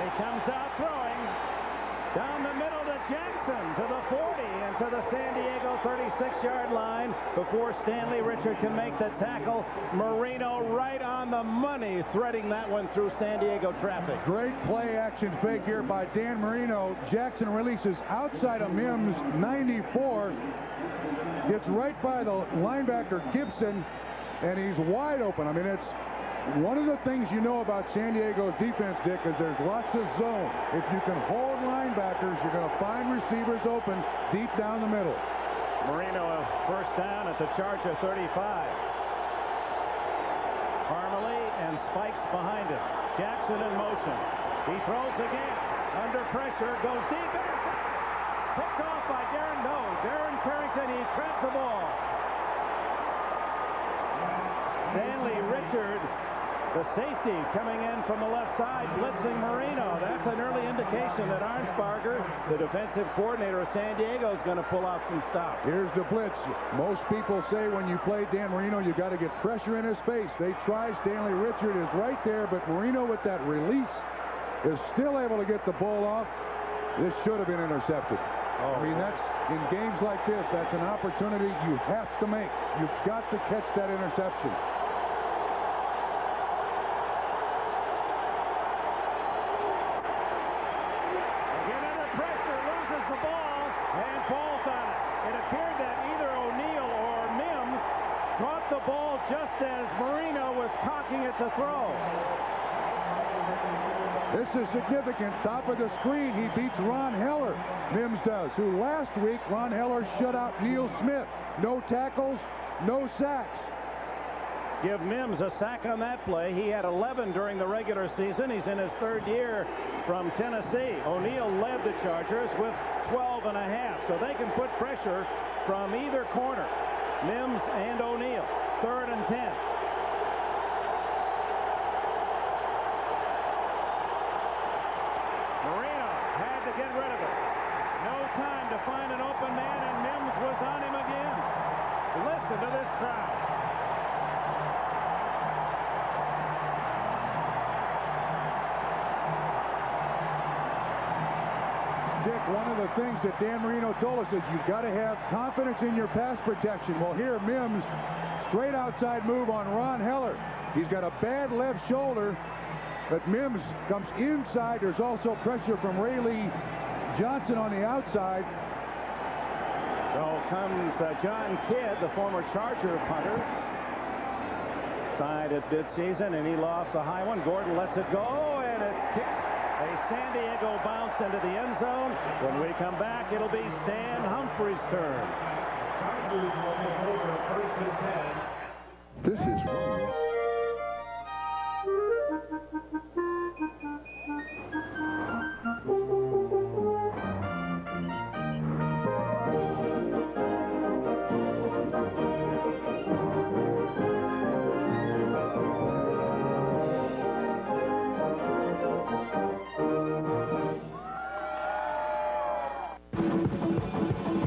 And he comes out throwing down the middle to Jackson, to the 40, and to the San Diego 36-yard line before Stanley Richard can make the tackle. Marino right on the money, threading that one through San Diego traffic. Great play action fake here by Dan Marino. Jackson releases outside of Mims, 94. Gets right by the linebacker Gibson, and he's wide open. I mean, it's one of the things you know about San Diego's defense, Dick, is there's lots of zone. If you can hold linebackers, you're going to find receivers open deep down the middle. Marino first down at the Charger 35. Parmalee and Spikes behind him. Jackson in motion. He throws again. Under pressure. Goes deep. Picked off by Darren Carrington. He trapped the ball. Stanley Richard, the safety, coming in from the left side, blitzing Marino. That's an early indication that Arnsparger, the defensive coordinator of San Diego, is going to pull out some stops. Here's the blitz. Most people say when you play Dan Marino, you got to get pressure in his face. They try. Stanley Richard is right there, but Marino with that release is still able to get the ball off. This should have been intercepted. I mean, that's in games like this, that's an opportunity you have to make. You've got to catch that interception. Again under pressure, loses the ball, and falls on it. It appeared that either O'Neal or Mims caught the ball just as Marino was cocking it to throw. This is significant. Top of the screen, he beats Ron Heller. Mims does, who last week, Ron Heller shut out Neil Smith. No tackles, no sacks. Give Mims a sack on that play. He had 11 during the regular season. He's in his third year from Tennessee. O'Neal led the Chargers with 12 and a half, so they can put pressure from either corner. Mims and O'Neal. 3rd and 10. Get rid of it. No time to find an open man, and Mims was on him again. Listen to this crowd. Dick, one of the things that Dan Marino told us is you've got to have confidence in your pass protection. Well, here Mims, straight outside move on Ron Heller. He's got a bad left shoulder. But Mims comes inside. There's also pressure from Rayleigh Johnson on the outside. So comes John Kidd, the former Charger punter. Side at midseason, and he lofts a high one. Gordon lets it go, and it kicks a San Diego bounce into the end zone. When we come back, it'll be Stan Humphrey's turn. This is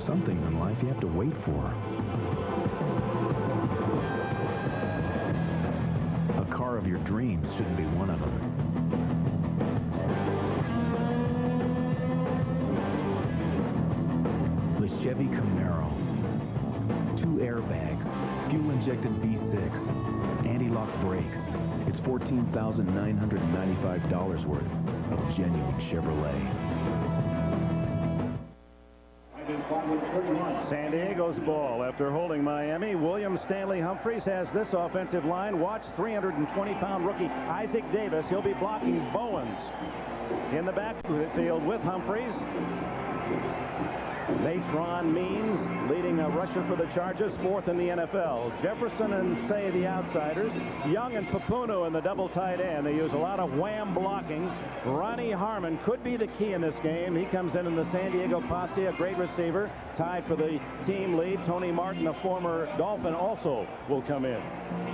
some things in life you have to wait for. A car of your dreams shouldn't be one of them. The Chevy Camaro. 2 airbags, fuel-injected V6, anti-lock brakes. It's $14,995 worth of genuine Chevrolet. San Diego's ball after holding Miami. William Stanley Humphreys has this offensive line. Watch 320-pound rookie Isaac Davis. He'll be blocking Bowens in the backfield with Humphreys. Natron Means leading a rusher for the Chargers, 4th in the NFL. Jefferson and Say the outsiders. Young and Papuno in the double tight end. They use a lot of wham blocking. Ronnie Harmon could be the key in this game. He comes in the San Diego posse, a great receiver, tied for the team lead. Tony Martin, a former Dolphin, also will come in.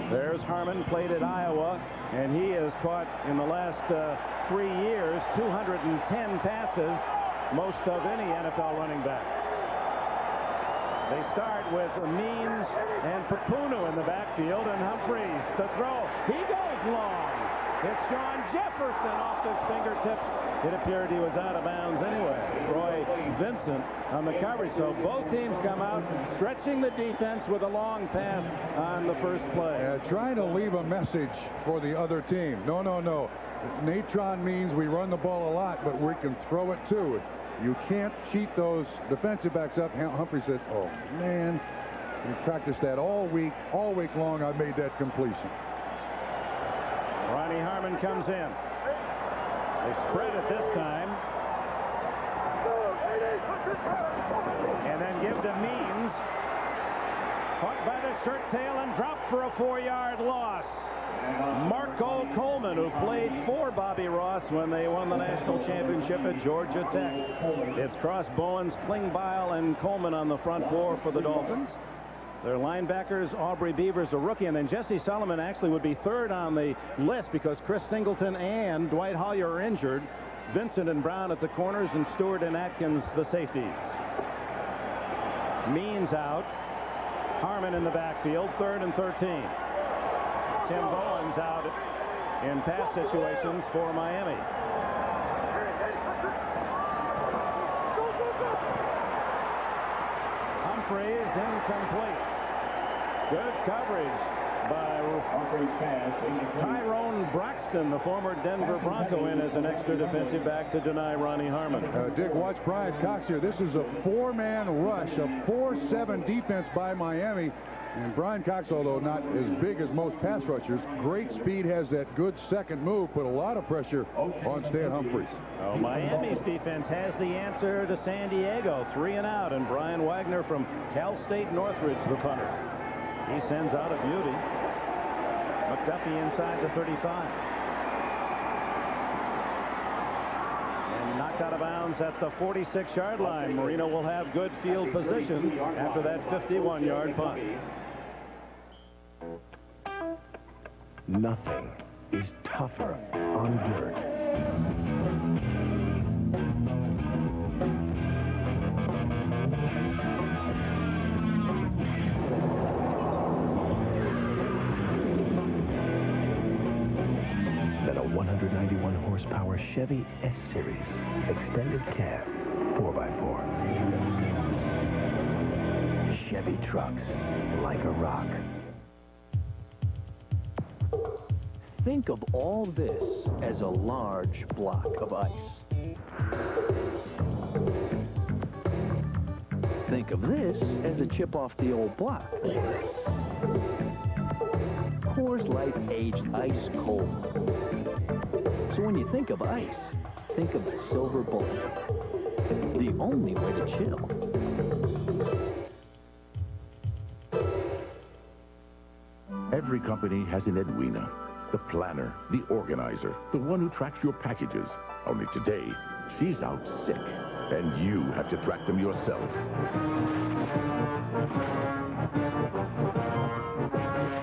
There's Harmon, played at Iowa, and he has caught in the last 3 years 210 passes, most of any NFL running back. They start with Means and Papuno in the backfield, and Humphreys to throw. He goes long. It's Sean Jefferson off his fingertips. It appeared he was out of bounds anyway. Roy Vincent on the coverage. So both teams come out stretching the defense with a long pass on the first play. Trying to leave a message for the other team. No, no, no. Natron means we run the ball a lot, but we can throw it too. You can't cheat those defensive backs up. Humphrey said, oh, man, we practiced that all week long. I made that completion. Ronnie Harmon comes in. They spread it this time. And then give to Means. Caught by the shirt tail and dropped for a 4-yard loss. Marco Coleman, who played for Bobby Ross when they won the national championship at Georgia Tech. It's Cross, Bowens, Klingbeil, and Coleman on the front four for the Dolphins. Their linebackers, Aubrey Beavers, a rookie, and then Jesse Solomon actually would be third on the list because Chris Singleton and Dwight Hollier are injured. Vincent and Brown at the corners, and Stewart and Atkins the safeties. Means out. Harmon in the backfield, 3rd and 13. Tim Bowens out in pass situations for Miami. Humphreys incomplete. Good coverage by Tyrone Braxton, the former Denver Bronco, in as an extra defensive back to deny Ronnie Harmon. Dick, watch Brian Cox here. This is a 4-man rush, a 4-7 defense by Miami. And Brian Cox, although not as big as most pass rushers, great speed, has that good second move, put a lot of pressure on Stan Humphries. Oh, Miami's defense has the answer to San Diego. 3 and out, and Brian Wagner from Cal State Northridge, the punter. He sends out a beauty. McDuffie inside the 35. And knocked out of bounds at the 46-yard line. Marino will have good field position after that 51-yard punt. Nothing is tougher on dirt than a 191 horsepower Chevy S-Series extended cab 4x4. Chevy trucks like a rock. Think of all this as a large block of ice. Think of this as a chip off the old block. Coors Light aged ice cold. So when you think of ice, think of the silver bullet. The only way to chill. Every company has an Edwina. The planner, the organizer, the one who tracks your packages. Only today, she's out sick, and you have to track them yourself.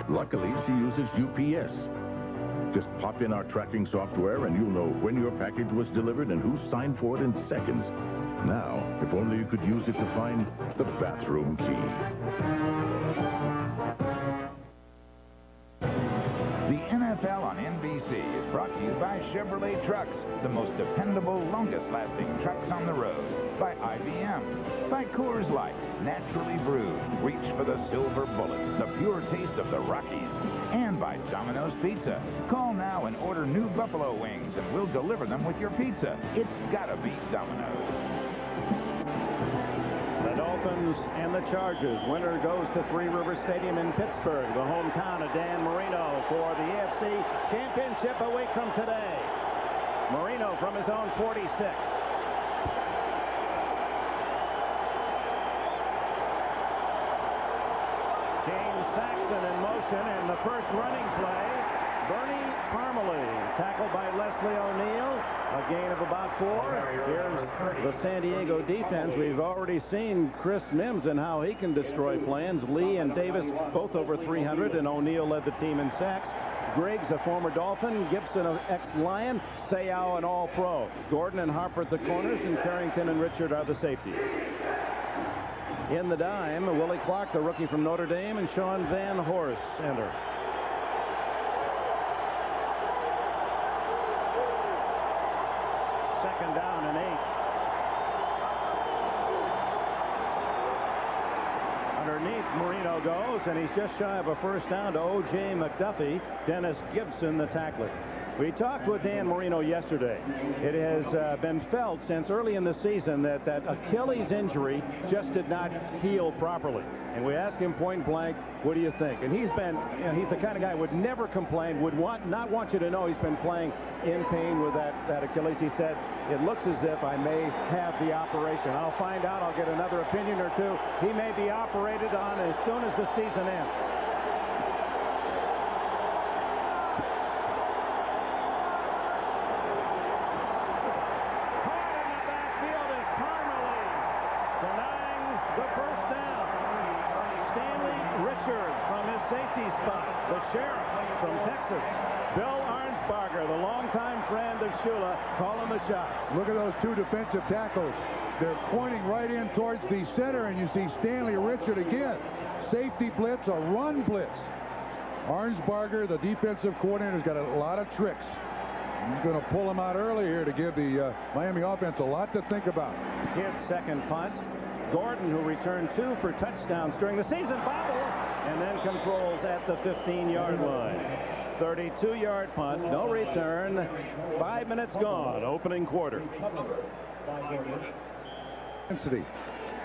Luckily, she uses UPS. Just pop in our tracking software, and you'll know when your package was delivered and who signed for it in seconds. Now, if only you could use it to find the bathroom key. NFL on NBC is brought to you by Chevrolet Trucks, the most dependable, longest-lasting trucks on the road. By IBM. By Coors Light, naturally brewed. Reach for the silver bullet, the pure taste of the Rockies. And by Domino's Pizza. Call now and order new buffalo wings, and we'll deliver them with your pizza. It's gotta be Domino's. The Dolphins and the Chargers. Winner goes to Three Rivers Stadium in Pittsburgh, the hometown of Dan Marino, for the AFC Championship a week from today. Marino from his own 46. James Saxon in motion, and the first running play, Bernie Parmalee, tackled by Leslie O'Neal. A gain of about 4. Here's the San Diego defense. We've already seen Chris Mims and how he can destroy plans. Lee and Davis both over 300, and O'Neal led the team in sacks. Griggs, a former Dolphin. Gibson, an ex-Lion. Sayao, an all-pro. Gordon and Harper at the corners, and Carrington and Richard are the safeties. In the dime, Willie Clark, the rookie from Notre Dame, and Sean Van Horst enter. Second down and 8. Underneath, Marino goes, and he's just shy of a first down to O.J. McDuffie. Dennis Gibson, the tackler. We talked with Dan Marino yesterday. It has been felt since early in the season that Achilles injury just did not heal properly. And we asked him point blank, what do you think? And he's been, he's the kind of guy who would never complain, would not want you to know he's been playing in pain with that Achilles. He said, it looks as if I may have the operation. I'll find out. I'll get another opinion or two. He may be operated on as soon as the season ends. Safety spot, the sheriff from Texas, Bill Arnsparger, the longtime friend of Shula, calling the shots. Look at those two defensive tackles. They're pointing right in towards the center, and you see Stanley Richard again. Safety blitz, a run blitz. Arnsparger, the defensive coordinator, has got a lot of tricks. He's going to pull him out early here to give the Miami offense a lot to think about. Hit second punt. Gordon, who returned 2 for touchdowns during the season, bobbles and then controls at the 15-yard line. 32-yard punt, no return. 5 minutes gone, opening quarter. Intensity.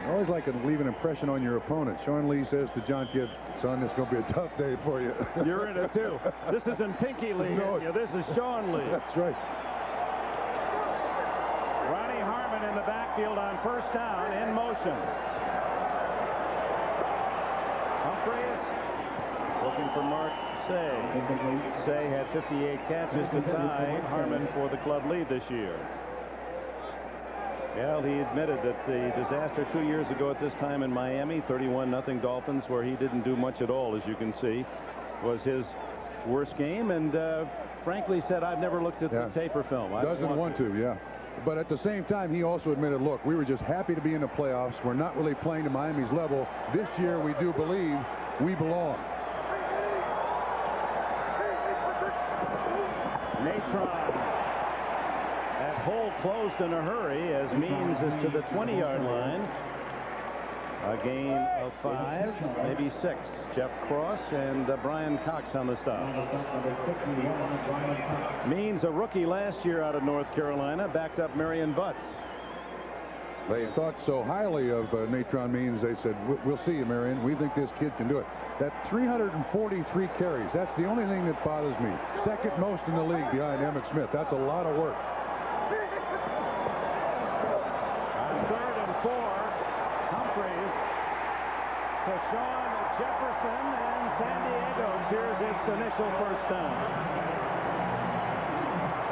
I always like to leave an impression on your opponent. Sean Lee says to John Kidd, son, it's going to be a tough day for you. You're in it, too. This isn't Pinky Lee. No, this is Sean Lee. That's right. Ronnie Harmon in the backfield on first down, in motion. Humphreys looking for Mark Say. Say had 58 catches to tie Harmon for the club lead this year. Well, he admitted that the disaster 2 years ago at this time in Miami, 31-0 Dolphins, where he didn't do much at all, as you can see, was his worst game, and frankly said, I've never looked at the tape or film. Doesn't want to, yeah. But at the same time, he also admitted, look, we were just happy to be in the playoffs. We're not really playing to Miami's level. This year, we do believe we belong. Natron. That hole closed in a hurry as Means is to the 20-yard line. A gain of 5, maybe 6. Jeff Cross and Brian Cox on the stop. Means, a rookie last year out of North Carolina, backed up Marion Butts. They thought so highly of Natron Means, they said, we'll see you, Marion. We think this kid can do it. That 343 carries, that's the only thing that bothers me. Second most in the league behind Emmitt Smith. That's a lot of work. On 3rd and 4, Humphreys to Sean Jefferson, and San Diego cheers its initial first down.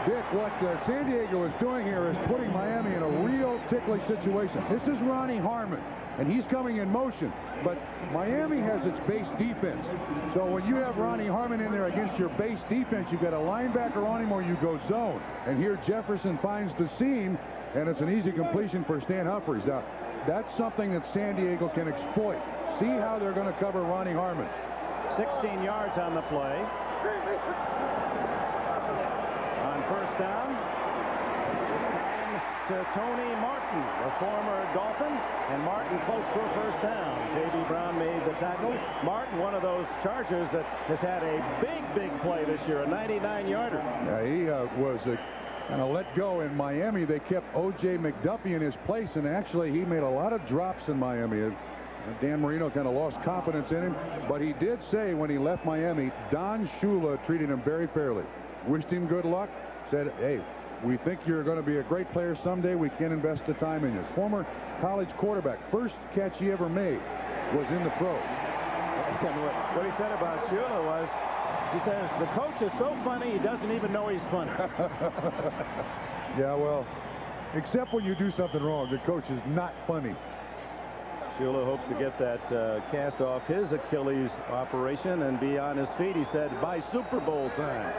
Dick, what San Diego is doing here is putting Miami in a real ticklish situation. This is Ronnie Harmon, and he's coming in motion, but Miami has its base defense. So when you have Ronnie Harmon in there against your base defense, you've got a linebacker on him or you go zone. And here Jefferson finds the seam, and it's an easy completion for Stan Humphreys. Now, that's something that San Diego can exploit. See how they're going to cover Ronnie Harmon. 16 yards on the play. On first down, to Tony Martin, the former Dolphin, and Martin close to a first down. J.B. Brown made the tackle. Martin, one of those Chargers that has had a big play this year, a 99-yarder. Yeah, he was kind of let go in Miami. They kept O.J. McDuffie in his place, and actually he made a lot of drops in Miami. Dan Marino kind of lost confidence in him, but he did say when he left Miami, Don Shula treated him very fairly. Wished him good luck, said, hey, we think you're going to be a great player someday. We can't invest the time in you. Former college quarterback. First catch he ever made was in the pros. What he said about Shula was, he says, the coach is so funny, he doesn't even know he's funny. Yeah, well, except when you do something wrong, the coach is not funny. Shula hopes to get that cast off his Achilles operation and be on his feet, he said, by Super Bowl time.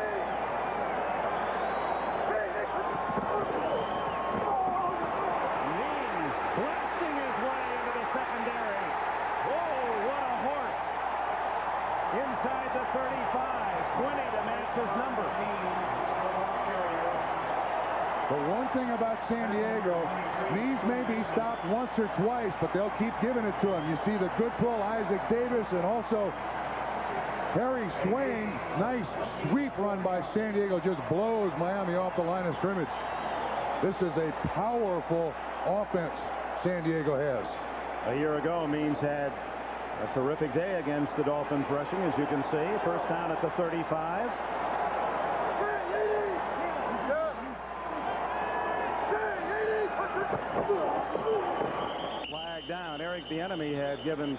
Means blasting his way into the secondary. Whoa, what a horse. Inside the 35, 20 to match his number. The one thing about San Diego, Means may be stopped once or twice, but they'll keep giving it to him. You see the good pull, Isaac Davis, and also Harry Swain. Nice sweep run by San Diego, just blows Miami off the line of scrimmage. This is a powerful offense San Diego has. A year ago, Means had a terrific day against the Dolphins rushing, as you can see. First down at the 35. Flag down. Eric Bieniemy had given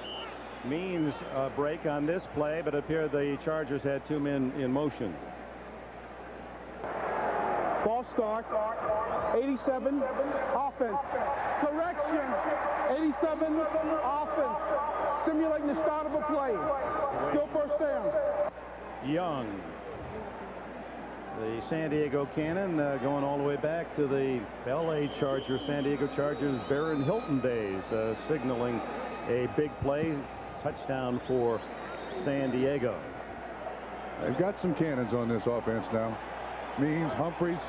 Means a break on this play, but it appeared the Chargers had 2 men in motion. Ball start. 87 offense. Correction. 87 offense. Simulating the start of a play. Still first down. Young. The San Diego Cannon going all the way back to the L.A. Chargers, San Diego Chargers, Baron Hilton days, signaling a big play, touchdown for San Diego. They've got some cannons on this offense now. Means, Humphreys.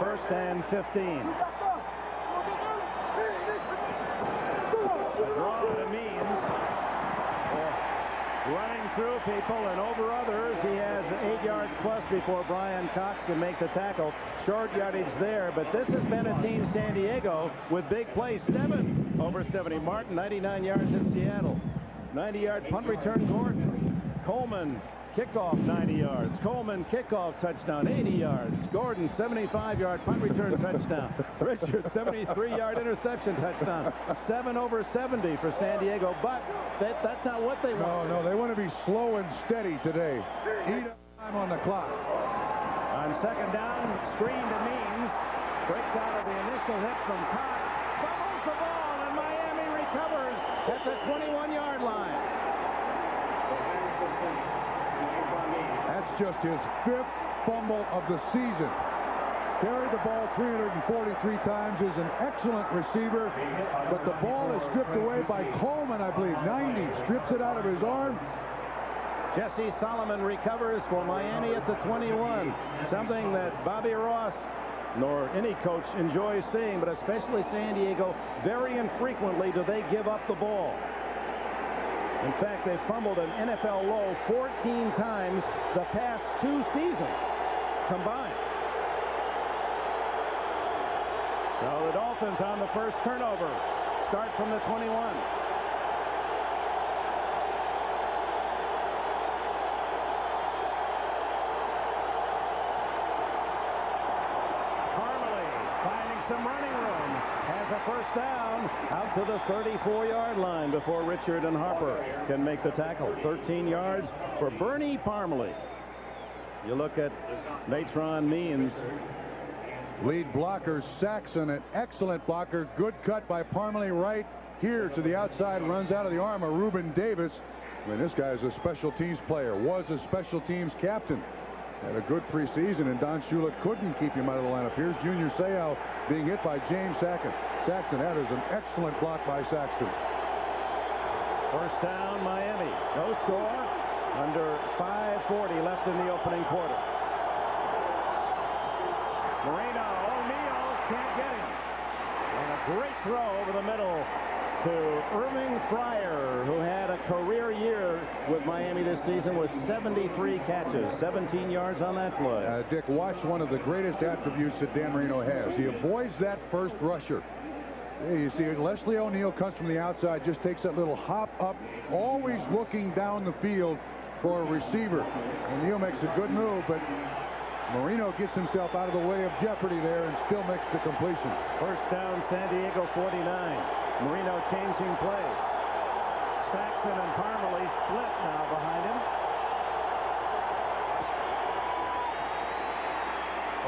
First and 15. A draw to Means. Running through people and over others. He has 8 yards plus before Brian Cox can make the tackle. Short yardage there, but this has been a team, San Diego, with big plays. 7 over 70. Martin, 99 yards in Seattle. 90-yard punt return, Gordon. Coleman, kickoff, 90 yards. Coleman, kickoff, touchdown, 80 yards. Gordon, 75-yard punt return, touchdown. Richard, 73-yard interception, touchdown. 7 over 70 for San Diego, but that's not what they want. No, they want to be slow and steady today. Eat up time on the clock. On second down, screen to Means. Breaks out of the initial hit from Cox. Fumbles the ball, and Miami recovers at the 21-yard line. That's just his 5th fumble of the season. Carried the ball 343 times, is an excellent receiver, but the ball is stripped away by Coleman, I believe. 90, strips it out of his arm. Jesse Solomon recovers for Miami at the 21. Something that Bobby Ross nor any coach enjoys seeing, but especially San Diego, very infrequently do they give up the ball. In fact, they fumbled an NFL low 14 times the past 2 seasons combined. So the Dolphins on the first turnover start from the 21. Some running room, has a first down out to the 34-yard line before Richard and Harper can make the tackle. 13 yards for Bernie Parmalee. You look at Natron Means. Lead blocker Saxon, an excellent blocker. Good cut by Parmalee right here to the outside, runs out of the arm of Reuben Davis. I mean, this guy is a special teams player, was a special teams captain. Had a good preseason, and Don Shula couldn't keep him out of the lineup. Here's Junior Seau being hit by James Saxon. That is an excellent block by Saxon. First down, Miami. No score. Under 5:40 left in the opening quarter. Marino, O'Neal can't get him. And a great throw over the middle to Irving Fryer, who had a career year with Miami this season with 73 catches, 17 yards on that play. Dick, watch one of the greatest attributes that Dan Marino has. He avoids that first rusher. You see, Leslie O'Neal comes from the outside, just takes that little hop up, always looking down the field for a receiver. O'Neal makes a good move, but Marino gets himself out of the way of jeopardy there and still makes the completion. First down, San Diego 49. Marino changing plays. Saxon and Parmalee split now behind him.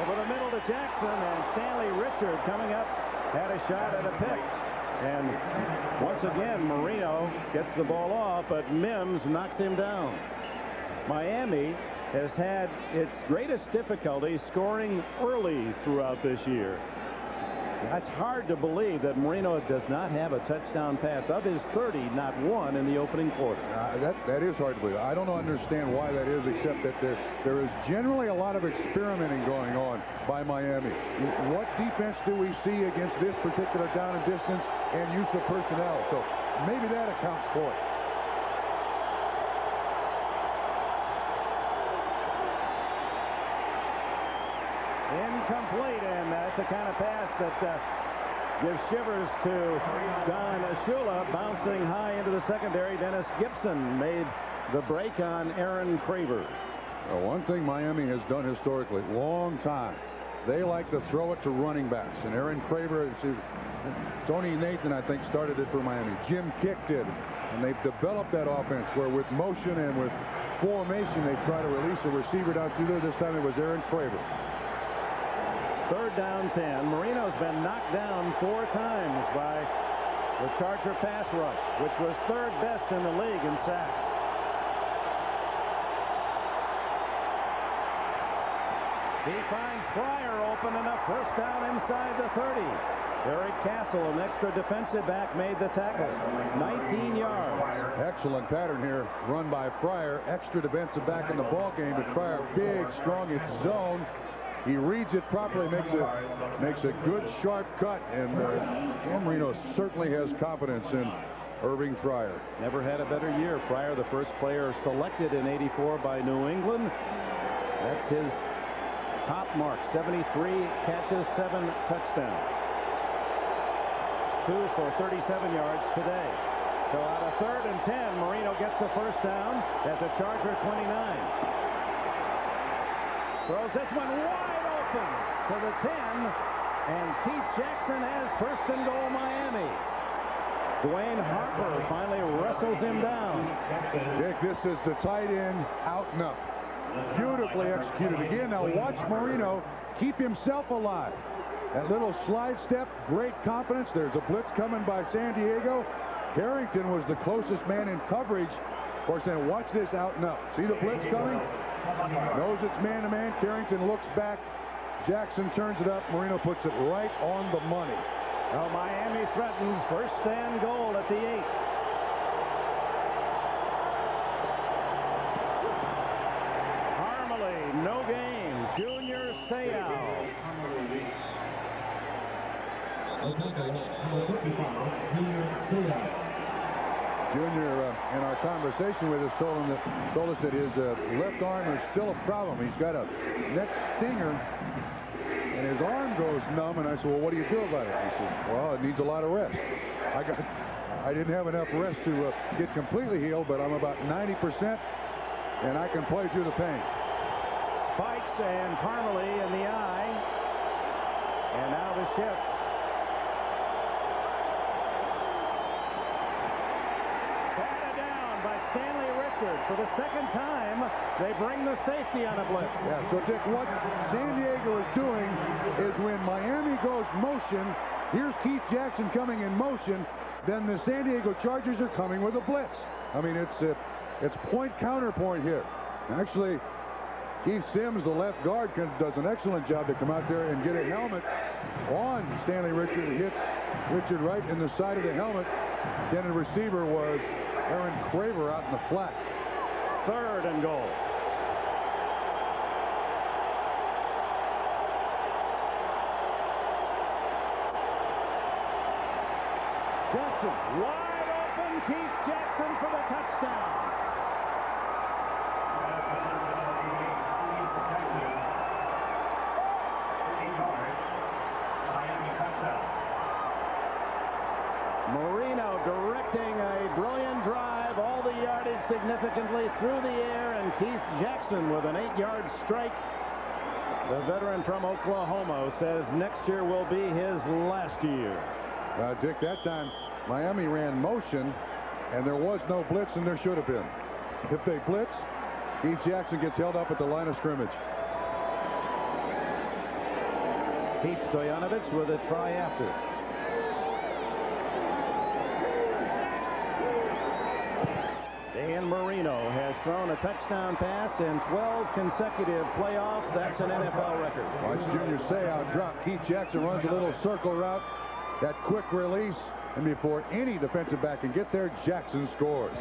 Over the middle to Jackson, and Stanley Richard coming up had a shot at a pick. And once again, Marino gets the ball off, but Mims knocks him down. Miami has had its greatest difficulty scoring early throughout this year. It's hard to believe that Marino does not have a touchdown pass. Of his 30, not one in the opening quarter. That is hard to believe. I don't understand why that is, except that there is generally a lot of experimenting going on by Miami. What defense do we see against this particular down and distance and use of personnel? So maybe that accounts for it. Incomplete, and that's the kind of pass that gives shivers to Don Shula, bouncing high into the secondary. Dennis Gibson made the break on Aaron Craver. One thing Miami has done historically, long time, they like to throw it to running backs. And Aaron Craver, Tony Nathan, I think, started it for Miami. Jim Kick did. And they've developed that offense where with motion and with formation, they try to release a receiver down through there. This time it was Aaron Craver. Third down 10. Marino's been knocked down 4 times by the Charger pass rush, which was third best in the league in sacks. He finds Fryer open, and a first down inside the 30. Eric Castle, an extra defensive back, made the tackle. 19 yards. Excellent pattern here, run by Fryer. Extra defensive back in the ball game, but Fryer big, strong, it's zone. He reads it properly, makes a good sharp cut, and Dan Marino certainly has confidence in Irving Fryer. Never had a better year. Fryer, the first player selected in '84 by New England. That's his top mark. 73 catches, 7 touchdowns. 2 for 37 yards today. So out of 3rd and 10, Marino gets the first down at the Charger 29. Throws this one wide open to the 10, and Keith Jackson has first and goal, Miami. Dwayne Harper finally wrestles him down. Dick, this is the tight end out and up. Beautifully executed again. Now watch Marino keep himself alive. That little slide step, great confidence. There's a blitz coming by San Diego. Carrington was the closest man in coverage. Of course, then watch this out and up. See the blitz coming? Knows it's man-to-man. Carrington looks back. Jackson turns it up. Marino puts it right on the money. Now Miami threatens first and goal at the 8. Harmony, no gain. Junior Seau. Junior, in our conversation with us, told us that his left arm is still a problem. He's got a neck stinger, and his arm goes numb. And I said, well, what do you do about it? He said, well, it needs a lot of rest. I didn't have enough rest to get completely healed, but I'm about 90%, and I can play through the pain. Spikes and Parmalee in the eye, and now the shift. Stanley Richard. For the second time, they bring the safety on a blitz. Yeah, so Dick, what San Diego is doing is when Miami goes motion, here's Keith Jackson coming in motion, then the San Diego Chargers are coming with a blitz. I mean, it's point counterpoint here. Actually, Keith Sims, the left guard, does an excellent job to come out there and get a helmet on Stanley Richard. It hits Richard right in the side of the helmet. Intended receiver was Aaron Craver out in the flat. 3rd and goal. Jackson wide open. Keith Jackson for the touchdown. Marino directing a brilliant drive, all the yardage significantly through the air, and Keith Jackson with an 8-yard strike. The veteran from Oklahoma says next year will be his last year. Dick, that time Miami ran motion, and there was no blitz, and there should have been. If they blitz, Keith Jackson gets held up at the line of scrimmage. Pete Stoyanovich with a try after. Dan Marino has thrown a touchdown pass in 12 consecutive playoffs. That's an NFL record. Watch Junior Seau drop. Keith Jackson runs a little circle route. That quick release. And before any defensive back can get there, Jackson scores.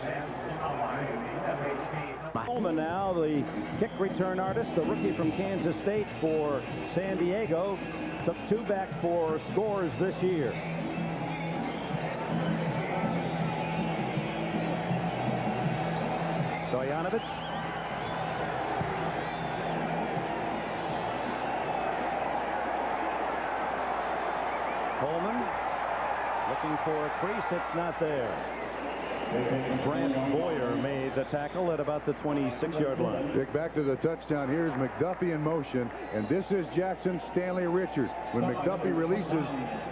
Coleman now, the kick return artist, the rookie from Kansas State for San Diego, took 2 back for scores this year. Stoyanovich. Coleman looking for a crease. It's not there. Brant Boyer made the tackle at about the 26-yard line. Dick, back to the touchdown. Here's McDuffie in motion, and this is Jackson, Stanley Richard. When McDuffie releases,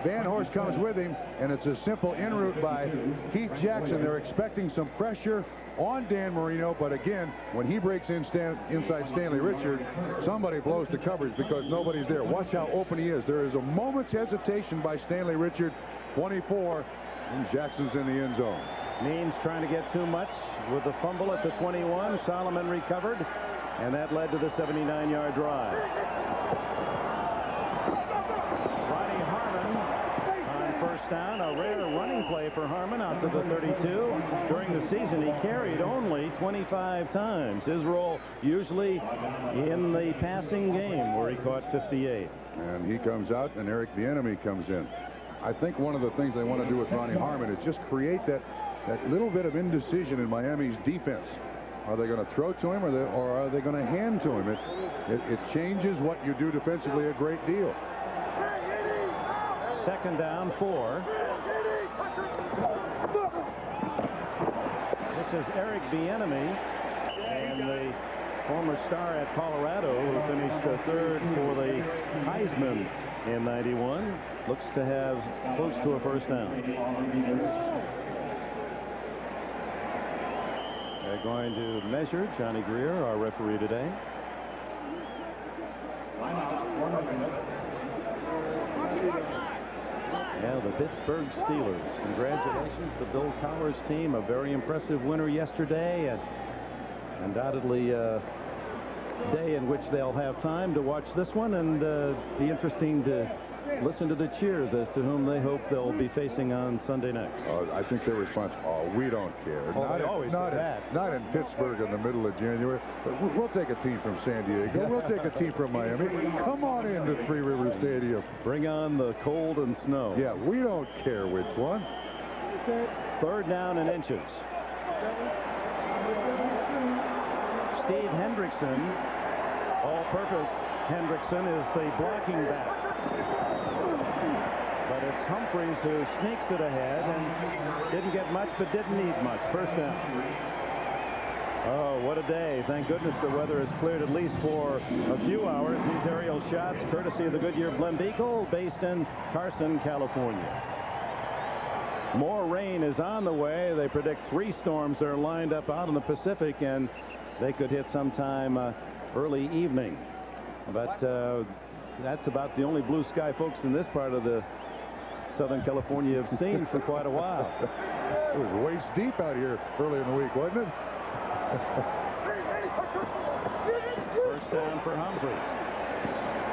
Van Horst comes with him, and it's a simple en route by Keith Jackson. They're expecting some pressure on Dan Marino, but again, when he breaks in inside Stanley Richard, somebody blows the coverage because nobody's there. Watch how open he is. There is a moment's hesitation by Stanley Richard, 24, and Jackson's in the end zone. Means trying to get too much with the fumble at the 21. Solomon recovered, and that led to the 79-yard drive. Ronnie Harmon on first down. A rare running play for Harmon out to the 32. During the season, he carried only 25 times. His role usually in the passing game, where he caught 58. And he comes out, and Eric Bieniemy comes in. I think one of the things they want to do with Ronnie Harmon is just create that little bit of indecision in Miami's defense. Are they going to throw to him, or are they going to hand to him? It changes what you do defensively a great deal. Second down, 4. This is Eric Bieniemy, and the former star at Colorado, who finished third for the Heisman in '91, looks to have close to a first down. They're going to measure Johnny Greer, our referee today. Yeah, the Pittsburgh Steelers. Congratulations to Bill Cowher's team. A very impressive winner yesterday, and undoubtedly a day in which they'll have time to watch this one, and be interesting to listen to the cheers as to whom they hope they'll be facing on Sunday next. I think their response, we don't care. Not in Pittsburgh in the middle of January. But we'll take a team from San Diego. We'll take a team from Miami. Come on into Three River Stadium. Bring on the cold and snow. Yeah, we don't care which one. Third down and inches. Steve Hendrickson, all-purpose Hendrickson, is the blocking back. But it's Humphreys who sneaks it ahead and didn't get much, but didn't need much. First down. Oh, what a day. Thank goodness the weather has cleared at least for a few hours. These aerial shots, courtesy of the Goodyear Blimp Eagle, based in Carson, California. More rain is on the way. They predict 3 storms are lined up out in the Pacific, and they could hit sometime early evening. But that's about the only blue sky folks in this part of the Southern California have seen for quite a while. It was waist deep out here early in the week, wasn't it? First down for Humphreys.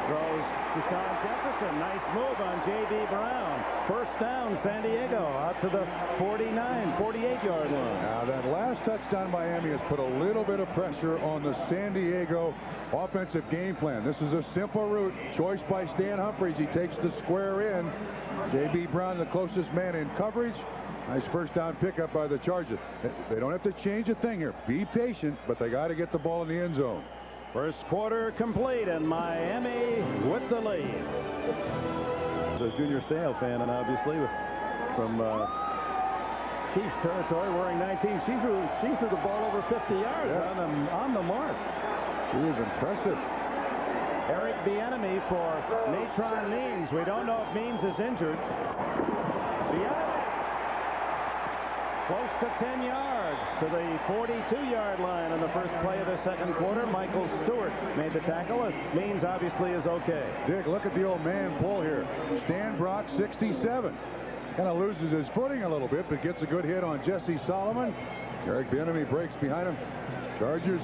Throws to Sean Jefferson. Nice move on J.B. Brown. First down, San Diego, out to the 48-yard line. Now, that last touchdown, Miami has put a little bit of pressure on the San Diego offensive game plan. This is a simple route. Choice by Stan Humphreys. He takes the square in. J.B. Brown, the closest man in coverage. Nice first down pickup by the Chargers. They don't have to change a thing here. Be patient, but they got to get the ball in the end zone. First quarter complete, and Miami with the lead. The Junior Seau fan, and obviously from Chiefs territory, wearing 19. She threw the ball over 50 yards on the mark. She is impressive. Eric Bieniemy for Natron Means. We don't know if Means is injured. Bieniemy close to 10 yards to the 42-yard line on the first play of the second quarter. Michael Stewart made the tackle. It means obviously is okay. Dick, look at the old man pull here. Stan Brock, 67. Kind of loses his footing a little bit, but gets a good hit on Jesse Solomon. Eric Bieniemy breaks behind him. Chargers,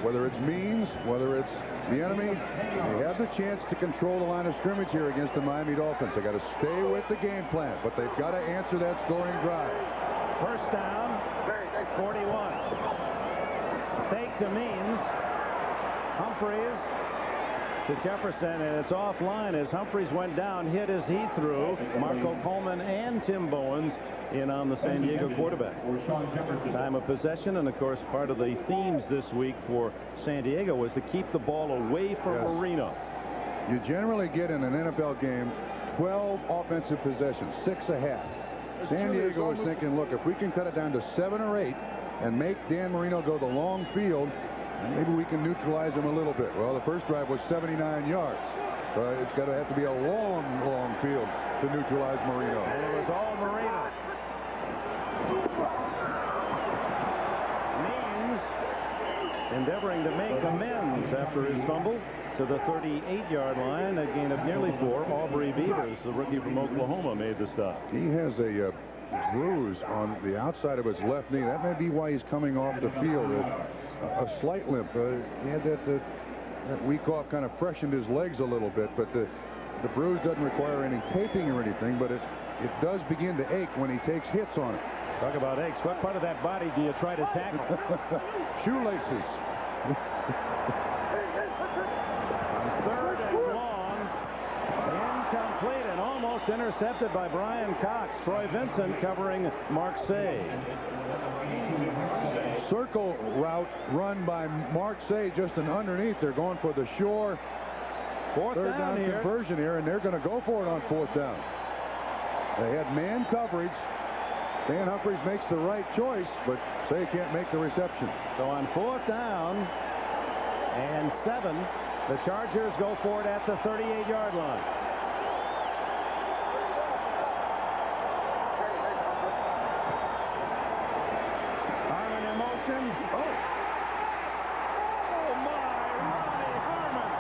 whether it's means, whether it's the enemy, they have the chance to control the line of scrimmage here against the Miami Dolphins. They got to stay with the game plan, but they've got to answer that scoring drive. First down, 41. Fake to Means. Humphreys to Jefferson, and it's offline as Humphreys went down, hit as he threw. Marco Coleman and Tim Bowens in on the San Diego quarterback. Time of possession, and of course part of the themes this week for San Diego was to keep the ball away from Marino. You generally get in an NFL game 12 offensive possessions, 6 a half. San Diego was thinking, look, if we can cut it down to 7 or 8 and make Dan Marino go the long field, maybe we can neutralize him a little bit. Well, the first drive was 79 yards. It's got to have to be a long, long field to neutralize Marino. And it was all Marino. Means endeavoring to make amends after his fumble to the 38-yard line. A gain of nearly 4. Aubrey Beavers, the rookie from Oklahoma, made the stop. He has a bruise on the outside of his left knee. That may be why he's coming off the field. A slight limp. He had that week off, kind of freshened his legs a little bit, but the bruise doesn't require any taping or anything, but it does begin to ache when he takes hits on it. Talk about aches. What part of that body do you try to tackle? Shoelaces. Third and long. Incomplete and almost intercepted by Brian Cox. Troy Vincent covering Marseille. Circle route run by Marseille just an underneath. They're going for the shore. Third down conversion here, and they're going to go for it on 4th down. They had man coverage. Dan Humphreys makes the right choice, but Say can't make the reception. So on 4th down and 7, the Chargers go for it at the 38-yard line. Harmon in motion. Oh my, Ronnie Harmon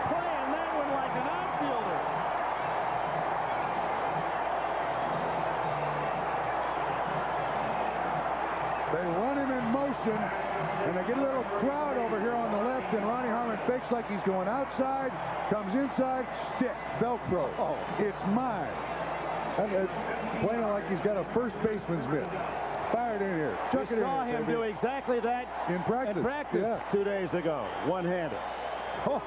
playing that one like an outfielder. They run him in motion, and they get a little crowd over here on the left, and Ronnie Harmon fakes like he's going outside, comes inside, stick, Velcro. Oh, it's mine. And playing like he's got a first baseman's mitt. Fired in here. Chuck it in. We saw him do exactly that in practice 2 days ago, one-handed. Oh.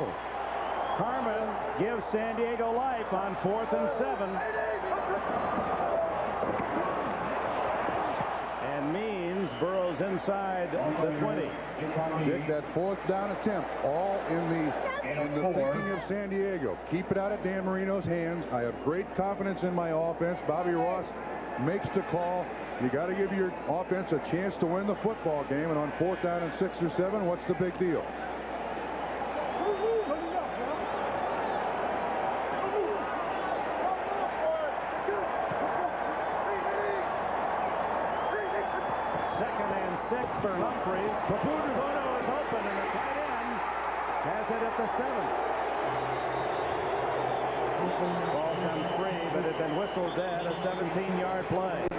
Harmon gives San Diego life on 4th and 7. And Means burrows inside the 20. Dick, that 4th down attempt, all in the thinking of San Diego. Keep it out of Dan Marino's hands. I have great confidence in my offense. Bobby Ross makes the call. You got to give your offense a chance to win the football game. And on 4th down and 6 or 7, what's the big deal? For Humphreys. Papuno is open, and the tight end has it at the 7. Ball comes free, but it had been whistled dead. A 17-yard play.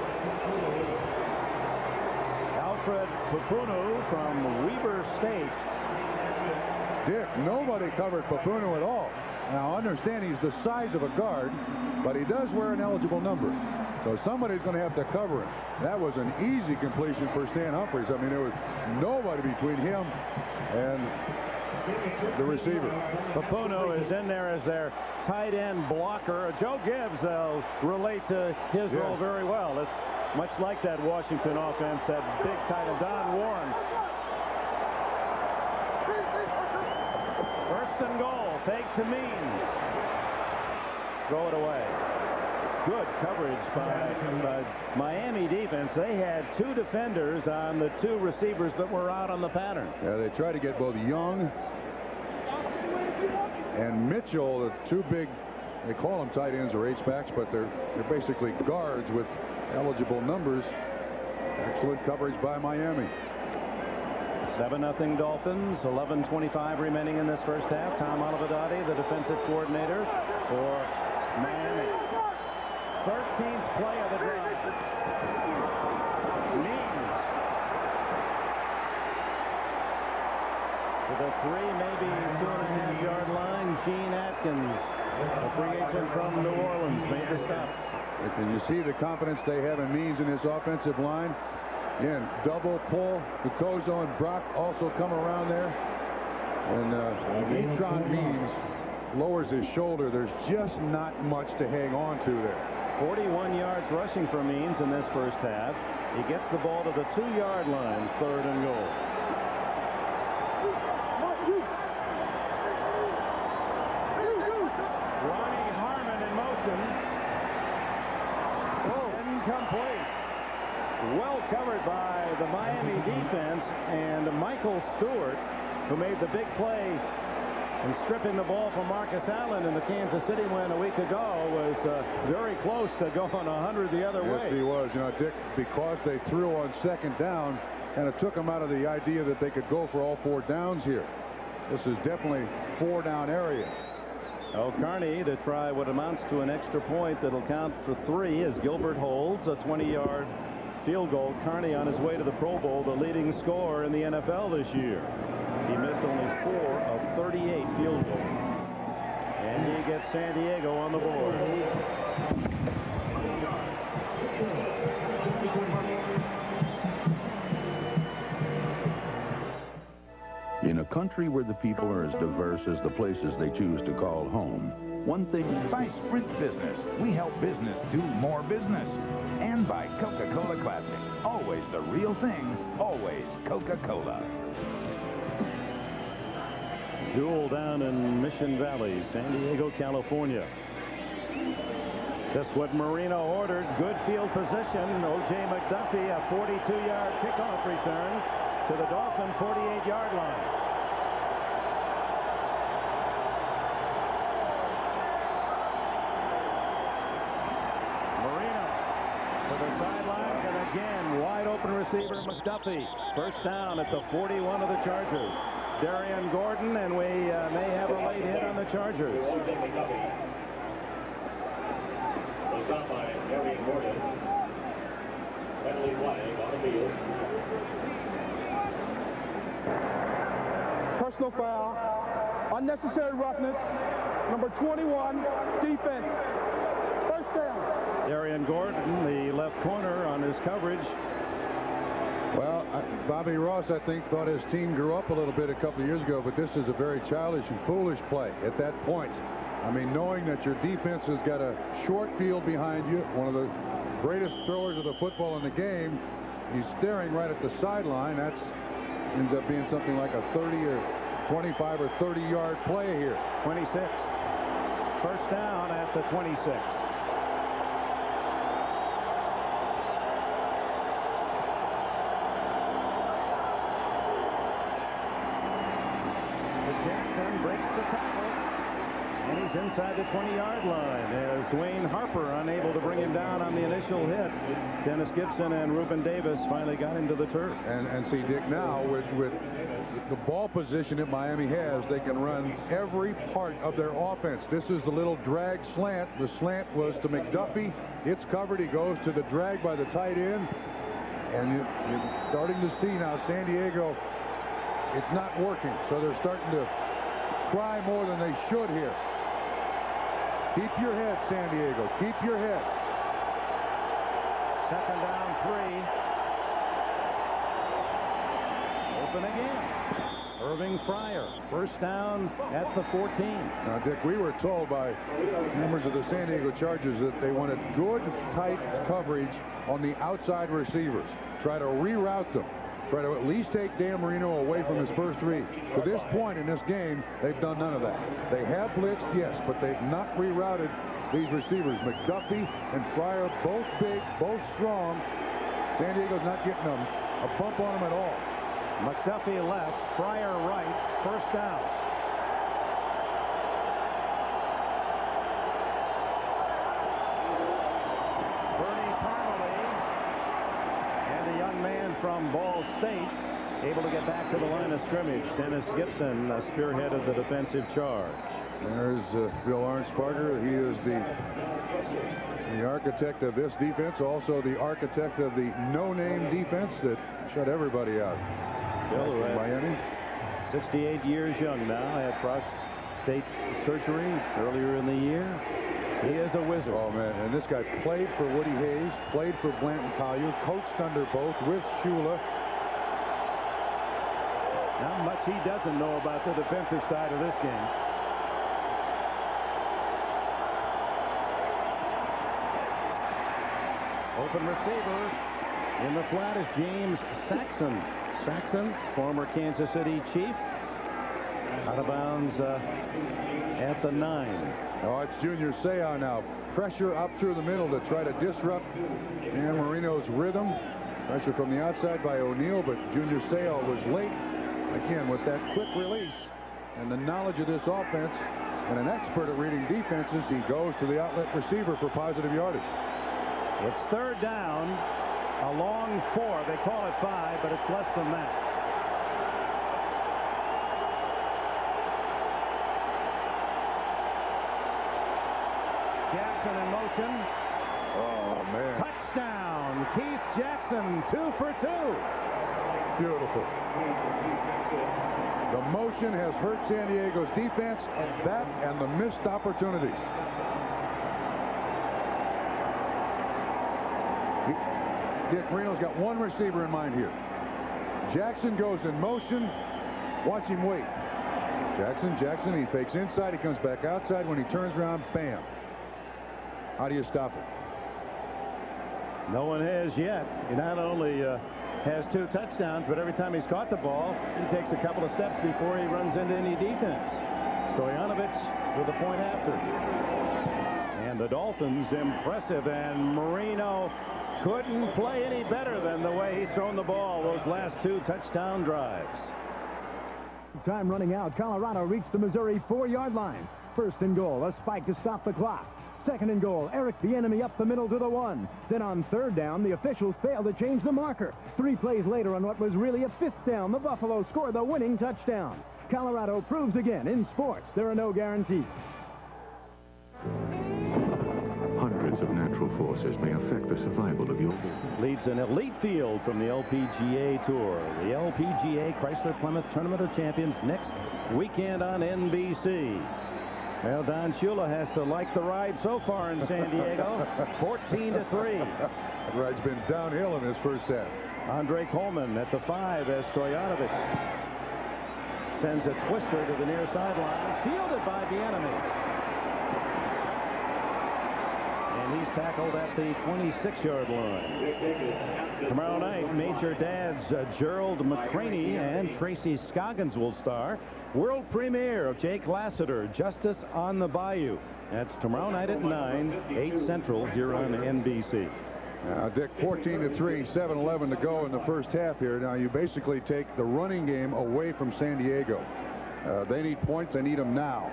Alfred Papuno from Weber State. Dick, nobody covered Papuno at all. Now, understand he's the size of a guard, but he does wear an eligible number. So somebody's going to have to cover him. That was an easy completion for Stan Humphreys. I mean, there was nobody between him and the receiver. Papuno is in there as their tight end blocker. Joe Gibbs relate to his role very well. It's much like that Washington offense, that big tight end, Don Warren. First and goal. Fake to Means. Throw it away. Good coverage by Miami defense. They had 2 defenders on the 2 receivers that were out on the pattern. Yeah, they tried to get both Young and Mitchell, the 2 big, they call them tight ends or H-backs, but they're basically guards with eligible numbers. Excellent coverage by Miami. 7-0 Dolphins. 11:25 remaining in this first half. Tom Olivadotti, the defensive coordinator for Miami. 13th play of the drive. Means. the 3, maybe 2.5-yard line. Gene Atkins, a free agent from New Orleans, made the stop. Can you see the confidence they have in Means in this offensive line? Again, double pull. Picozo and Brock also come around there. And Etron Means lowers his shoulder. There's just not much to hang on to there. 41 yards rushing for Means in this first half. He gets the ball to the 2-yard line, 3rd and goal. Ronnie Harmon in motion. Incomplete. Well covered by the Miami defense, and Michael Stewart, who made the big play and stripping the ball from Marcus Allen in the Kansas City win a week ago, was very close to going 100 the other way. Yes, he was. You know, Dick, because they threw on 2nd down, and it took them out of the idea that they could go for all 4 downs here. This is definitely 4-down area. Carney to try what amounts to an extra point that'll count for 3 as Gilbert holds a 20-yard field goal. Carney on his way to the Pro Bowl, the leading scorer in the NFL this year. He missed only 4 of 38 field goals. And he gets San Diego on the board. In a country where the people are as diverse as the places they choose to call home, one thing... By Sprint Business, we help business do more business. And by Coca-Cola Classic, always the real thing, always Coca-Cola. Duel down in Mission Valley, San Diego, California. Just what Marino ordered. Good field position. O.J. McDuffie, a 42-yard kickoff return to the Dolphin 48-yard line. Marino to the sidelines, and again, wide open receiver McDuffie. First down at the 41 of the Chargers. Darian Gordon, and we may have a late hit on the Chargers. The stop by Darian Gordon. Penalty flag on the field. Personal foul. Unnecessary roughness. Number 21, defense. First down. Darian Gordon, the left corner, on his coverage. Well, Bobby Ross, I think, thought his team grew up a little bit a couple of years ago, but this is a very childish and foolish play at that point. I mean, knowing that your defense has got a short field behind you, one of the greatest throwers of the football in the game, he's staring right at the sideline. That ends up being something like a 30 or 25 or 30-yard play here. 26. First down at the 26. Breaks the tackle, and he's inside the 20-yard line as Dwayne Harper unable to bring him down on the initial hit. Dennis Gibson and Reuben Davis finally got him to the turf. And see, Dick, now with the ball position that Miami has, they can run every part of their offense. This is the little drag slant. The slant was to McDuffie. It's covered. He goes to the drag by the tight end, and you're starting to see now San Diego, it's not working, so they're starting to try more than they should here. Keep your head, San Diego. Keep your head. 2nd down, 3. Open again. Irving Fryer. First down at the 14. Now, Dick, we were told by members of the San Diego Chargers that they wanted good, tight coverage on the outside receivers. Try to reroute them. Try to at least take Dan Marino away from his first read. To this point in this game, they've done none of that. They have blitzed, yes, but they've not rerouted these receivers. McDuffie and Fryer, both big, both strong. San Diego's not getting them a bump on them at all. McDuffie left, Fryer right, first down. From Ball State, able to get back to the line of scrimmage. Dennis Gibson spearheaded the defensive charge. There's Bill Lawrence Parker. He is the architect of this defense, also the architect of the no-name defense that shut everybody out. Bill, Miami. 68 years young now. Had prostate surgery earlier in the year. He is a wizard. Oh, man. And this guy played for Woody Hayes, played for Blanton Collier, coached under both with Shula. Not much he doesn't know about the defensive side of this game. Open receiver in the flat is James Saxon. Saxon, former Kansas City Chief. Out of bounds at the 9. Oh, it's Junior Seau now. Pressure up through the middle to try to disrupt Dan Marino's rhythm. Pressure from the outside by O'Neal, but Junior Seau was late. Again, with that quick release and the knowledge of this offense and an expert at reading defenses, he goes to the outlet receiver for positive yardage. It's third down, a long 4. They call it 5, but it's less than that. Jackson in motion. Oh, man. Touchdown. Keith Jackson, 2 for 2. Beautiful. The motion has hurt San Diego's defense. That and the missed opportunities. Dick Marino's got one receiver in mind here. Jackson goes in motion. Watch him wait. Jackson, he fakes inside. He comes back outside. When he turns around, bam. How do you stop it? No one has yet. He not only has 2 touchdowns, but every time he's caught the ball, he takes a couple of steps before he runs into any defense. Stoyanovich with a point after. And the Dolphins impressive, and Marino couldn't play any better than the way he's thrown the ball those last 2 touchdown drives. Time running out. Colorado reached the Missouri 4-yard line. First and goal, a spike to stop the clock. Second and goal, Eric Bieniemy up the middle to the 1. Then on third down, the officials failed to change the marker. 3 plays later on what was really a 5th down, the Buffalo scored the winning touchdown. Colorado proves again, in sports, there are no guarantees. Hundreds of natural forces may affect the survival of your business. Leads an elite field from the LPGA Tour. The LPGA Chrysler Plymouth Tournament of Champions next weekend on NBC. Well, Don Shula has to like the ride so far in San Diego. 14-3. That ride's been downhill in this first half. Andre Coleman at the 5 as Stoyanovich sends a twister to the near sideline. Fielded by Bieniemy. And he's tackled at the 26-yard line. Tomorrow night, Major Dads Gerald McCraney and Tracy Scoggins will star. World premiere of Jake Lassiter, Justice on the Bayou. That's tomorrow night at 9, 8 Central here on NBC. Dick, 14-3, 7-11 to go in the first half here. Now, you basically take the running game away from San Diego. They need points. They need them now.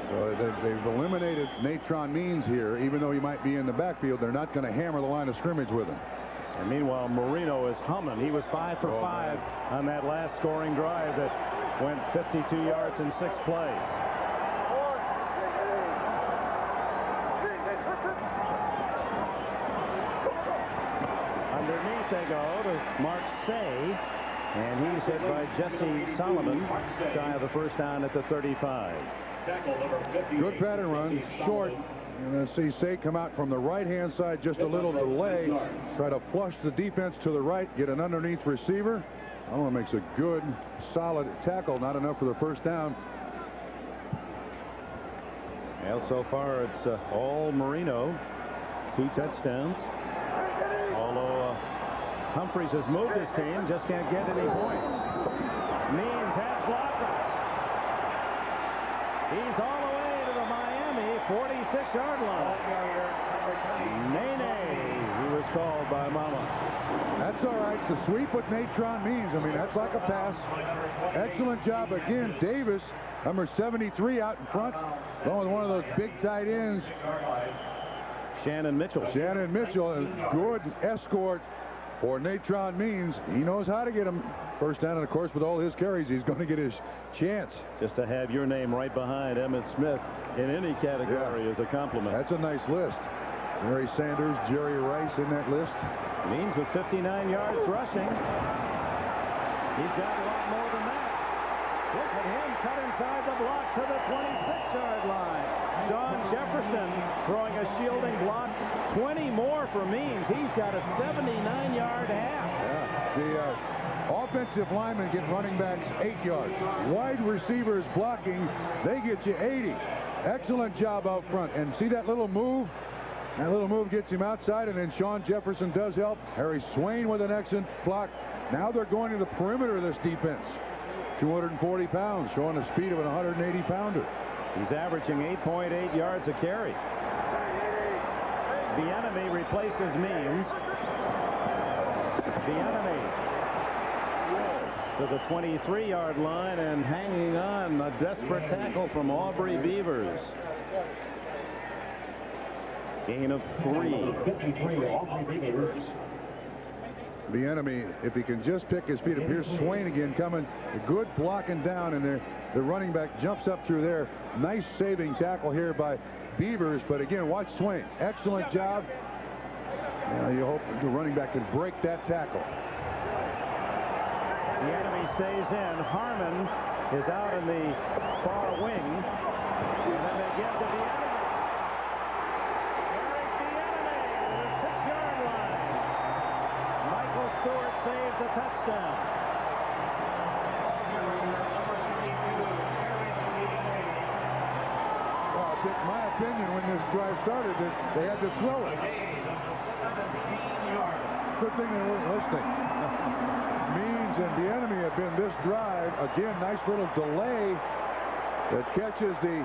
So they've eliminated Natron Means here. Even though he might be in the backfield, they're not going to hammer the line of scrimmage with him. And meanwhile, Marino is humming. He was 5 for 5 on that last scoring drive that went 52 yards in 6 plays. Underneath they go to Mark Say, and he's hit by Jesse Solomon, shy of the first down at the 35. Good pattern run, short. And let's see Say come out from the right-hand side, just a little delay. Try to flush the defense to the right, get an underneath receiver. Allen makes a good, solid tackle. Not enough for the first down. Well, so far it's all Marino. 2 touchdowns. Although Humphreys has moved his team, just can't get any points. Means has blockers. He's all the way to the Miami 46-yard line. Nene, he was called by Mama. That's all right. The sweep with Natron Means. I mean, that's like a pass. Excellent job again. Davis, number 73, out in front. Going with one of those big tight ends. Shannon Mitchell. Shannon Mitchell, a good escort for Natron Means. He knows how to get him first down, and of course, with all his carries, he's going to get his chance. Just to have your name right behind Emmitt Smith in any category is a compliment. That's a nice list. Mary Sanders, Jerry Rice in that list. Means with 59 yards rushing. He's got a lot more than that. block to the 26-yard line. Sean Jefferson throwing a shielding block. 20 more for Means. He's got a 79-yard half. Yeah. The offensive linemen get running backs 8 yards. Wide receivers blocking, they get you 80. Excellent job out front. And see that little move? That little move gets him outside, and then Sean Jefferson does help. Harry Swain with an excellent block. Now they're going to the perimeter of this defense. 240 pounds, showing the speed of an 180-pounder. He's averaging 8.8 yards a carry. The enemy replaces Means. The enemy to the 23-yard line and hanging on. A desperate tackle from Aubrey Beavers. Gain of 3. The enemy, if he can just pick his feet up. Here's Swain again coming. Good blocking down, and the running back jumps up through there. Nice saving tackle here by Beavers. But again, watch Swain. Excellent job. You hope the running back can break that tackle. The enemy stays in. Harmon is out in the far wing. And then they give to the enemy. Eric the enemy to the 6-yard line. Michael Stewart saved the touchdown. Well, in my opinion, when this drive started, they had to throw it. Good thing they weren't listening. Means and the enemy have been this drive. Again, nice little delay that catches the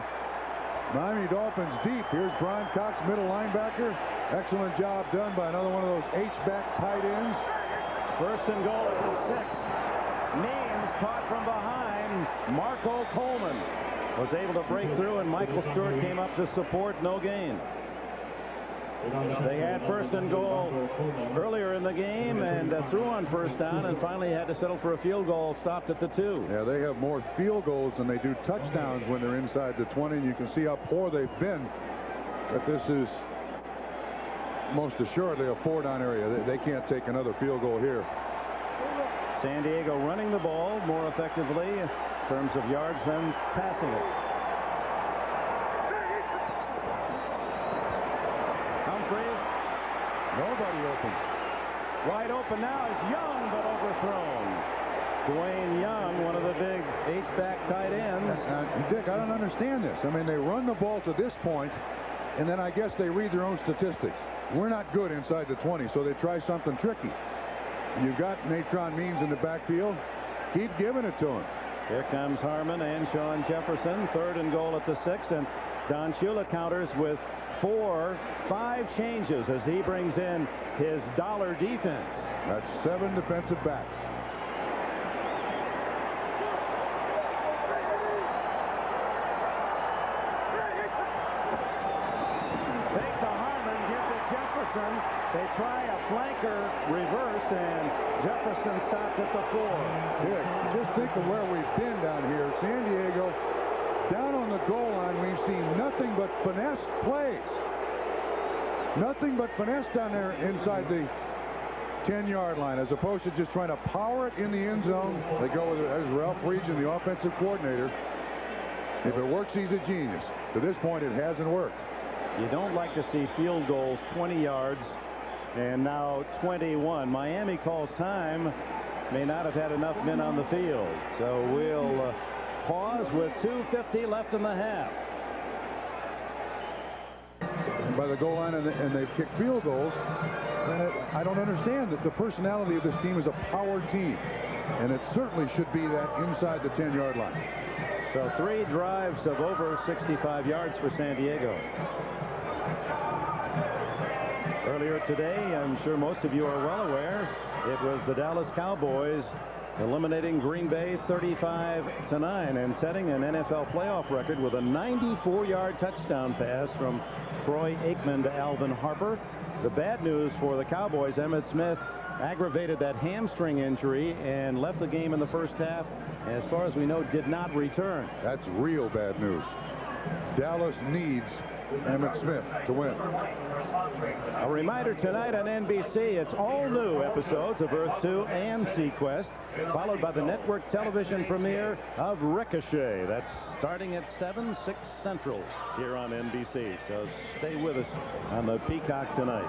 Miami Dolphins deep. Here's Brian Cox, middle linebacker. Excellent job done by another one of those H-back tight ends. First and goal at the 6. Means caught from behind. Marco Coleman was able to break through, and Michael Stewart came up to support. No gain. They had first and goal earlier in the game and threw on first down, and finally had to settle for a field goal. Stopped at the 2. Yeah, they have more field goals than they do touchdowns when they're inside the 20, and you can see how poor they've been. But this is most assuredly a 4-down area. They can't take another field goal here. San Diego running the ball more effectively in terms of yards than passing it. Nobody open. Wide open now is Young, but overthrown. Dwayne Young, one of the big H-back tight ends. Dick, I don't understand this. I mean, they run the ball to this point, and then I guess they read their own statistics. We're not good inside the 20, so they try something tricky. You've got Natron Means in the backfield. Keep giving it to him. Here comes Harmon and Sean Jefferson. 3rd and goal at the 6, and Don Shula counters with 5 changes as he brings in his dollar defense. That's 7 defensive backs. Fake to Harmon, give to Jefferson. They try a flanker reverse, and Jefferson stopped at the 4. Yeah, just think of where we've been down here. San Diego, down on the goal line, we've seen nothing but finesse plays. Nothing but finesse down there inside the 10-yard line, as opposed to just trying to power it in the end zone. They go with it as Ralph Region, the offensive coordinator. If it works, he's a genius. To this point, it hasn't worked. You don't like to see field goals 20 yards and now 21. Miami calls time. May not have had enough men on the field. So we'll pause with 2:50 left in the half. By the goal line, and they've kicked field goals. And I don't understand that the personality of this team is a power team. And it certainly should be that inside the 10-yard line. So 3 drives of over 65 yards for San Diego. Earlier today, I'm sure most of you are well aware, it was the Dallas Cowboys eliminating Green Bay 35-9 and setting an NFL playoff record with a 94-yard touchdown pass from Troy Aikman to Alvin Harper. The bad news for the Cowboys, Emmitt Smith aggravated that hamstring injury and left the game in the first half. As far as we know, did not return. That's real bad news. Dallas needs Emmitt Smith to win. A reminder tonight on NBC, it's all new episodes of Earth 2 and Sequest, followed by the network television premiere of Ricochet. That's starting at 7/6 Central here on NBC. So stay with us on the Peacock tonight.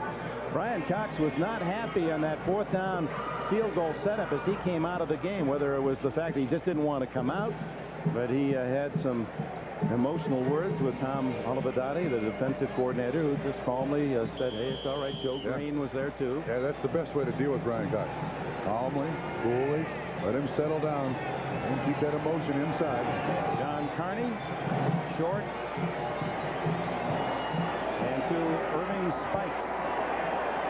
Brian Cox was not happy on that 4th down field goal setup as he came out of the game, whether it was the fact that he just didn't want to come out, but he had some emotional words with Tom Olivadotti, the defensive coordinator, who just calmly said, hey, it's all right. Joe Green was there too. Yeah, that's the best way to deal with Brian Cox. Calmly, coolly, let him settle down and keep that emotion inside. John Carney, short, and to Irving Spikes.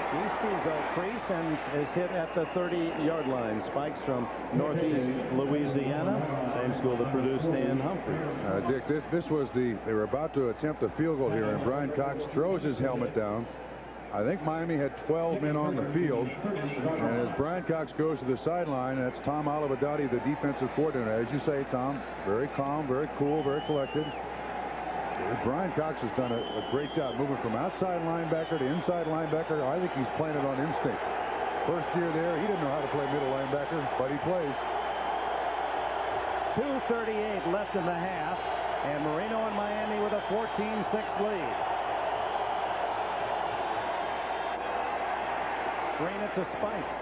He sees a crease and is hit at the 30-yard line. Spikes from Northeast Louisiana, same school that produced Stan Humphries. Dick, they were about to attempt a field goal here, and Brian Cox throws his helmet down. I think Miami had 12 men on the field, and as Brian Cox goes to the sideline, that's Tom Olivadotti, the defensive coordinator. As you say, Tom, very calm, very cool, very collected. Brian Cox has done a great job moving from outside linebacker to inside linebacker. I think he's playing it on instinct. First year there, he didn't know how to play middle linebacker, but he plays. 2:38 left in the half, and Marino and Miami with a 14-6 lead. Screen it to Spikes.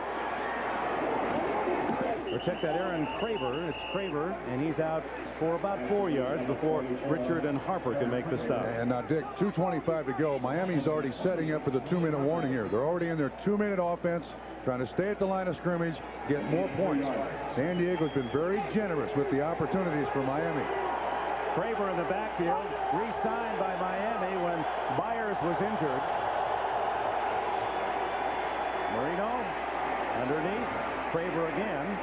Or check that, Aaron Craver. It's Craver, and he's out for about 4 yards before Richard and Harper can make the stop. And now, Dick, 2:25 to go. Miami's already setting up for the 2-minute warning here. They're already in their 2-minute offense, trying to stay at the line of scrimmage, get more points. San Diego's been very generous with the opportunities for Miami. Craver in the backfield, re-signed by Miami when Byers was injured. Marino underneath. Craver again.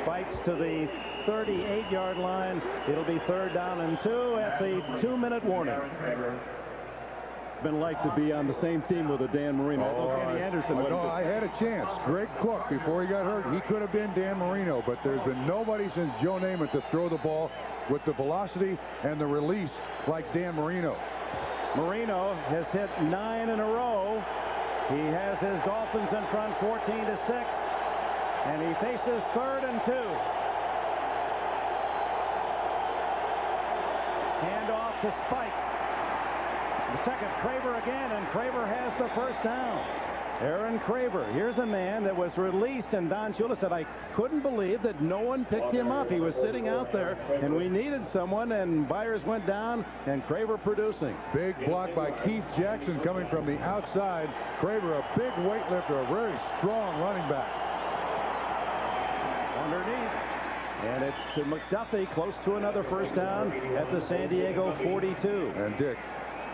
Fights to the 38-yard line. It'll be 3rd down and 2 at the 2-minute warning. Been like to be on the same team with a Dan Marino. Andy Anderson. I had a chance. Greg Cook, before he got hurt, he could have been Dan Marino, but there's been nobody since Joe Namath to throw the ball with the velocity and the release like Dan Marino. Marino has hit 9 in a row. He has his Dolphins in front 14-6. And he faces 3rd and 2. Hand off to Spikes. The second, Craver again, and Craver has the 1st down. Aaron Craver. Here's a man that was released, and Don Shula said, I couldn't believe that no one picked him up. He was sitting out there, and we needed someone, and Byers went down, and Craver producing. Big block by Keith Jackson coming from the outside. Craver, a big weightlifter, a very strong running back. Underneath, and it's to McDuffie, close to another 1st down at the San Diego 42. And Dick,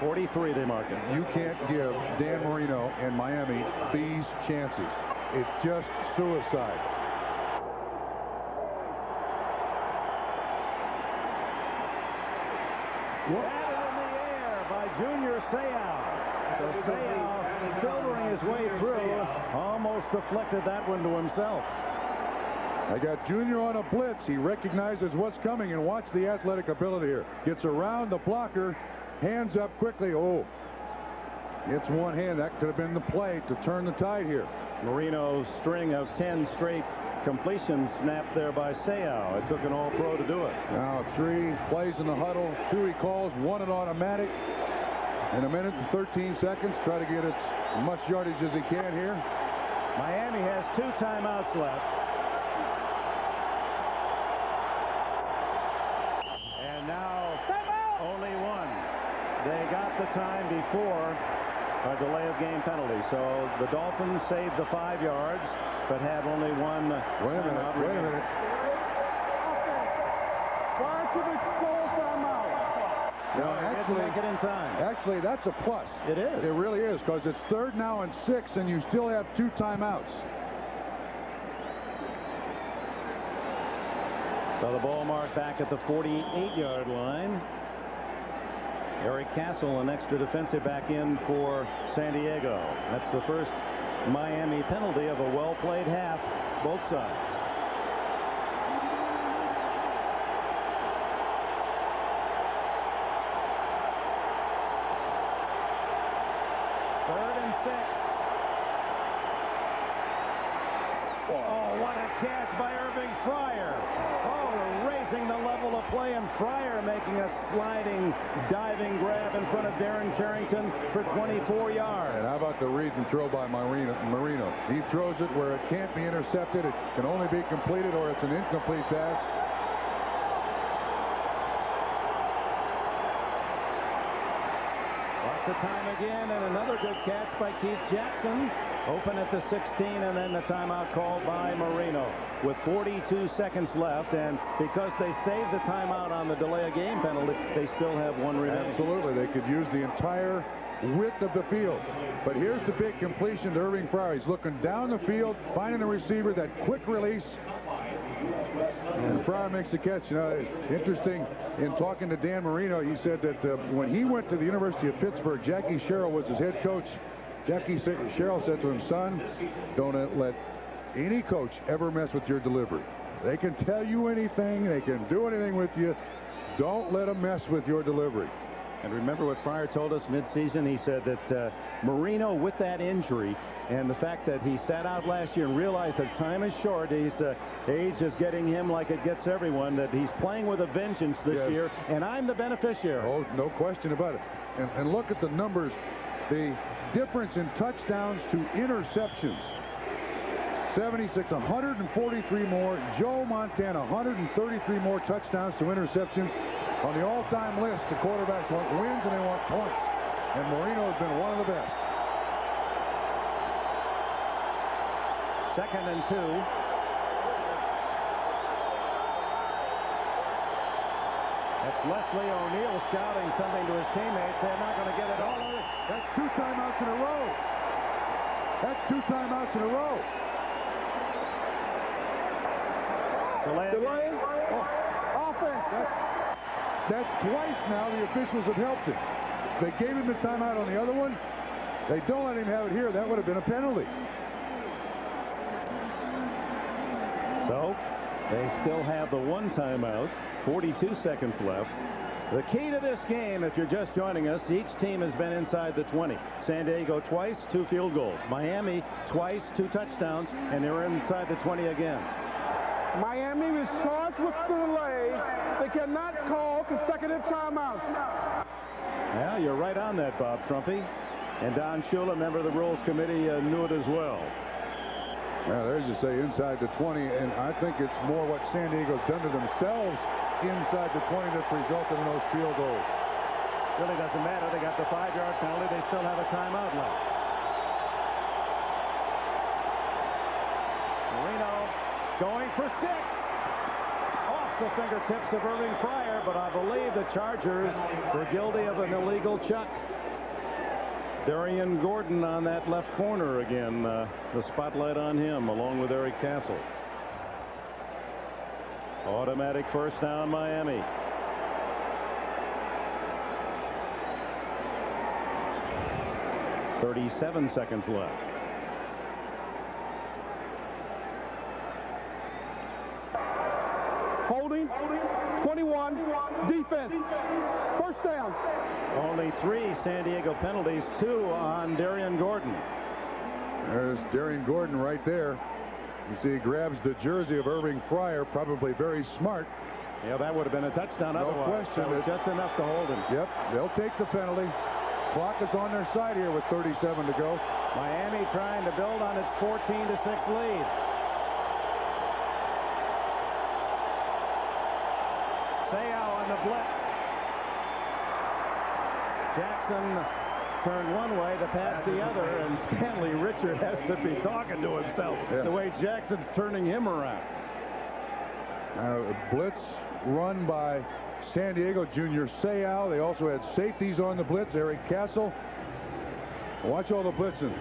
43 they mark it. You can't give Dan Marino and Miami these chances. It's just suicide. Batted in the air by Junior Seau. So Seau, filtering his way through, almost deflected that one to himself. I got Junior on a blitz. He recognizes what's coming, and watch the athletic ability here. Gets around the blocker, hands up quickly. Oh, it's one hand. That could have been the play to turn the tide here. Marino's string of 10 straight completions snapped there by Seau. It took an all-pro to do it. Now 3 plays in the huddle, 2 he calls, 1 an automatic. In a minute and 13 seconds, try to get as much yardage as he can here. Miami has 2 timeouts left. They got the time before a delay of game penalty. So the Dolphins saved the 5 yards, but have only one. Wait a minute. Prior to the goal timeout. No, actually, make it in time. Actually, that's a plus. It is. It really is, because it's 3rd now and 6, and you still have 2 timeouts. So the ball marked back at the 48-yard line. Eric Castle, an extra defensive back in for San Diego. That's the first Miami penalty of a well-played half, both sides. 3rd and 6. Oh, what a catch by Irving Fryer. Oh, raising the level of play, and Fryer making a sliding, diving grab in front of Darren Carrington for 24 yards. And how about the read and throw by Marino? He throws it where it can't be intercepted. It can only be completed, or it's an incomplete pass. Lots of time again, and another good catch by Keith Jackson. Open at the 16, and then the timeout called by Marino with 42 seconds left. And because they saved the timeout on the delay of game penalty, they still have one remaining. Absolutely. They could use the entire width of the field. But here's the big completion to Irving Fryer. He's looking down the field, finding the receiver, that quick release. And Fryer makes the catch. You know, interesting, in talking to Dan Marino, he said that when he went to the University of Pittsburgh, Jackie Sherrill was his head coach. Jackie Sherrill said to him, son, don't let any coach ever mess with your delivery. They can tell you anything. They can do anything with you. Don't let them mess with your delivery. And remember what Fryer told us midseason? He said that Marino, with that injury and the fact that he sat out last year and realized that time is short, age is getting him like it gets everyone, that he's playing with a vengeance this year, and I'm the beneficiary. Oh, no question about it. And look at the numbers. The difference in touchdowns to interceptions. 76, 143 more. Joe Montana, 133 more touchdowns to interceptions. On the all-time list, the quarterbacks want wins and they want points. And Marino has been one of the best. 2nd and 2. That's Leslie O'Neal shouting something to his teammates. They're not going to get it all. That's 2 timeouts in a row. That's 2 timeouts in a row. Delay. Offense. That's twice now the officials have helped him. They gave him the timeout on the other one. They don't let him have it here. That would have been a penalty. So they still have the 1 timeout. 42 seconds left. The key to this game, if you're just joining us, each team has been inside the 20. San Diego twice, 2 field goals. Miami twice, 2 touchdowns, and they're inside the 20 again. Miami is charged with the delay. They cannot call consecutive timeouts. Yeah, you're right on that, Bob Trumpy. And Don Shula, member of the Rules Committee, knew it as well. Now, there's you say inside the 20, and I think it's more what San Diego's done to themselves inside the 20 that's resulted in those field goals. Really doesn't matter. They got the 5-yard penalty. They still have a timeout left. Marino going for 6. Off the fingertips of Irving Fryer, but I believe the Chargers were guilty of an illegal chuck. Darian Gordon on that left corner again. The spotlight on him along with Eric Castle. Automatic first down, Miami. .37 seconds left. Holding. 21. Defense. First down. Only 3 San Diego penalties, 2 on Darian Gordon. There's Darian Gordon right there. You see he grabs the jersey of Irving Fryer, probably very smart. Yeah, that would have been a touchdown No otherwise. question. That was just enough to hold him. Yep, they'll take the penalty. Clock is on their side here with 37 to go. Miami trying to build on its 14-6 lead. Seau on the blitz. Jackson turned one way to pass the other, and Stanley Richard has to be talking to himself the way Jackson's turning him around. Blitz run by San Diego. Junior Seau. They also had safeties on the blitz. Eric Castle. Watch all the blitzing.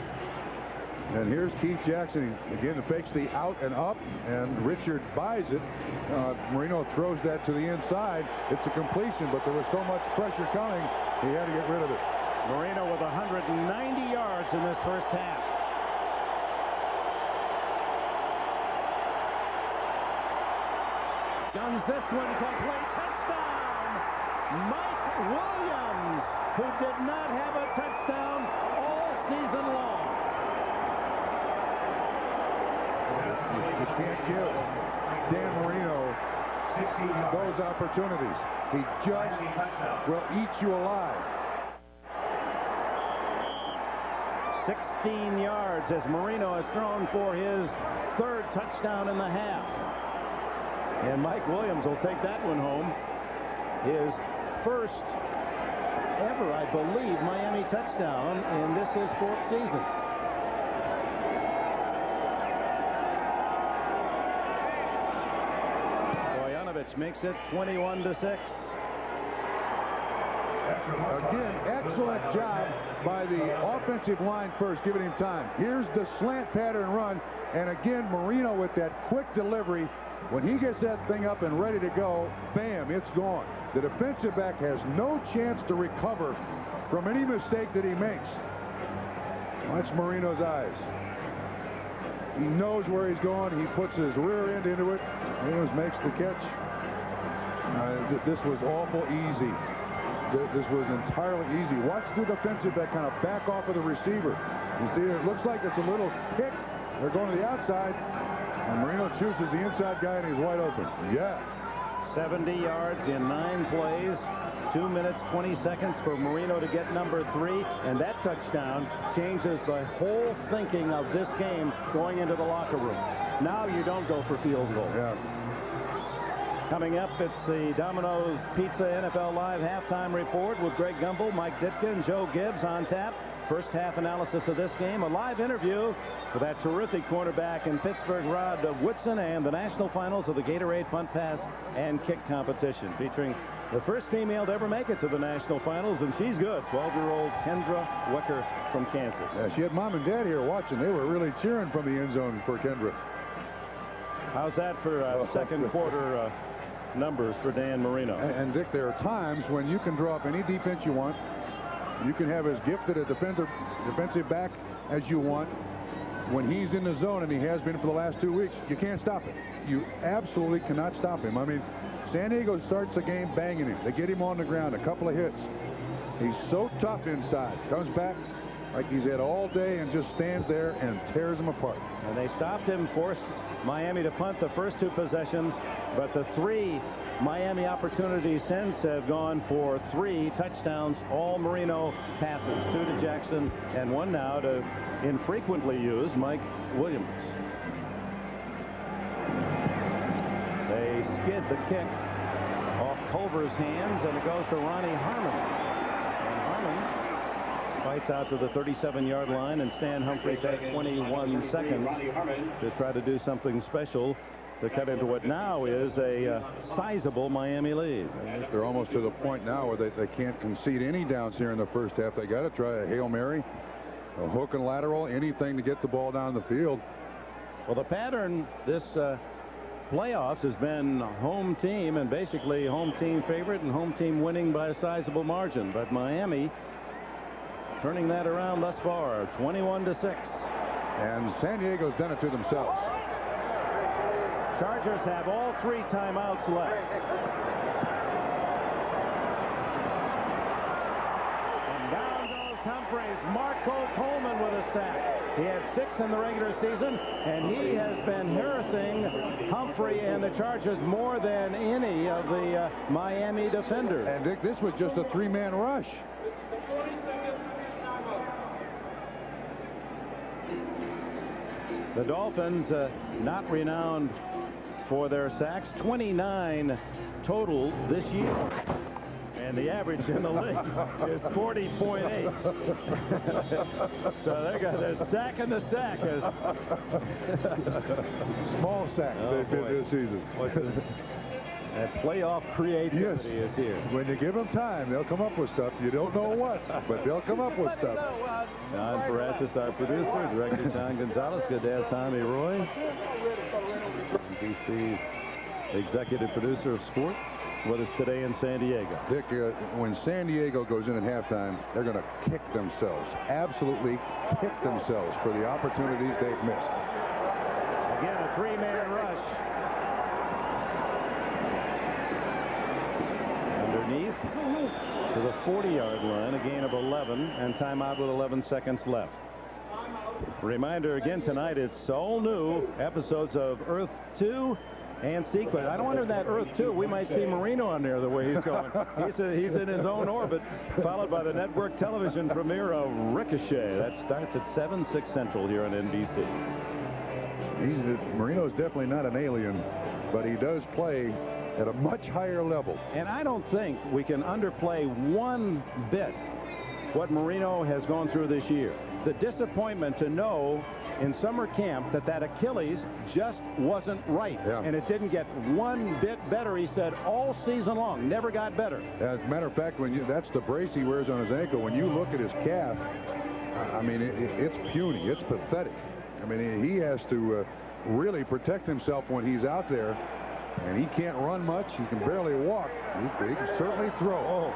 And here's Keith Jackson. Again, fakes the out and up, and Richard buys it. Marino throws that to the inside. It's a completion, but there was so much pressure coming, he had to get rid of it. Marino with 190 yards in this first half. Guns this one complete. Touchdown! Mike Williams, who did not have a touchdown all season can't give Dan Marino those opportunities. He just will eat you alive. 16 yards as Marino has thrown for his third touchdown in the half. And Mike Williams will take that one home. His first ever, I believe, Miami touchdown in this his fourth season. Boyanovich makes it 21-6. Again, excellent job by the offensive line first, giving him time. Here's the slant pattern run, and again, Marino with that quick delivery. When he gets that thing up and ready to go, bam, it's gone. The defensive back has no chance to recover from any mistake that he makes. Watch Marino's eyes. He knows where he's going. He puts his rear end into it. Williams makes the catch. This was awful easy. This was entirely easy. Watch the defensive back kind of back off of the receiver. You see, it looks like it's a little kick. They're going to the outside. And Marino chooses the inside guy, and he's wide open. Yeah. 70 yards in 9 plays. 2 minutes, 20 seconds for Marino to get number 3. And that touchdown changes the whole thinking of this game going into the locker room. Now you don't go for field goal. Yeah. Coming up, it's the Domino's Pizza NFL Live halftime report with Greg Gumbel, Mike Ditka, and Joe Gibbs on tap. First half analysis of this game, a live interview with that terrific cornerback in Pittsburgh, Rod Woodson, and the national finals of the Gatorade Punt Pass and Kick competition, featuring the first female to ever make it to the national finals, and she's good. 12-year-old Kendra Wecker from Kansas. Yeah, she had mom and dad here watching. They were really cheering from the end zone for Kendra. How's that for second quarter numbers for Dan Marino? And Dick, there are times when you can draw up any defense you want. You can have as gifted a defensive back as you want. When he's in the zone, and he has been for the last 2 weeks, you can't stop him. You absolutely cannot stop him. I mean, San Diego starts the game banging him. They get him on the ground, a couple of hits. He's so tough inside. Comes back like he's had all day and just stands there and tears them apart. And they stopped him, forced Miami to punt the first 2 possessions, but the 3 Miami opportunities since have gone for 3 touchdowns, all Marino passes, 2 to Jackson and 1 now to infrequently used Mike Williams. They skid the kick off Culver's hands, and it goes to Ronnie Harmon. And Harmon fights out to the 37-yard line, and Stan Humphries has 21 seconds to try to do something special to cut into what now is a sizable Miami lead. They're almost to the point now where they can't concede any downs here in the first half. They got to try a Hail Mary, a hook and lateral, anything to get the ball down the field. Well, the pattern this playoffs has been home team, and basically home team favorite and home team winning by a sizable margin. But Miami turning that around thus far, 21-6. And San Diego's done it to themselves. Chargers have all 3 timeouts left. And down goes Humphries. Marco Coleman with a sack. He had 6 in the regular season, and he has been harassing Humphrey and the Chargers more than any of the Miami defenders. And Dick, this was just a 3-man rush. The Dolphins not renowned for their sacks, 29 total this year, and the average in the league is 40.8. So they got their sack in the sack. Small sack they've been this season. That playoff creativity is here. When you give them time, they'll come up with stuff. You don't know what, but they'll come up with stuff. John Paratis, our producer, director John Gonzalez. Good to have Tommy Roy, NBC executive producer of sports, with us today in San Diego. Dick, when San Diego goes in at halftime, they're going to kick themselves, absolutely kick themselves for the opportunities they've missed. Again, a 3-man rush. Underneath to the 40-yard line, a gain of 11, and timeout with 11 seconds left. Reminder again tonight, it's all new episodes of Earth 2 and Sequence. I don't wonder that Earth 2, we might see Marino on there the way he's going. He's in his own orbit, followed by the network television premiere of Ricochet. That starts at 7, 6 Central here on NBC. Marino's definitely not an alien, but he does play at a much higher level. And I don't think we can underplay one bit what Marino has gone through this year. The disappointment to know in summer camp that Achilles just wasn't right. Yeah. And it didn't get one bit better, he said, all season long. Never got better. As a matter of fact, that's the brace he wears on his ankle. When you look at his calf, I mean, it's puny. It's pathetic. I mean, he has to really protect himself when he's out there. And he can't run much. He can barely walk. He can certainly throw. Oh.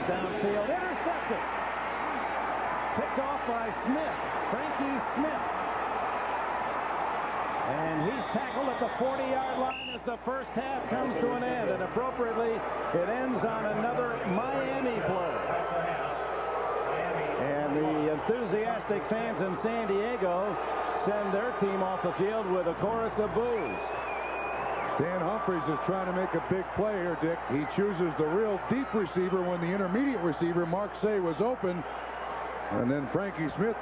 Downfield, intercepted. Picked off by Smith, Frankie Smith. And he's tackled at the 40-yard line as the first half comes to an end. And appropriately, it ends on another Miami play. And the enthusiastic fans in San Diego send their team off the field with a chorus of boos. Stan Humphries is trying to make a big play here, Dick. He chooses the real deep receiver when the intermediate receiver, Mark Say, was open. And then Frankie Smith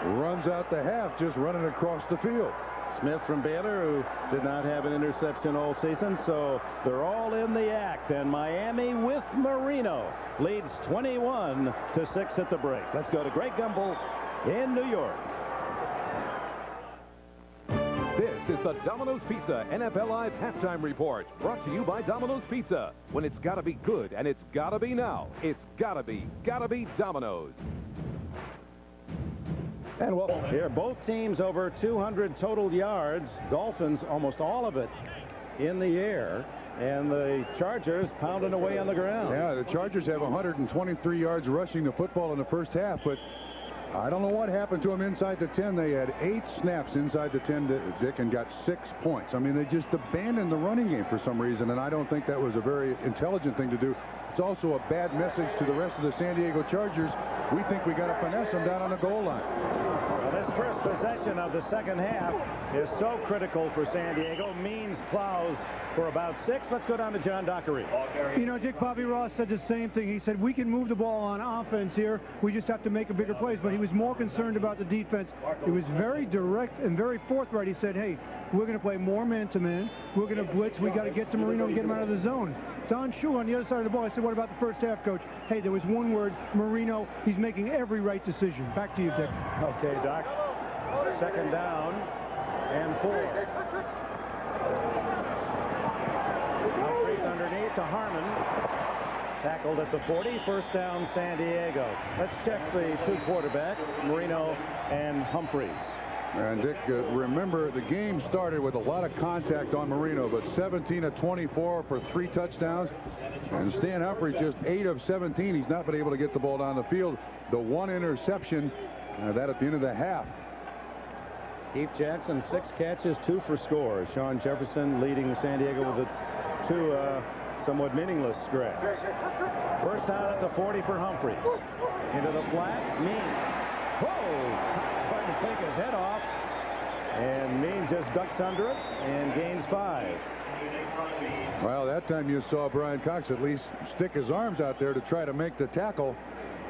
runs out the half, just running across the field. Smith from Baylor, who did not have an interception all season, so they're all in the act. And Miami with Marino leads 21-6 at the break. Let's go to Greg Gumbel in New York. This is the Domino's Pizza NFL Live Halftime Report, brought to you by Domino's Pizza. When it's got to be good and it's got to be now, it's got to be Domino's. And well, here, both teams over 200 total yards. Dolphins, almost all of it in the air. And the Chargers pounding away on the ground. Yeah, the Chargers have 123 yards rushing the football in the first half, but I don't know what happened to them inside the 10. They had 8 snaps inside the 10, Dick, and got 6 points. I mean, they just abandoned the running game for some reason, and I don't think that was a very intelligent thing to do. It's also a bad message to the rest of the San Diego Chargers. We think we got to finesse them down on the goal line. Well, this first possession of the second half is so critical for San Diego. Means plows for about 6. Let's go down to John Dockery. You know, Dick, Bobby Ross said the same thing. He said, we can move the ball on offense here. We just have to make a bigger plays. But he was more concerned about the defense. He was very direct and very forthright. He said, hey, we're going to play more man-to-man. We're going to blitz. We got to get to Marino and get him out of the zone. Don Shula on the other side of the ball. I said, what about the first half, Coach? Hey, there was one word, Marino. He's making every right decision. Back to you, Dick. Okay, Doc. Second down and 4. Humphries underneath to Harmon. Tackled at the 40. First down, San Diego. Let's check the 2 quarterbacks, Marino and Humphries. And Dick, remember, the game started with a lot of contact on Marino, but 17 of 24 for 3 touchdowns. And Stan Humphries just 8 of 17. He's not been able to get the ball down the field. The 1 interception, that at the end of the half. Keith Jackson, 6 catches, 2 for scores. Sean Jefferson leading San Diego with a 2 somewhat meaningless stretch. First down at the 40 for Humphries. Into the flat. Means. Whoa! Starting to take his head off. And Means just ducks under it and gains 5. Well, that time you saw Brian Cox at least stick his arms out there to try to make the tackle.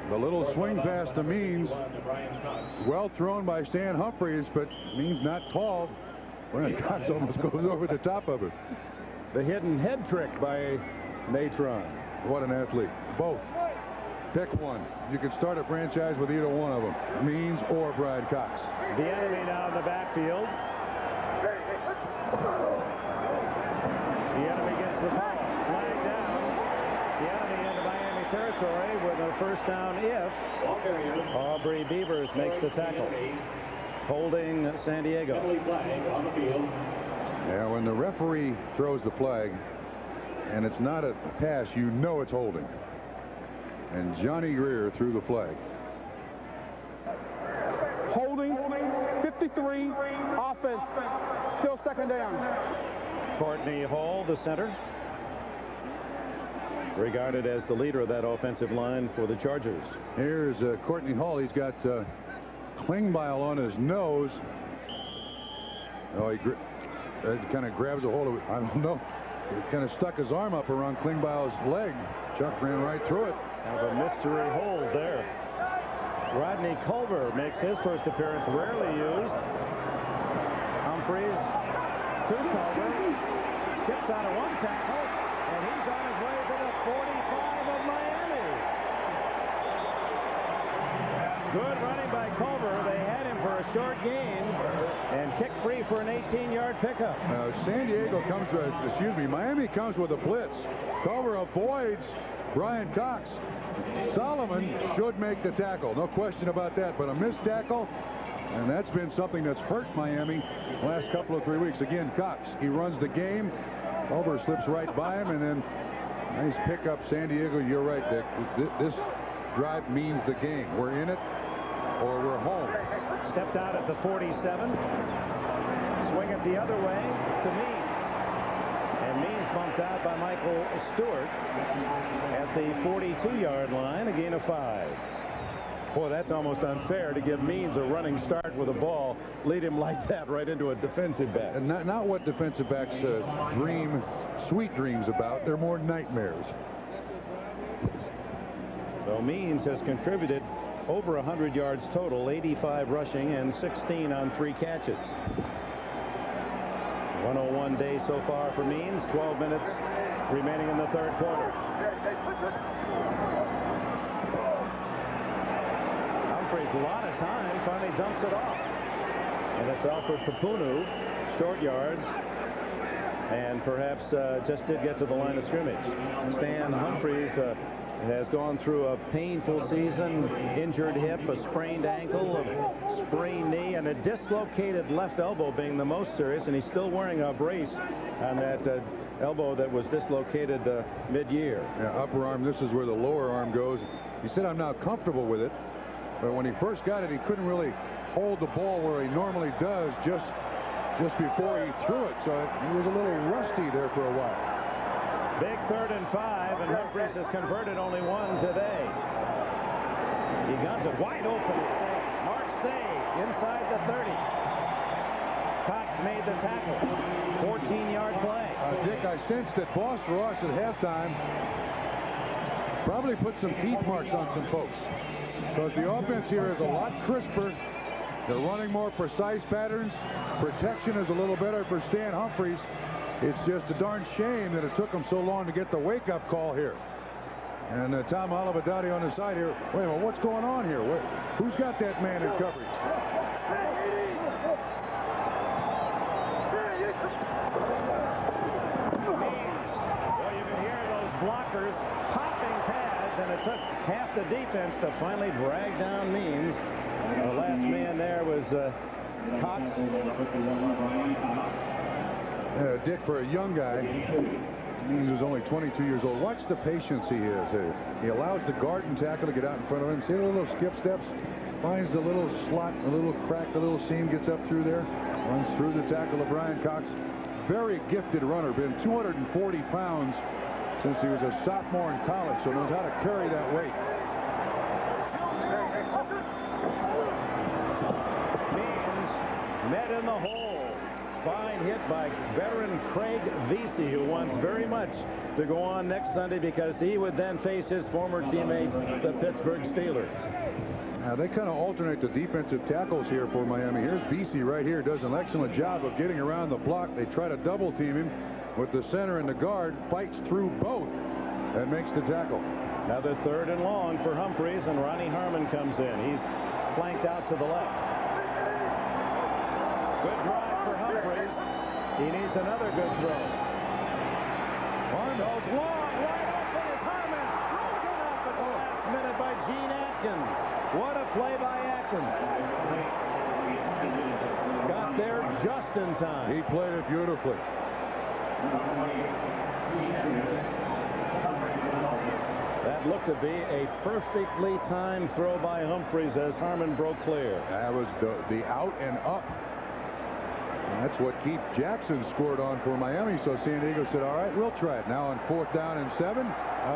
The little swing pass to Means. Well thrown by Stan Humphries, but Means not tall. Brian Cox almost goes over the top of it. The hidden head trick by Natron. What an athlete. Both. Pick one. You could start a franchise with either one of them, Means or Brian Cox. The enemy now in the backfield. The enemy gets the ball. Flag down. The enemy into Miami territory with a first down if Aubrey Beavers makes the tackle. Holding San Diego. Yeah, when the referee throws the flag and it's not a pass, you know it's holding. And Johnny Greer threw the flag. Holding, 53, offense, still second down. Courtney Hall, the center. regarded as the leader of that offensive line for the Chargers. Here's Courtney Hall. He's got Klingbeil on his nose. Oh, he kind of grabs a hold of it. I don't know. He kind of stuck his arm up around Klingbeil's leg. Chuck ran right through it. Kind of a mystery hold there. Rodney Culver makes his first appearance, rarely used. Humphries to Culver. Skips out of one tackle, and he's on his way to the 45 of Miami. Good running by Culver. They had him for a short gain and kick free for an 18-yard pickup. San Diego comes with, Miami comes with a blitz. Culver avoids Brian Cox. Solomon should make the tackle, no question about that, but a missed tackle, and that's been something that's hurt Miami the last couple of 3 weeks. Again, Cox, he runs the game. Culver slips right by him, and then nice pickup. San Diego, you're right, Dick. This drive means the game. We're in it or we're home. Stepped out at the 47. Swing it the other way to Means. And Means bumped out by Michael Stewart at the 42-yard line, a gain of 5. Boy, that's almost unfair to give Means a running start with a ball, lead him like that right into a defensive back. And not what defensive backs dream sweet dreams about. They're more nightmares. So Means has contributed over 100 yards total, 85 rushing and 16 on 3 catches. 101 day so far for Means. 12 minutes remaining in the third quarter. Humphries, a lot of time, finally dumps it off. And it's Alfred Papunu, short yards, and perhaps just did get to the line of scrimmage. Stan Humphries has gone through a painful season, injured hip, a sprained ankle, a sprained knee, and a dislocated left elbow being the most serious, and he's still wearing a brace on that elbow that was dislocated mid-year. Yeah, upper arm, this is where the lower arm goes. He said, I'm now comfortable with it, but when he first got it, he couldn't really hold the ball where he normally does just before he threw it, so he was a little rusty there for a while. Big 3rd and 5, and Humphries has converted only one today. He guns it wide open. Mark Say inside the 30. Cox made the tackle. 14-yard play. Dick, I sensed that Boss Ross at halftime probably put some teeth marks on some folks, because the offense here is a lot crisper. They're running more precise patterns. Protection is a little better for Stan Humphries. It's just a darn shame that it took him so long to get the wake-up call here. And Tom Olivadotti on the side here. Wait a minute, what's going on here? Who's got that man in coverage? Means. Well, you can hear those blockers popping pads, and it took half the defense to finally drag down Means. The last man there was Cox. Dick, for a young guy, Means was only 22 years old. Watch the patience he has here. He allows the guard and tackle to get out in front of him. See the little skip steps? Finds the little slot, the little crack, the little seam, gets up through there, runs through the tackle of Brian Cox. Very gifted runner, been 240 pounds since he was a sophomore in college, so knows how to carry that weight. Means met in the hole. Fine hit by veteran Craig Vesey, who wants very much to go on next Sunday because he would then face his former teammates, the Pittsburgh Steelers. They kind of alternate the defensive tackles here for Miami. Here's Vesey right here, does an excellent job of getting around the block. They try to double team him with the center and the guard, fights through both and makes the tackle. Another 3rd and long for Humphries, and Ronnie Harmon comes in. He's flanked out to the left. Good drive for Humphries. He needs another good throw. Arnold's long, wide open is Harmon. Broken up at the last minute by Gene Atkins. What a play by Atkins. Got there just in time. He played it beautifully. That looked to be a perfectly timed throw by Humphries as Harmon broke clear. That was the out and up. That's what Keith Jackson scored on for Miami, so San Diego said, all right, we'll try it. Now on 4th down and 7.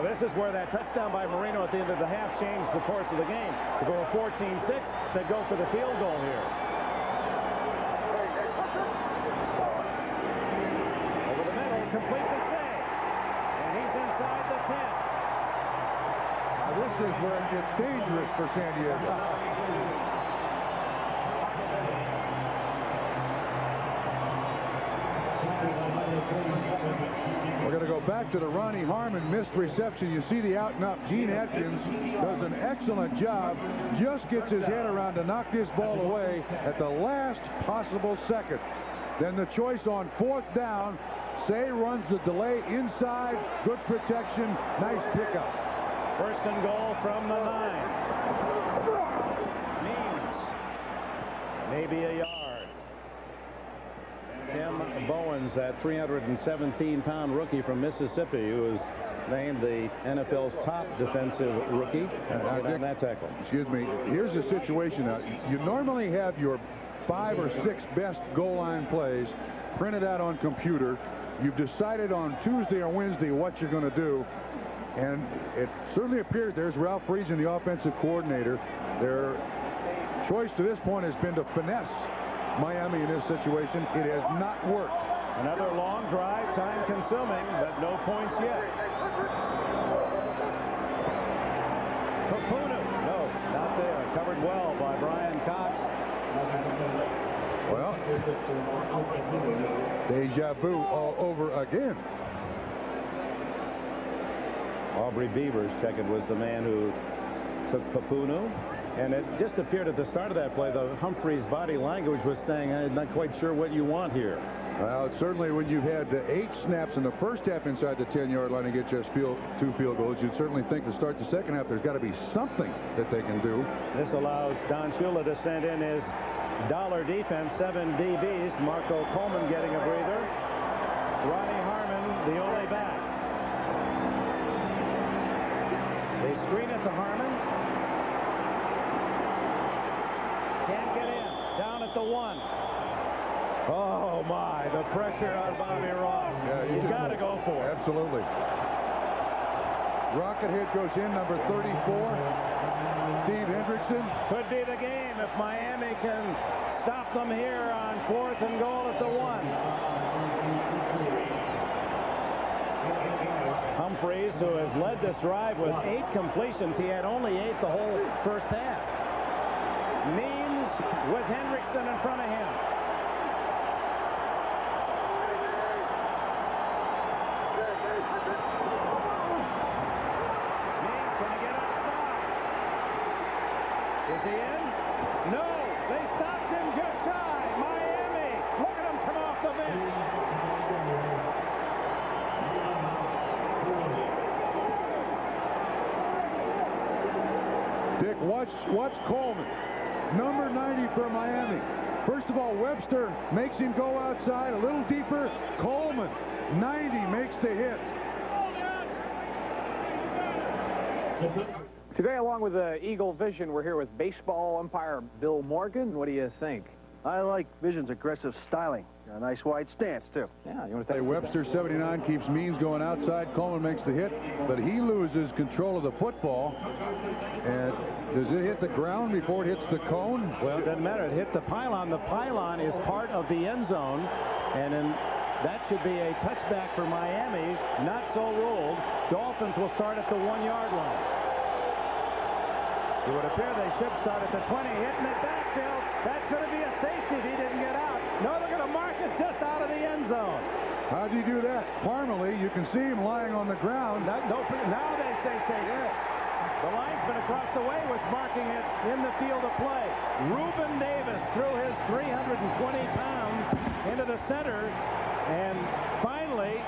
This is where that touchdown by Marino at the end of the half changed the course of the game. To go 14-6, they go for the field goal here. Over the middle, complete the save. And he's inside the 10. Now this is where it gets dangerous for San Diego. We're going to go back to the Ronnie Harmon missed reception. You see the out-and-up. Gene Atkins does an excellent job. Just gets his head around to knock this ball away at the last possible second. Then the choice on 4th down. Say runs the delay inside. Good protection. Nice pickup. 1st and goal from the 9. Means maybe a yard. Tim Bowens, that 317-pound rookie from Mississippi, who was named the NFL's top defensive rookie. On that tackle. Excuse me. Here's the situation. Now, you normally have your 5 or 6 best goal line plays printed out on computer. You've decided on Tuesday or Wednesday what you're going to do. And it certainly appears there's Ralph Friesen, the offensive coordinator. Their choice to this point has been to finesse Miami in this situation. It has not worked. Another long drive, time consuming, but no points yet. Papunu, no, not there. Covered well by Brian Cox. Well, deja vu all over again. Aubrey Beavers, second, was the man who took Papunu. And it just appeared at the start of that play, the Humphreys' body language was saying, I'm not quite sure what you want here. Well, certainly when you've had 8 snaps in the first half inside the 10-yard line and get just 2 field goals, you'd certainly think to start the second half, there's got to be something that they can do. This allows Don Shula to send in his dollar defense, 7 DBs. Marco Coleman getting a breather. Ronnie Harmon, the only back. They screen it to Harmon. Can't get in. Down at the 1. Oh, my. The pressure on Bobby Ross. Yeah, He's got to go for it. Absolutely. Rocket hit goes in, number 34. Steve Hendrickson. Could be the game if Miami can stop them here on 4th and goal at the 1. Humphreys, who has led this drive with 8 completions. He had only 8 the whole first half. Means with Hendrickson in front of him. Means going to get outside. Is he in? No. They stopped him just shy. Miami. Look at him come off the bench. Dick, watch Coleman. Number 90 for Miami. First of all, Webster makes him go outside a little deeper. Coleman, 90, makes the hit. Today, along with the Eagle Vision, we're here with baseball umpire Bill Morgan. What do you think? I like Vision's aggressive styling. A nice wide stance, too. Yeah, you want to Hey, Webster, 79, keeps Means going outside. Coleman makes the hit, but he loses control of the football. And does it hit the ground before it hits the cone? Well, it doesn't matter. It hit the pylon. The pylon is part of the end zone, and that should be a touchback for Miami. Not so ruled. Dolphins will start at the 1-yard line. It would appear they should start at the 20, hitting it backfield. That's going to be a safety if he didn't get out. No, they're going to mark it just out of the end zone. How'd he do that? Farmily, you can see him lying on the ground. Now they say safety. Yes. The linesman across the way was marking it in the field of play. Reuben Davis threw his 320 pounds into the center, and finally,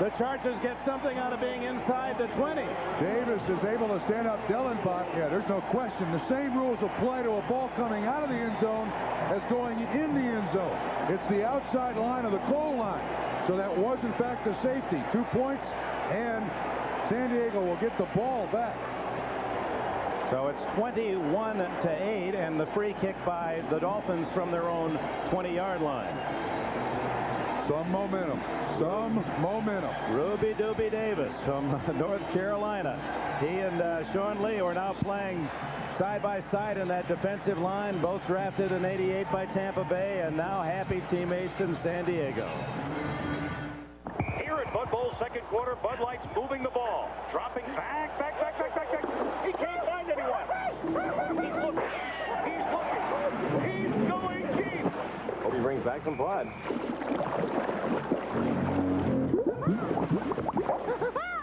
the Chargers get something out of being inside the 20. Davis is able to stand up. Dellenbach, yeah, there's no question. The same rules apply to a ball coming out of the end zone as going in the end zone. It's the outside line of the goal line. So that was, in fact, a safety. 2 points, and San Diego will get the ball back. So it's 21-8, and the free kick by the Dolphins from their own 20-yard line. Some momentum. Some momentum. Ruby Doobie Davis from North Carolina. He and Sean Lee are now playing side by side in that defensive line, both drafted in '88 by Tampa Bay, and now happy teammates in San Diego. Here at Bud Bowl second quarter, Bud Light's moving the ball. Dropping back. He can't find anyone. He's looking. He's going deep. Hope he brings back some blood.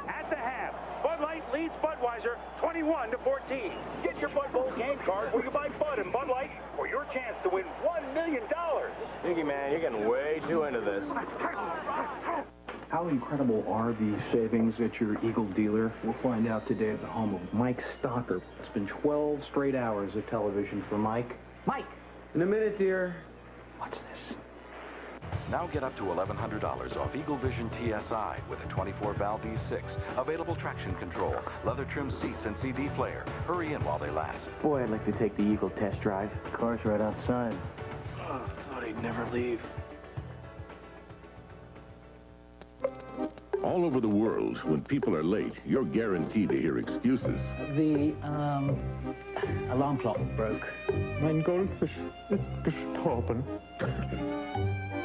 At the half, Bud Light leads Budweiser 21-14. Get your Bud Bowl game card where you buy Bud and Bud Light for your chance to win $1 million. Iggy, man, you're getting way too into this. How incredible are the savings at your Eagle dealer? We'll find out today at the home of Mike Stocker. It's been 12 straight hours of television for Mike. Mike! In a minute, dear. What's this? Now get up to $1,100 off Eagle Vision TSI with a 24-valve V6, available traction control, leather-trimmed seats, and CD player. Hurry in while they last. Boy, I'd like to take the Eagle test drive. The car's right outside. Oh, I thought he'd never leave. All over the world, when people are late, you're guaranteed to hear excuses. The alarm clock broke. Mein Goldfisch ist gestorben.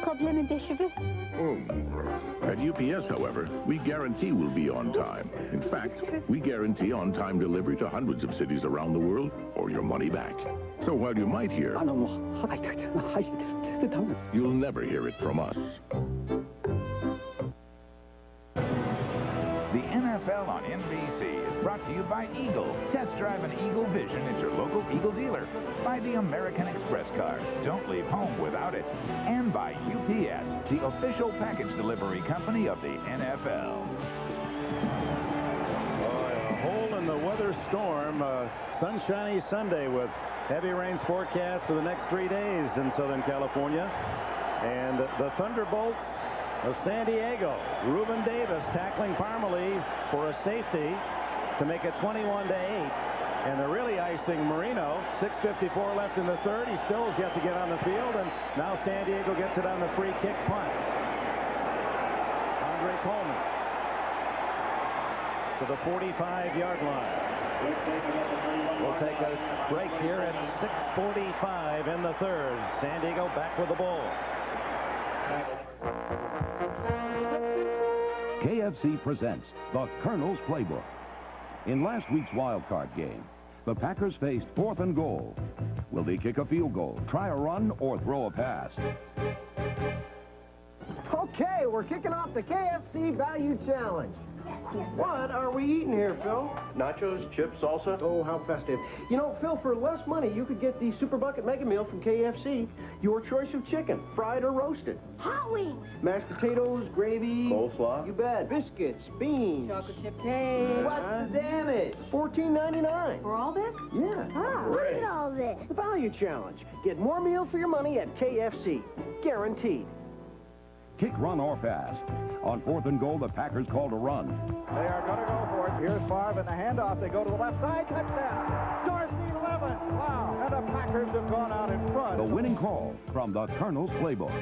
Problem Decisive. At UPS, however, we guarantee we'll be on time. In fact, we guarantee on-time delivery to hundreds of cities around the world, or your money back. So while you might hear, you'll never hear it from us. The NFL on NBC is brought to you by Eagle. Test drive an Eagle Vision at your local Eagle dealer. By the American Express card. Don't leave home without it. And by UPS, the official package delivery company of the NFL. A hole in the weather storm. Sunshiny Sunday with heavy rains forecast for the next 3 days in Southern California. And the Thunderbolts of San Diego. Reuben Davis tackling Parmalee for a safety to make it 21-8. And they're really icing Marino. 6:54 left in the third. He still has yet to get on the field. And now San Diego gets it on the free kick punt. Andre Coleman to the 45-yard line. We'll take a break here at 6:45 in the third. San Diego back with the ball. KFC presents the Colonel's Playbook. In last week's wild card game, the Packers faced 4th and goal. Will they kick a field goal, try a run, or throw a pass? Okay, we're kicking off the KFC Value Challenge. What are we eating here, Phil? Nachos, chips, salsa. Oh, how festive. You know, Phil, for less money, you could get the Super Bucket Mega Meal from KFC. Your choice of chicken, fried or roasted. Hot wings. Mashed potatoes, gravy. Coleslaw. You bet. Biscuits, beans. Chocolate chip cake. What's the damage? $14.99. For all this? Yeah. Oh, look at all this. The Value Challenge. Get more meal for your money at KFC. Guaranteed. Kick, run, or pass. On 4th and goal, the Packers called a run. They are going to go for it. Here's Favre in the handoff. They go to the left side. Touchdown. Dorsey 11. Wow. And the Packers have gone out in front. The winning call from the Colonel's Playbook.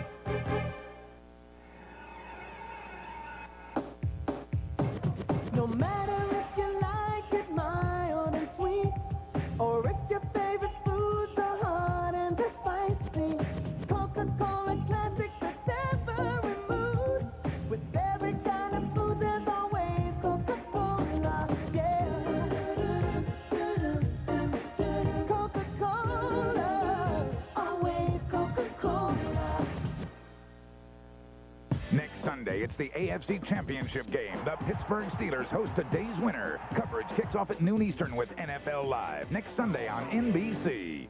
No matter if you like it mild and sweet, or if your favorite foods are hot and spicy, Coca-Cola Classic fits every mood. With every kind of food, there's always Coca-Cola. Yeah. Coca-Cola. Always Coca-Cola. Next Sunday, it's the AFC Championship game. The Pittsburgh Steelers host today's winner. Coverage kicks off at noon Eastern with NFL Live. Next Sunday on NBC.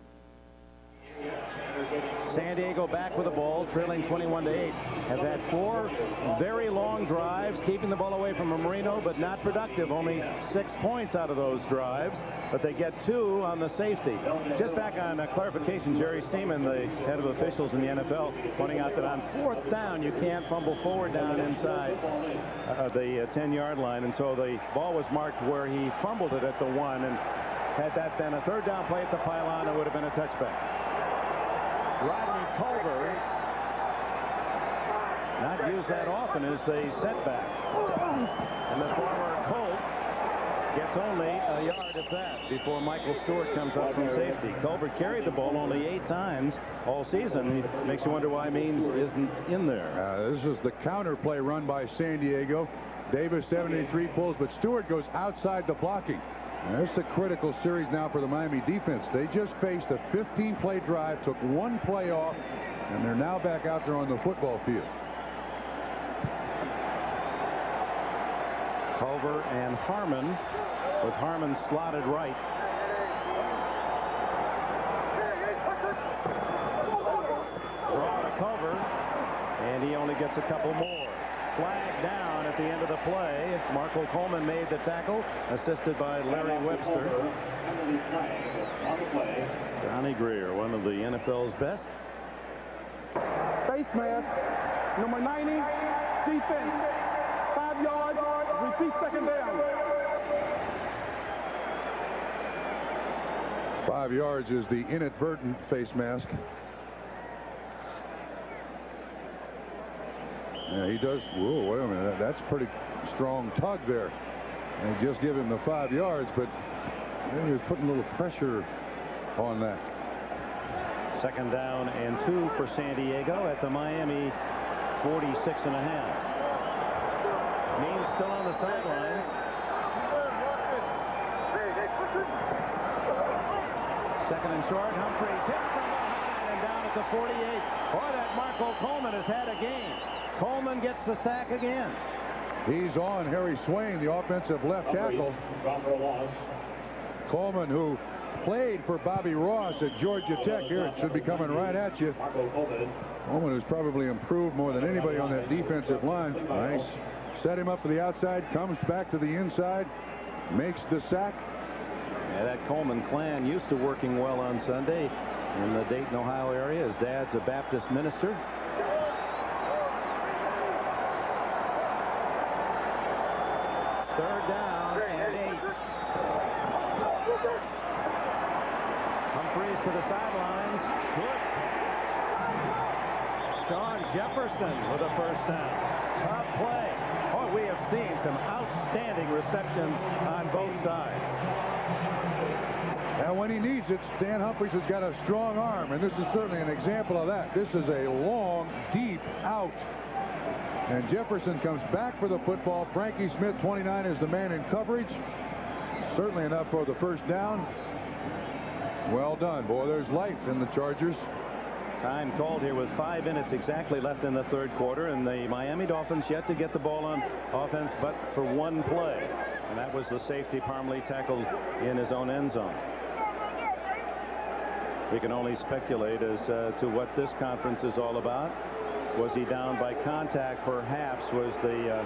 San Diego back with the ball, trailing 21-8. Have had 4 very long drives, keeping the ball away from Marino, but not productive. Only 6 points out of those drives, but they get 2 on the safety. Just back on clarification, Jerry Seaman, the head of officials in the NFL, pointing out that on 4th down, you can't fumble forward down inside the 10-yard line, and so the ball was marked where he fumbled it at the 1, and had that been a 3rd down play at the pylon, it would have been a touchback. Rodney Culver not used that often as the setback. And the former Colt gets only a yard at that before Michael Stewart comes up from safety. Culver carried the ball only 8 times all season. It makes you wonder why Means isn't in there. This is the counter play run by San Diego. Davis 73 pulls, but Stewart goes outside the blocking. Now, this is a critical series now for the Miami defense. They just faced a 15-play drive, took 1 play off, and they're now back out there on the football field. Culver and Harmon, with Harmon slotted right. Draw to Culver, and he only gets a couple more. Flag down at the end of the play. Marco Coleman made the tackle, assisted by Larry Webster. Johnny Greer, one of the NFL's best. Face mask, number 90, defense. 5 yards, repeat second down. 5 yards is the inadvertent face mask. Yeah, he does. Whoa, wait a minute. That's pretty strong tug there. And just give him the 5 yards, but he was putting a little pressure on that. Second down and 2 for San Diego at the Miami 46.5. Means still on the sidelines. Second and short. Humphreys hit from behind and down at the 48. Boy, that Marco Coleman has had a game. Coleman gets the sack again. He's on Harry Swain, the offensive left tackle. Coleman, who played for Bobby Ross at Georgia Tech. Here it should be coming right at you. Coleman has probably improved more than anybody on that defensive line. Nice. Set him up to the outside, comes back to the inside, makes the sack. Yeah, that Coleman clan used to working well on Sunday in the Dayton, Ohio area. His dad's a Baptist minister. Third down and 8. Humphreys to the sidelines. Good. Sean Jefferson with a first down. Tough play. Oh, we have seen some outstanding receptions on both sides. And when he needs it, Stan Humphreys has got a strong arm, and this is certainly an example of that. This is a long, deep out. And Jefferson comes back for the football. Frankie Smith, 29, is the man in coverage. Certainly enough for the first down. Well done, boy. There's life in the Chargers. Time called here with 5 minutes exactly left in the third quarter, and the Miami Dolphins yet to get the ball on offense but for 1 play, and that was the safety Parmley tackled in his own end zone. We can only speculate as to what this conference is all about. Was he down by contact? Perhaps was the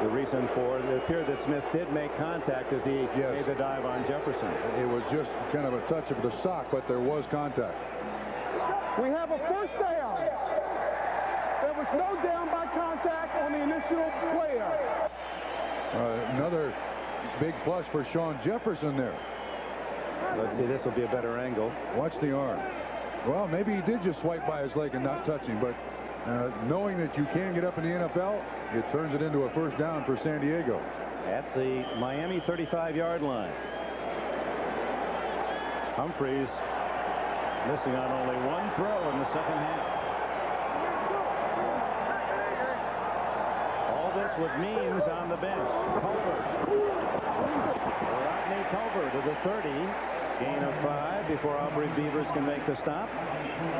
reason for it. It appeared that Smith did make contact as he made the dive on Jefferson. It was just kind of a touch of the sock, but there was contact. We have a first down. There was no down by contact on the initial player. Another big plus for Sean Jefferson there. Let's see, this will be a better angle. Watch the arm. Well, maybe he did just swipe by his leg and not touch him, but knowing that you can get up in the NFL, it turns it into a first down for San Diego. At the Miami 35-yard line. Humphreys missing on only 1 throw in the second half. All this with Means on the bench. Culver. Rodney Culver to the 30. Gain of 5 before Aubrey Beavers can make the stop.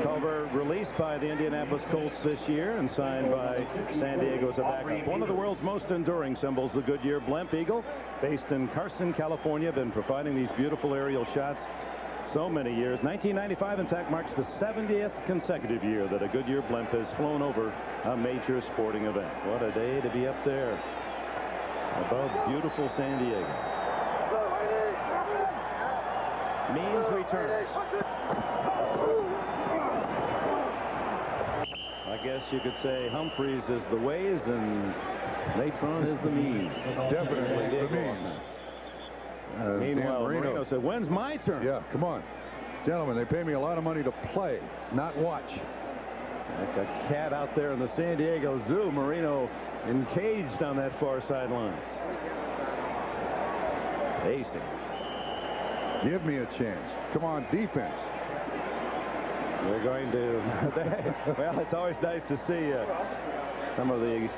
Culver released by the Indianapolis Colts this year and signed by San Diego as a backup. One of the world's most enduring symbols, the Goodyear Blimp Eagle, based in Carson, California, been providing these beautiful aerial shots so many years. 1995, in fact, marks the 70th consecutive year that a Goodyear Blimp has flown over a major sporting event. What a day to be up there above beautiful San Diego. Means returns. I guess you could say Humphreys is the Ways and Natron is the Means. Definitely the Means. Meanwhile, Marino said, when's my turn? Yeah, come on. Gentlemen, they pay me a lot of money to play, not watch. Like a cat out there in the San Diego Zoo. Marino encaged on that far sideline. Pacing. Give me a chance. Come on, defense. We're going to. Well, it's always nice to see some of the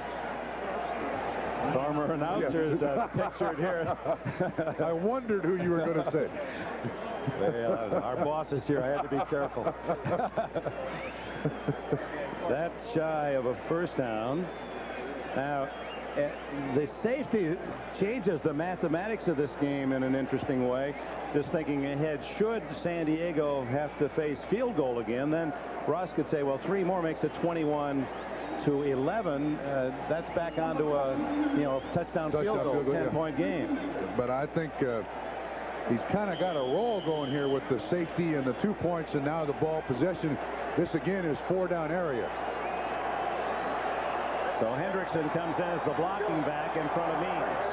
former announcers pictured here. I wondered who you were going to say. Well, our boss is here. I had to be careful. That's shy of a first down. Now, the safety changes the mathematics of this game in an interesting way. Just thinking ahead, should San Diego have to face field goal again, then Ross could say, well, 3 more makes it 21-11. That's back onto a touchdown field goal, 10-point game. But I think he's kind of got a roll going here with the safety and the 2 points, and now the ball possession. This again is 4-down area. So Hendrickson comes in as the blocking back in front of Means.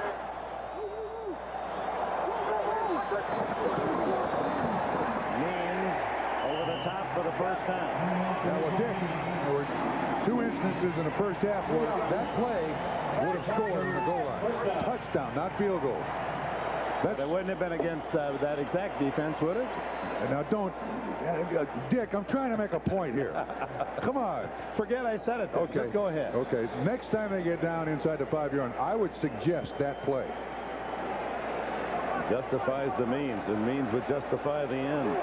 Means over the top for the first down. Now, well, Dick, there were 2 instances in the first half where that play would have scored in the goal line. Touchdown, not field goal. That wouldn't have been against that exact defense, would it? Now, don't... Dick, I'm trying to make a point here. Come on. Forget I said it. Okay. Just go ahead. Okay. Next time they get down inside the 5-yard, I would suggest that play. Justifies the means, and means would justify the end.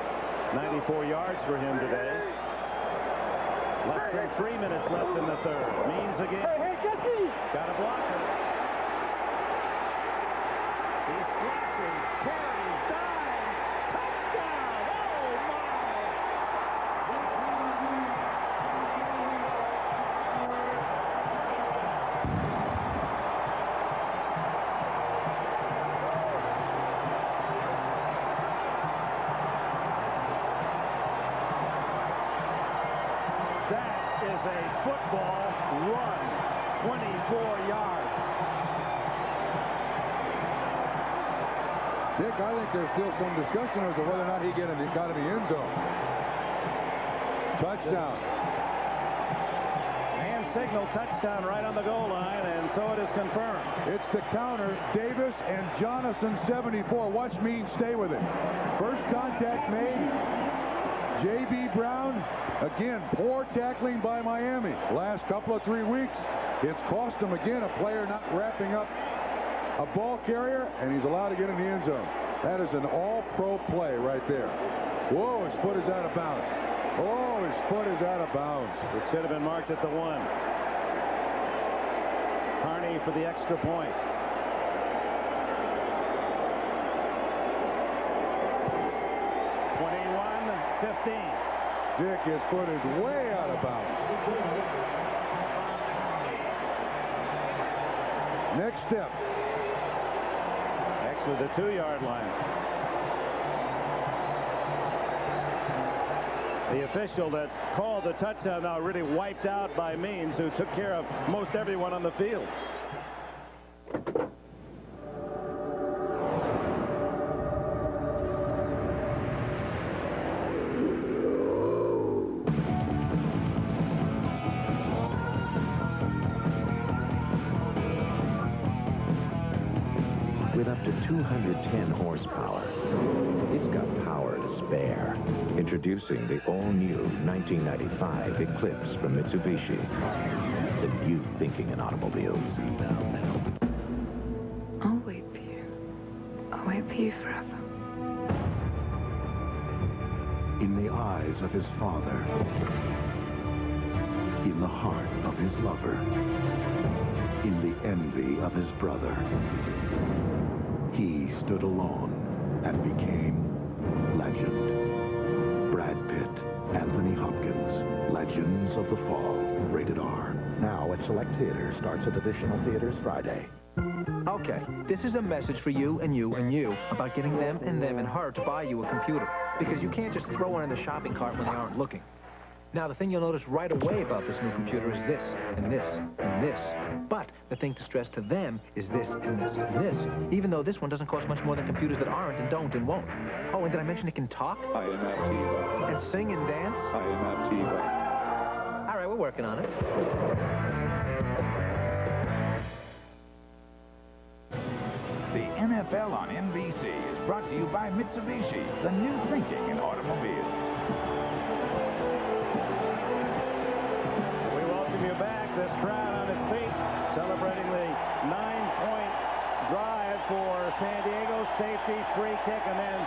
94 yards for him today. Less than 3 minutes left in the third. Means again. Got a blocker. He slashes, carries, dives, touchdown! Oh, my! That is a football run. 24 yards. Dick, I think there's still some discussion as to whether or not he got in the end zone. Touchdown. Hand signal touchdown right on the goal line, and so it is confirmed. It's the counter. Davis and Jonathan, 74. Watch Means stay with it. First contact made. J.B. Brown, again, poor tackling by Miami. Last couple of 3 weeks, it's cost them again a player not wrapping up a ball carrier, and he's allowed to get in the end zone. That is an all-pro play right there. Whoa, his foot is out of bounds. Oh, his foot is out of bounds. It should have been marked at the 1. Harney for the extra point. Dick, his foot is way out of bounds. Next step. Actually, the 2-yard line. The official that called the touchdown now really wiped out by Means, who took care of most everyone on the field. With up to 210 horsepower, it's got power to spare. Introducing the all-new 1995 Eclipse from Mitsubishi. The new thinking in automobiles. I'll wait for you. I'll wait for you forever. In the eyes of his father. In the heart of his lover. In the envy of his brother. He stood alone and became legend. Brad Pitt, Anthony Hopkins, Legends of the Fall, rated R. Now at select theaters, starts at Divisional theaters Friday. Okay, this is a message for you and you and you about getting them and her to buy you a computer. Because you can't just throw one in the shopping cart when they aren't looking. Now, the thing you'll notice right away about this new computer is this, and this, and this. But the thing to stress to them is this, and this, and this. Even though this one doesn't cost much more than computers that aren't and don't and won't. Oh, and did I mention it can talk? I am Aptiva. And sing and dance? I am Aptiva. All right, working on it. The NFL on NBC is brought to you by Mitsubishi, the new thinking in automobiles. We welcome you back. This crowd on its feet, celebrating the 9-point drive for San Diego. Safety, free kick, and then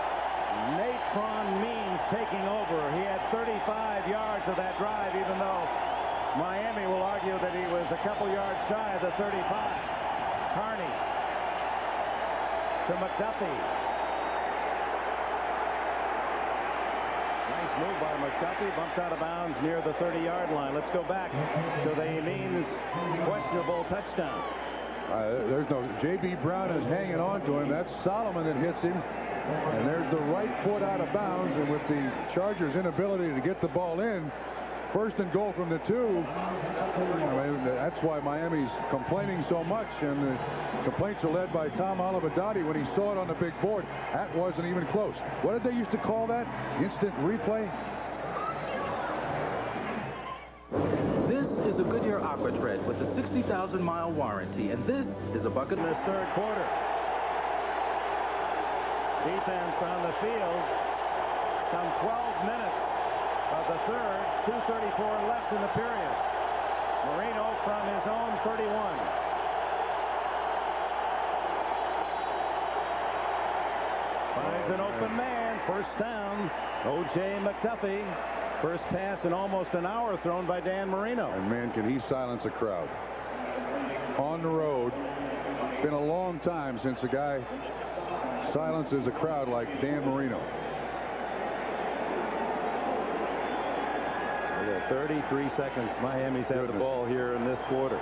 Natron Means taking over. He had 35 yards of that drive, even though Miami will argue that he was a couple yards shy of the 35. Carney to McDuffie. Nice move by McDuffie. Bumped out of bounds near the 30-yard line. Let's go back to the Means questionable touchdown. There's no J.B. Brown is hanging on to him. That's Solomon that hits him. And there's the right foot out of bounds. And with the Chargers' inability to get the ball in, first and goal from the 2. I mean, that's why Miami's complaining so much. And the complaints are led by Tom Olivadotti when he saw it on the big board. That wasn't even close. What did they used to call that? Instant replay? This is a Goodyear Aqua Tread with a 60,000-mile warranty, and this is a bucket. In this third quarter. Defense on the field. Some 12 minutes of the third. 2:34 left in the period. Marino from his own 31. Finds an open man. First down. O.J. McDuffie. First pass in almost an hour thrown by Dan Marino. And man, can he silence a crowd. On the road. It's been a long time since a guy silences a crowd like Dan Marino. 33 seconds. Miami's had the ball here in this quarter.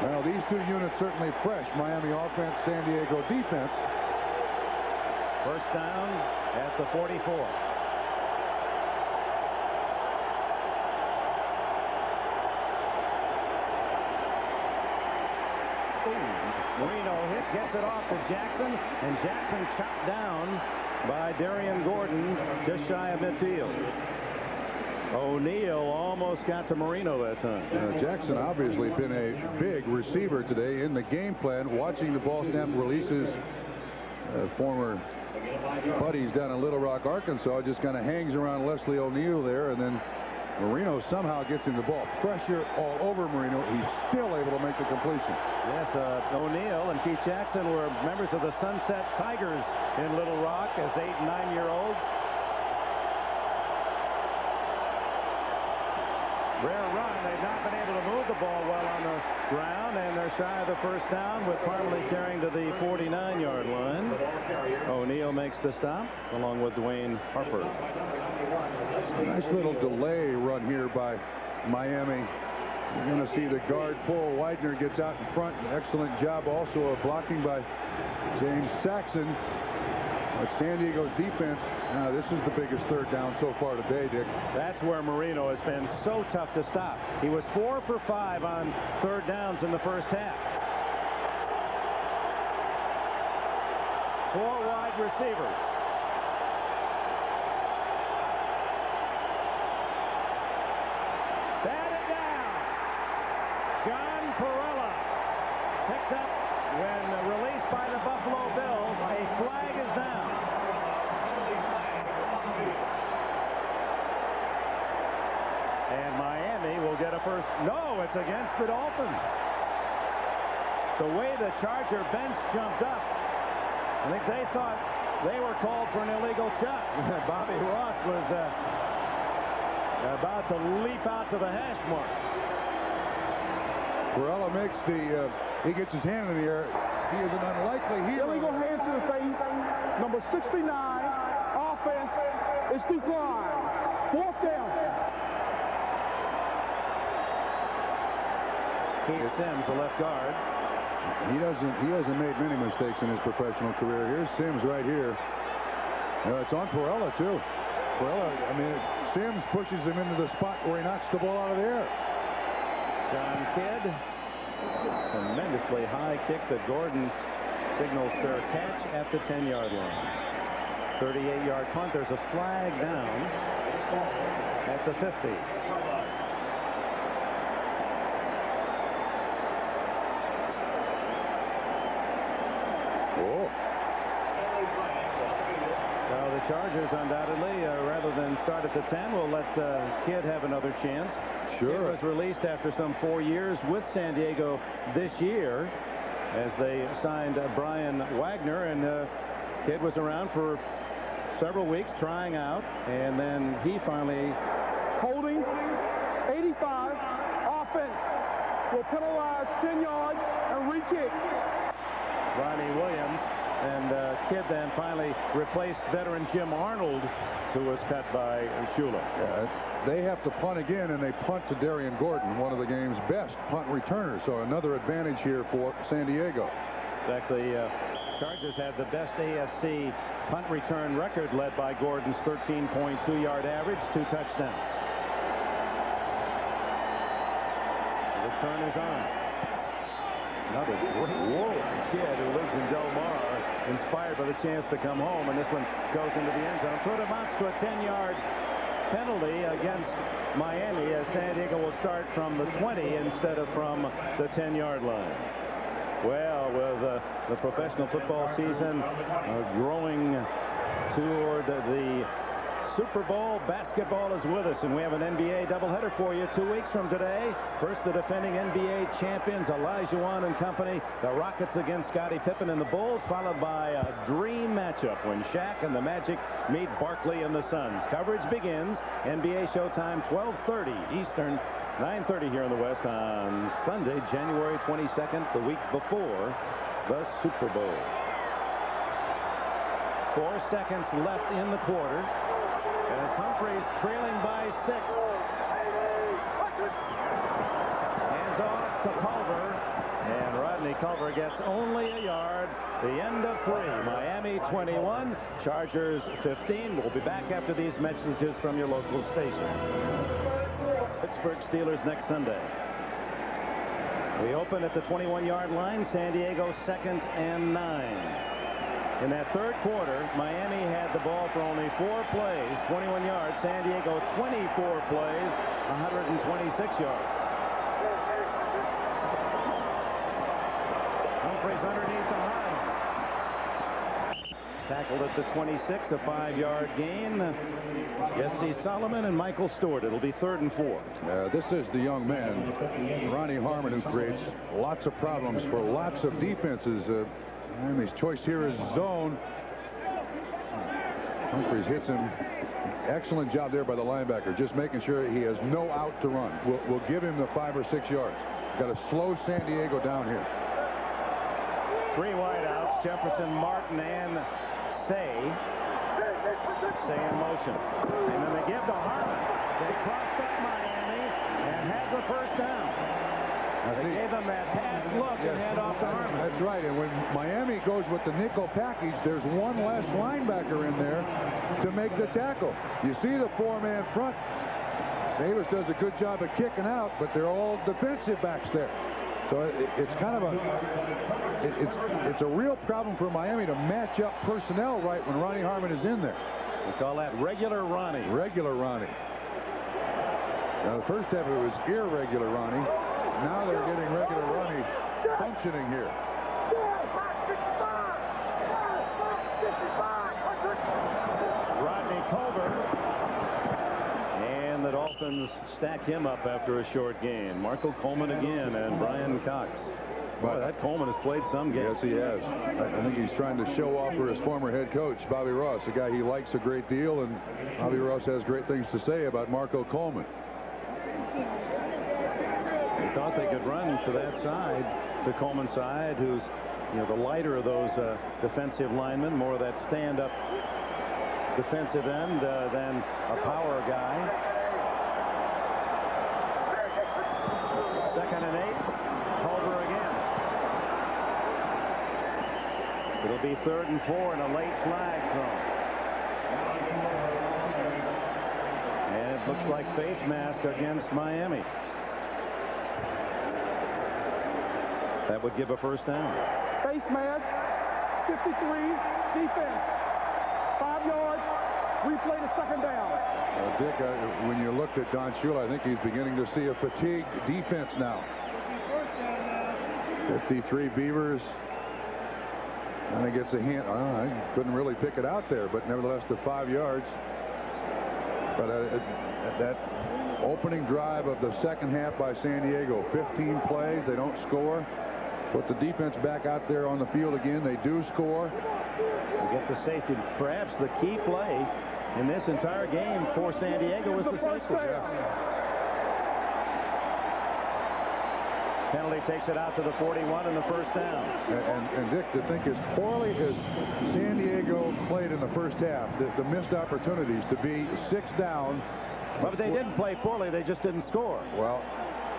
Well, these two units certainly fresh. Miami offense, San Diego defense. First down at the 44. Marino gets it off to Jackson, and Jackson chopped down by Darian Gordon just shy of midfield. O'Neal almost got to Marino that time. Jackson obviously been a big receiver today in the game plan. Watching the ball snap releases, former buddies down in Little Rock, Arkansas, just kind of hangs around Leslie O'Neal there, and then Marino somehow gets him the ball. Pressure all over Marino. He's still able to make the completion. Yes, O'Neal and Keith Jackson were members of the Sunset Tigers in Little Rock as 8- and 9-year-olds. Rare run. They've not been able to move the ball well on the ground, and they're shy of the first down with Parmalee carrying to the 49-yard line. O'Neal makes the stop along with Dwayne Harper. Nice little delay run here by Miami. You're going to see the guard pull. Widener gets out in front. Excellent job also of blocking by James Saxon. But San Diego's defense, this is the biggest third down so far today, Dick. That's where Marino has been so tough to stop. He was 4 for 5 on third downs in the first half. 4 wide receivers. Batted down. John Perella picked up when released by the Buffalo Bills. A flag is down. And Miami will get a first. No, it's against the Dolphins. The way the Charger bench jumped up, I think they thought they were called for an illegal shot. Bobby Ross was about to leap out to the hash mark. Perella makes the, he gets his hand in the air. He is an unlikely hero. Illegal hand to the face. Number 69, offense is declined. 4th down. Keith Sims, a left guard. He hasn't made many mistakes in his professional career. Here's Sims right here. It's on Perella too. Perella, I mean, Sims pushes him into the spot where he knocks the ball out of the air. John Kidd, tremendously high kick that Gordon signals fair catch at the 10-yard line. 38-yard punt. There's a flag down at the 50. Oh. So the Chargers undoubtedly, rather than start at the 10, will let Kidd have another chance. Sure. Kidd was released after some 4 years with San Diego this year as they signed Brian Wagner, and Kidd was around for several weeks trying out, and then he finally holding 85 offense will penalize 10 yards and re-kick. Ronnie Williams, and Kidd then finally replaced veteran Jim Arnold, who was cut by Shula. Yeah, they have to punt again, and they punt to Darian Gordon, one of the game's best punt returners. So another advantage here for San Diego. In fact, the Chargers had the best AFC punt return record, led by Gordon's 13.2-yard average, 2 touchdowns. The return is on. Another great kid who lives in Del Mar, inspired by the chance to come home, and this one goes into the end zone. So it amounts to a 10-yard penalty against Miami, as San Diego will start from the 20 instead of from the 10-yard line. Well, with the professional football season growing toward the Super Bowl, basketball is with us, and we have an NBA doubleheader for you 2 weeks from today. First, the defending NBA champions, Olajuwon and company, the Rockets against Scottie Pippen and the Bulls, followed by a dream matchup when Shaq and the Magic meet Barkley and the Suns. Coverage begins. NBA showtime, 12:30 Eastern, 9:30 here in the West on Sunday, January 22nd, the week before the Super Bowl. 4 seconds left in the quarter, as Humphreys trailing by 6. Hands off to Culver, and Rodney Culver gets only a yard. The end of 3. Miami 21, Chargers 15. We'll be back after these messages from your local station. Pittsburgh Steelers next Sunday. We open at the 21-yard line. San Diego 2nd and 9. In that third quarter, Miami had the ball for only 4 plays, 21 yards. San Diego 24 plays, 126 yards. Humphreys underneath the line. Tackled at the 26, a 5-yard gain. Jesse Solomon and Michael Stewart. It'll be 3rd and 4. This is the young man, Ronnie Harmon, who creates lots of problems for lots of defenses. Miami's choice here is zone. Humphreys hits him. Excellent job there by the linebacker, just making sure he has no out to run. We'll give him the 5 or 6 yards. Got to slow San Diego down here. 3 wideouts, Jefferson, Martin, and Say in motion. And then they give to Harmon. They crossed up Miami and had the first down. They gave them that pass look and hand off to Harmon. That's right. And when Miami goes with the nickel package, there's one less linebacker in there to make the tackle. You see the 4-man front. Davis does a good job of kicking out, but they're all defensive backs there. So it's kind of it's a real problem for Miami to match up personnel right when Ronnie Harmon is in there. We call that regular Ronnie. Regular Ronnie. Now the first half it was irregular Ronnie. Now they're getting regular Ronnie functioning here. Rodney Culver. And the Dolphins stack him up after a short gain. Marco Coleman again and Brian Cox. Boy, that Coleman has played some games. Yes, he has. I think he's trying to show off for his former head coach, Bobby Ross, a guy he likes a great deal, and Bobby Ross has great things to say about Marco Coleman. They thought they could run to that side, to Coleman's side, who's, the lighter of those defensive linemen, more of that stand-up defensive end than a power guy. 2nd and 8. Culver again. It'll be 3rd and 4 and a late flag thrown. And it looks like face mask against Miami. That would give a first down. Face mask, 53, defense, 5 yards, replay to 2nd down. Dick, when you looked at Don Shula, I think he's beginning to see a fatigued defense now. 53 Beavers. And he gets a hint. I couldn't really pick it out there, but nevertheless, the 5 yards. But that opening drive of the second half by San Diego, 15 plays, they don't score. Put the defense back out there on the field again. They do score. We get the safety. Perhaps the key play in this entire game for San Diego was the safety. Penalty takes it out to the 41 and the first down. And Dick, to think as poorly as San Diego played in the first half, the missed opportunities to be 6 down. But they didn't play poorly. They just didn't score. Well,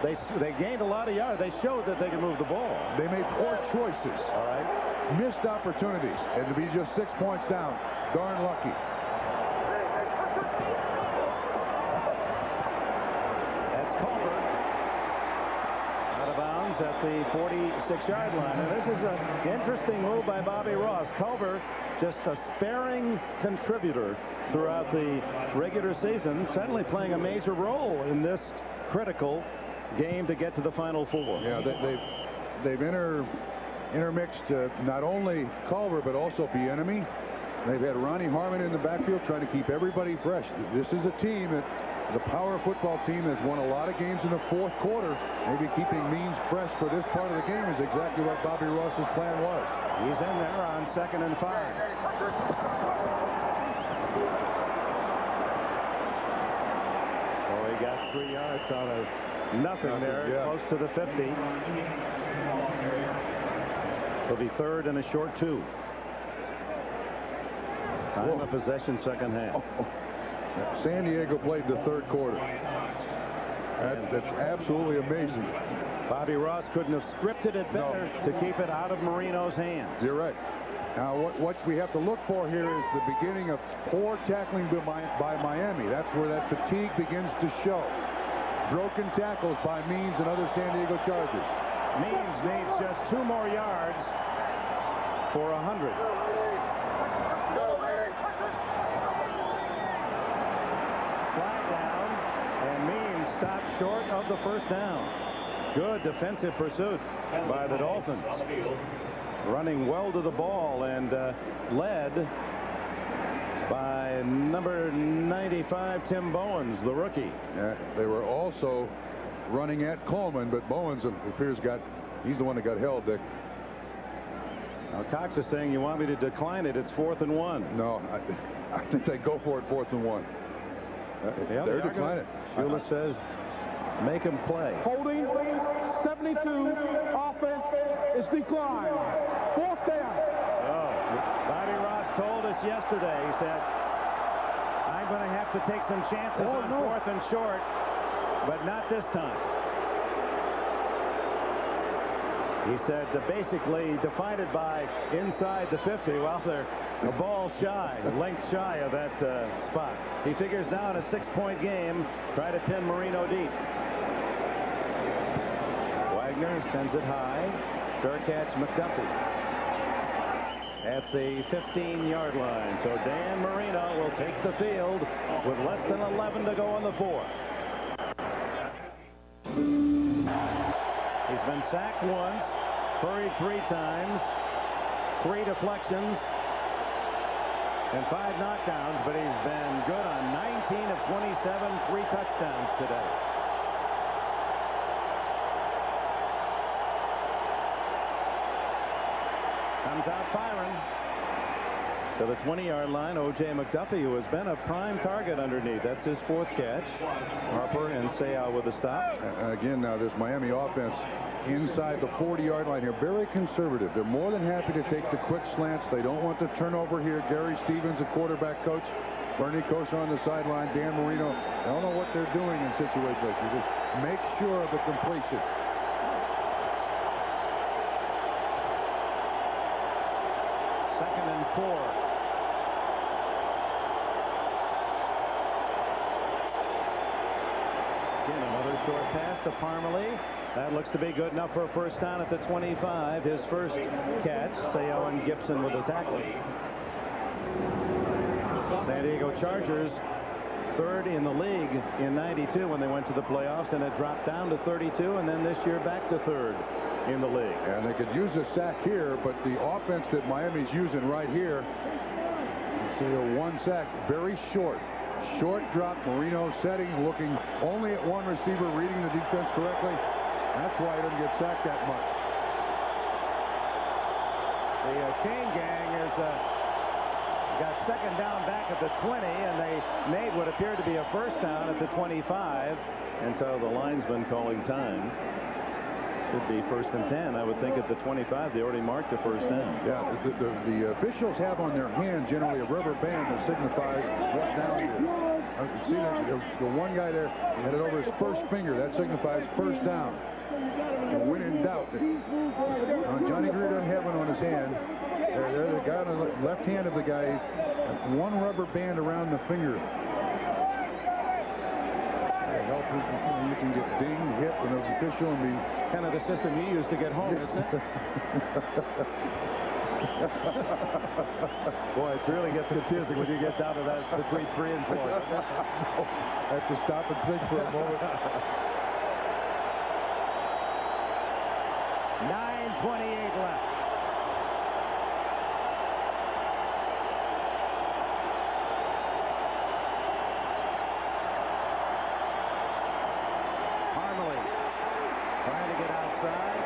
they gained a lot of yards. They showed that they could move the ball. They made poor choices. All right. Missed opportunities. And to be just 6 points down, darn lucky. At the 46-yard line. And this is an interesting move by Bobby Ross. Culver, just a sparing contributor throughout the regular season, suddenly playing a major role in this critical game to get to the Final Four. Yeah, they've intermixed not only Culver but also Bieniemy. They've had Ronnie Harmon in the backfield trying to keep everybody fresh. This is a team that the power football team has won a lot of games in the fourth quarter. Maybe keeping Means fresh for this part of the game is exactly what Bobby Ross's plan was. He's in there on 2nd and 5. Oh, he got 3 yards out of nothing there, close to the 50. It'll be 3rd and a short 2. Time of possession, second half. San Diego played the third quarter. That's absolutely amazing. Bobby Ross couldn't have scripted it better to keep it out of Marino's hands. You're right. Now, what we have to look for here is the beginning of poor tackling by Miami. That's where that fatigue begins to show. Broken tackles by Means and other San Diego Chargers. Means needs just 2 more yards for 100. Flag down, and Means stopped short of the first down. Good defensive pursuit by the Dolphins. Running well to the ball and led by number 95, Tim Bowens, the rookie. They were also running at Coleman, but Bowens appears he's the one that got held, Dick. Now Cox is saying, you want me to decline it? It's 4th and 1. No, I think they go for it 4th and 1. They're declining. Shula says, make him play. Holding 72. Offense is declined. 4th down. Oh, Bobby Ross told us yesterday, he said, I'm going to have to take some chances on 4th and short, but not this time. He said basically defined it by inside the 50. Well, they're a ball shy, a length shy of that spot. He figures now in a 6-point game, try to pin Marino deep. Wagner sends it high. Fair catch McDuffie at the 15-yard line. So Dan Marino will take the field with less than 11 to go on the 4th. He's been sacked once, hurried 3 times, 3 deflections, and 5 knockdowns, but he's been good on 19 of 27, 3 touchdowns today. Comes out firing to the 20-yard line. O.J. McDuffie, who has been a prime target underneath. That's his 4th catch. Harper and Seau with a stop. Again, now this Miami offense inside the 40-yard line here, very conservative. They're more than happy to take the quick slants. They don't want the turnover here. Gary Stevens, the quarterback coach. Bernie Kosar on the sideline. Dan Marino. I don't know what they're doing in situations like this. Just make sure of the completion. Second and 4. Again, another short pass to Parmalee. That looks to be good enough for a first down at the 25. His first catch. Seau and Gibson with a tackle. San Diego Chargers 3rd in the league in '92 when they went to the playoffs, and it dropped down to 32, and then this year back to 3rd. in the league. And they could use a sack here, but the offense that Miami's using right here, you see a one sack, very short. Short drop, Marino setting, looking only at one receiver, reading the defense correctly. That's why he doesn't get sacked that much. The chain gang is got second down back at the 20, and they made what appeared to be a first down at the 25. And so the linesman calling time. Should be first and 10. I would think at the 25 they already marked a first down. Yeah, the officials have on their hand generally a rubber band that signifies what down it is. I can see that the one guy there had it over his first finger. That signifies first down. And when in doubt, Johnny Greer doesn't have one on his hand. There, the guy on the left hand of the guy, one rubber band around the finger. You can get dinged, hit when an official and be kind of the system you use to get home, isn't it? Boy, it really gets confusing when you get down to that between 3 and 4. I have to stop and think for a moment. 9:28 left. Trying to get outside.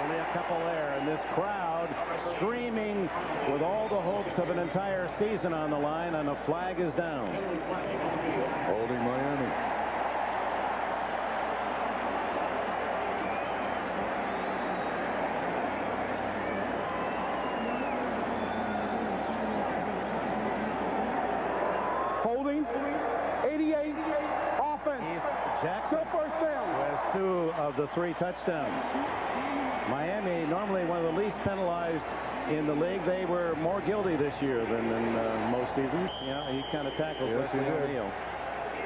Only a couple there, and this crowd screaming with all the hopes of an entire season on the line, and a flag is down. Holding Miami. Holding. 88. Offense. Jackson first down. Has 2 of the 3 touchdowns. Miami, normally one of the least penalized in the league. They were more guilty this year than in most seasons. Yeah, he kind of tackles Wesley O'Neal.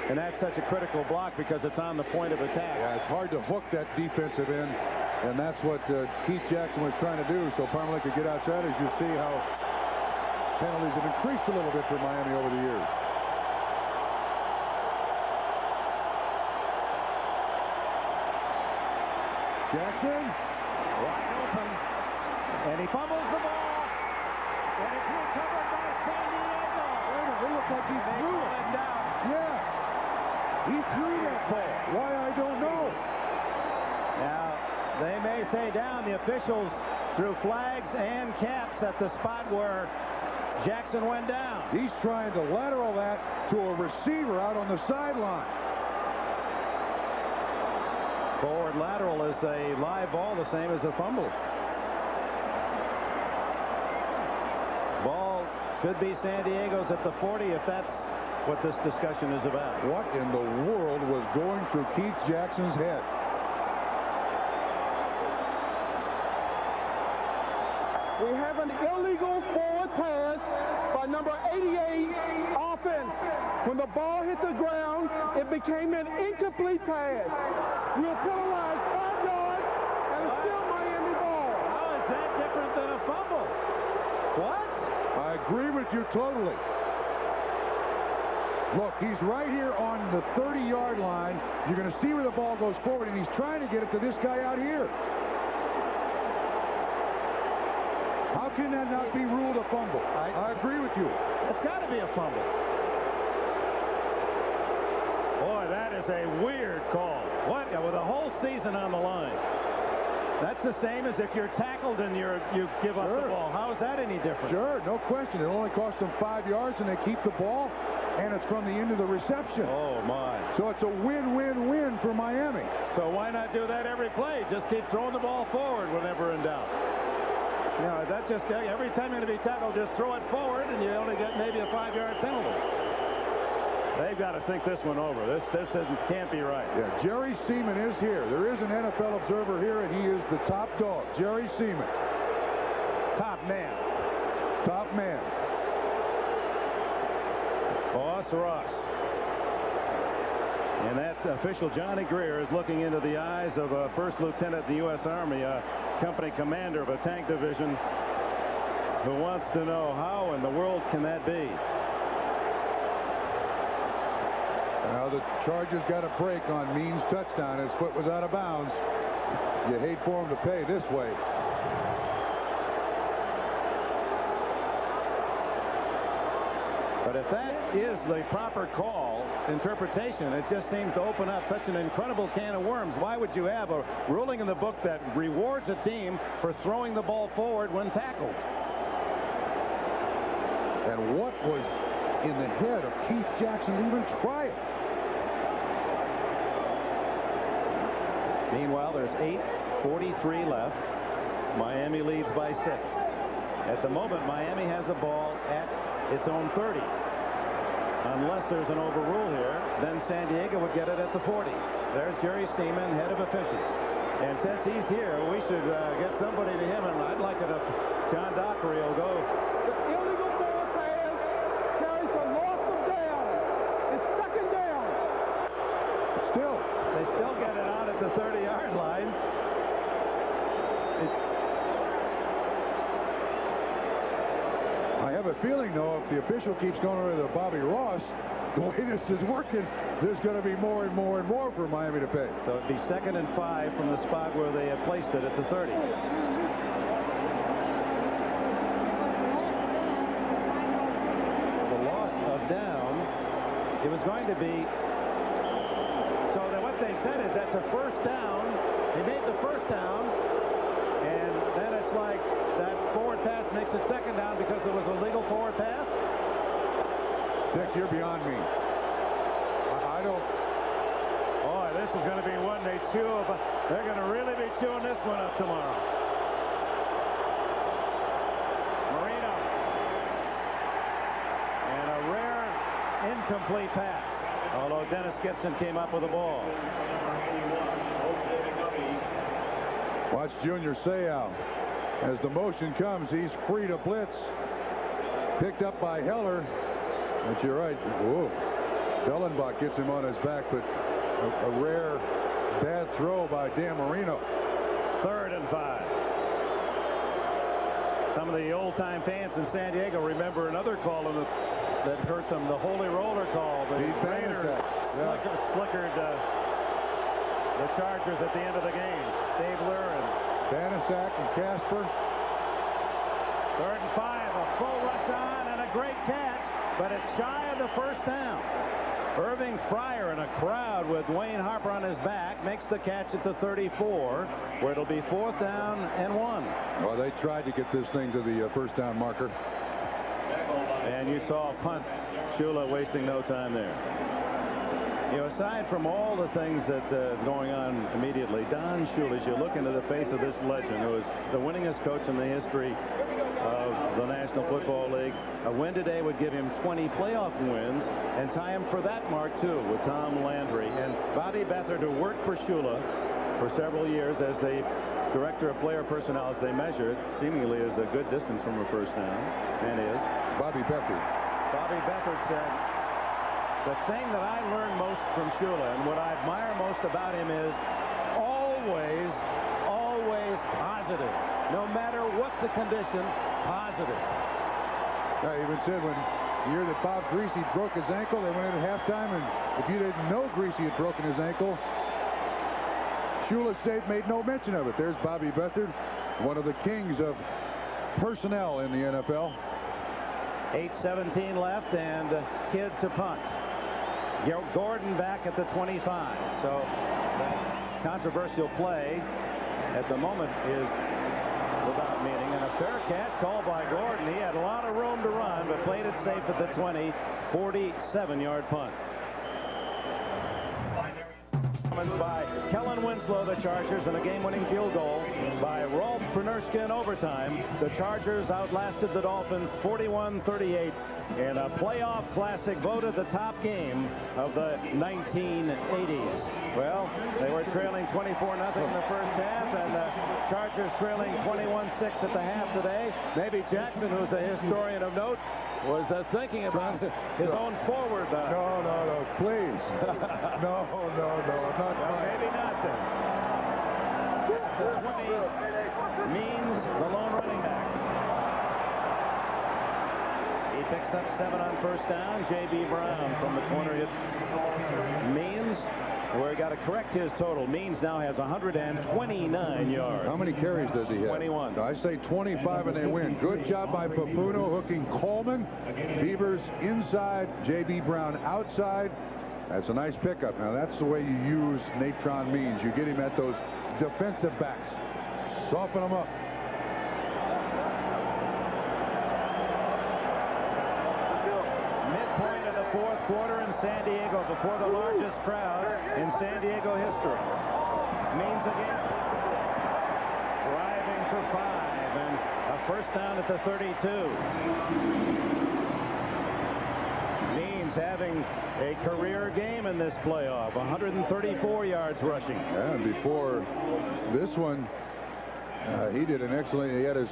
And that's such a critical block because it's on the point of attack. Yeah, it's hard to hook that defensive end, and that's what Keith Jackson was trying to do, so Parmalee could get outside. As you see how penalties have increased a little bit for Miami over the years. Jackson. Wide open. And he fumbles the ball. And it's recovered by San Diego. It looked like he threw it down. Yeah. He threw that ball. Why, I don't know. Now, they may say down. The officials threw flags and caps at the spot where Jackson went down. He's trying to lateral that to a receiver out on the sideline. Forward lateral is a live ball, the same as a fumble. Ball should be San Diego's at the 40 if that's what this discussion is about. What in the world was going through Keith Jackson's head? We have an illegal forward pass by number 88 offense. When the ball hit the ground, it became an incomplete pass. We'll penalize 5 yards, and it's still Miami ball. How is that different than a fumble? What? I agree with you totally. Look, he's right here on the 30-yard line. You're going to see where the ball goes forward, and he's trying to get it to this guy out here. How can that not be ruled a fumble? I agree with you. It's got to be a fumble. Boy, that is a weird call. What? With a whole season on the line. That's the same as if you're tackled and you give up the ball. How is that any different? Sure, no question. It only cost them 5 yards, and they keep the ball, and it's from the end of the reception. Oh, my. So it's a win-win-win for Miami. So why not do that every play? Just keep throwing the ball forward whenever in doubt. You know, that's just every time you're going to be tackled, just throw it forward, and you only get maybe a 5-yard penalty. They've got to think this one over. This can't be right. Yeah, Jerry Seaman is here. There is an NFL observer here, and he is the top dog. Jerry Seaman. Top man. Top man. Boss Ross. And that official, Johnny Greer, is looking into the eyes of a first lieutenant in the U.S. Army, a company commander of a tank division, who wants to know how in the world can that be? Now the Chargers got a break on Means' touchdown. His foot was out of bounds. You hate for him to pay this way. But if that is the proper call interpretation, it just seems to open up such an incredible can of worms. Why would you have a ruling in the book that rewards a team for throwing the ball forward when tackled? And what was in the head of Keith Jackson to even try it? Meanwhile, there's 8:43 left. Miami leads by 6. At the moment, Miami has the ball at its own 30. Unless there's an overrule here, then San Diego would get it at the 40. There's Jerry Seaman, head of officials. And since he's here, we should get somebody to him, and I'd like it if John Dockery will go. The illegal forward pass carries a loss of down. It's second down. They still get it out at the 30-yard line. I have a feeling, though, if the official keeps going over to Bobby Ross, the way this is working, there's going to be more and more and more for Miami to pay. So it'd be 2nd and 5 from the spot where they had placed it at the 30. The loss of down, it was going to be. So then what they said is that's a first down. He made the first down, and then it's like that forward pass makes it second down because it was a legal forward pass. Dick, you're beyond me. I don't. Boy, this is going to be one they chew about. They're going to really be chewing this one up tomorrow. Marino. And a rare incomplete pass. Although Dennis Gibson came up with the ball. Watch Junior Seau. As the motion comes, he's free to blitz. Picked up by Heller. But you're right. Whoa. Dellenbach gets him on his back, but a rare bad throw by Dan Marino. 3rd and 5. Some of the old-time fans in San Diego remember another call that hurt them, the Holy Roller call. The Raiders slickered the Chargers at the end of the game. Stabler and Banasak and Casper. 3rd and 5. A full rush on and a great catch, but it's shy of the first down. Irving Fryer in a crowd with Wayne Harper on his back makes the catch at the 34, where it'll be 4th down and 1. Well, they tried to get this thing to the first down marker. And you saw a punt. Shula wasting no time there. You know, aside from all the things that is going on immediately, Don Shula, as you look into the face of this legend, who is the winningest coach in the history of the National Football League, a win today would give him 20 playoff wins and tie him for that mark, too, with Tom Landry. And Bobby Beathard, who worked for Shula for several years as the director of player personnel, as they measured, seemingly is a good distance from a first down, and is. Bobby Beathard. Bobby Beathard said, the thing that I learned most from Shula and what I admire most about him is always positive. No matter what the condition, positive. I even said when the year that Bob Greasy broke his ankle, they went in at halftime, and if you didn't know Greasy had broken his ankle, Shula State made no mention of it. There's Bobby Beathard, one of the kings of personnel in the NFL. 8:17 left, and Kidd to punt. Gordon back at the 25. So that controversial play at the moment is without meaning, and a fair catch called by Gordon. He had a lot of room to run, but played it safe at the 20. 47-yard punt. By Kellen Winslow, the Chargers, and a game-winning field goal by Rolf Pernershka in overtime. The Chargers outlasted the Dolphins 41-38 in a playoff classic, voted the top game of the 1980s. Well, they were trailing 24-0 in the first half, and the Chargers trailing 21-6 at the half today. Maybe Jackson, who's a historian of note, was thinking about his own forward. No, please. No, not maybe not then. The 20 means the lone running back. He picks up 7 on first down. J.B. Brown from the corner hit Means. We've got to correct his total. Means now has 129 yards. How many carries does he have? 21. I say 25 and they win. Good job by Papuno hooking Coleman. Beavers inside, J.B. Brown outside. That's a nice pickup. Now that's the way you use Natron Means. You get him at those defensive backs. Soften them up. Midpoint of the fourth quarter in San Diego before the largest crowd in San Diego history. Means again. Driving for 5 and a first down at the 32. Means having a career game in this playoff. 134 yards rushing. And before this one, he did an excellent. He had his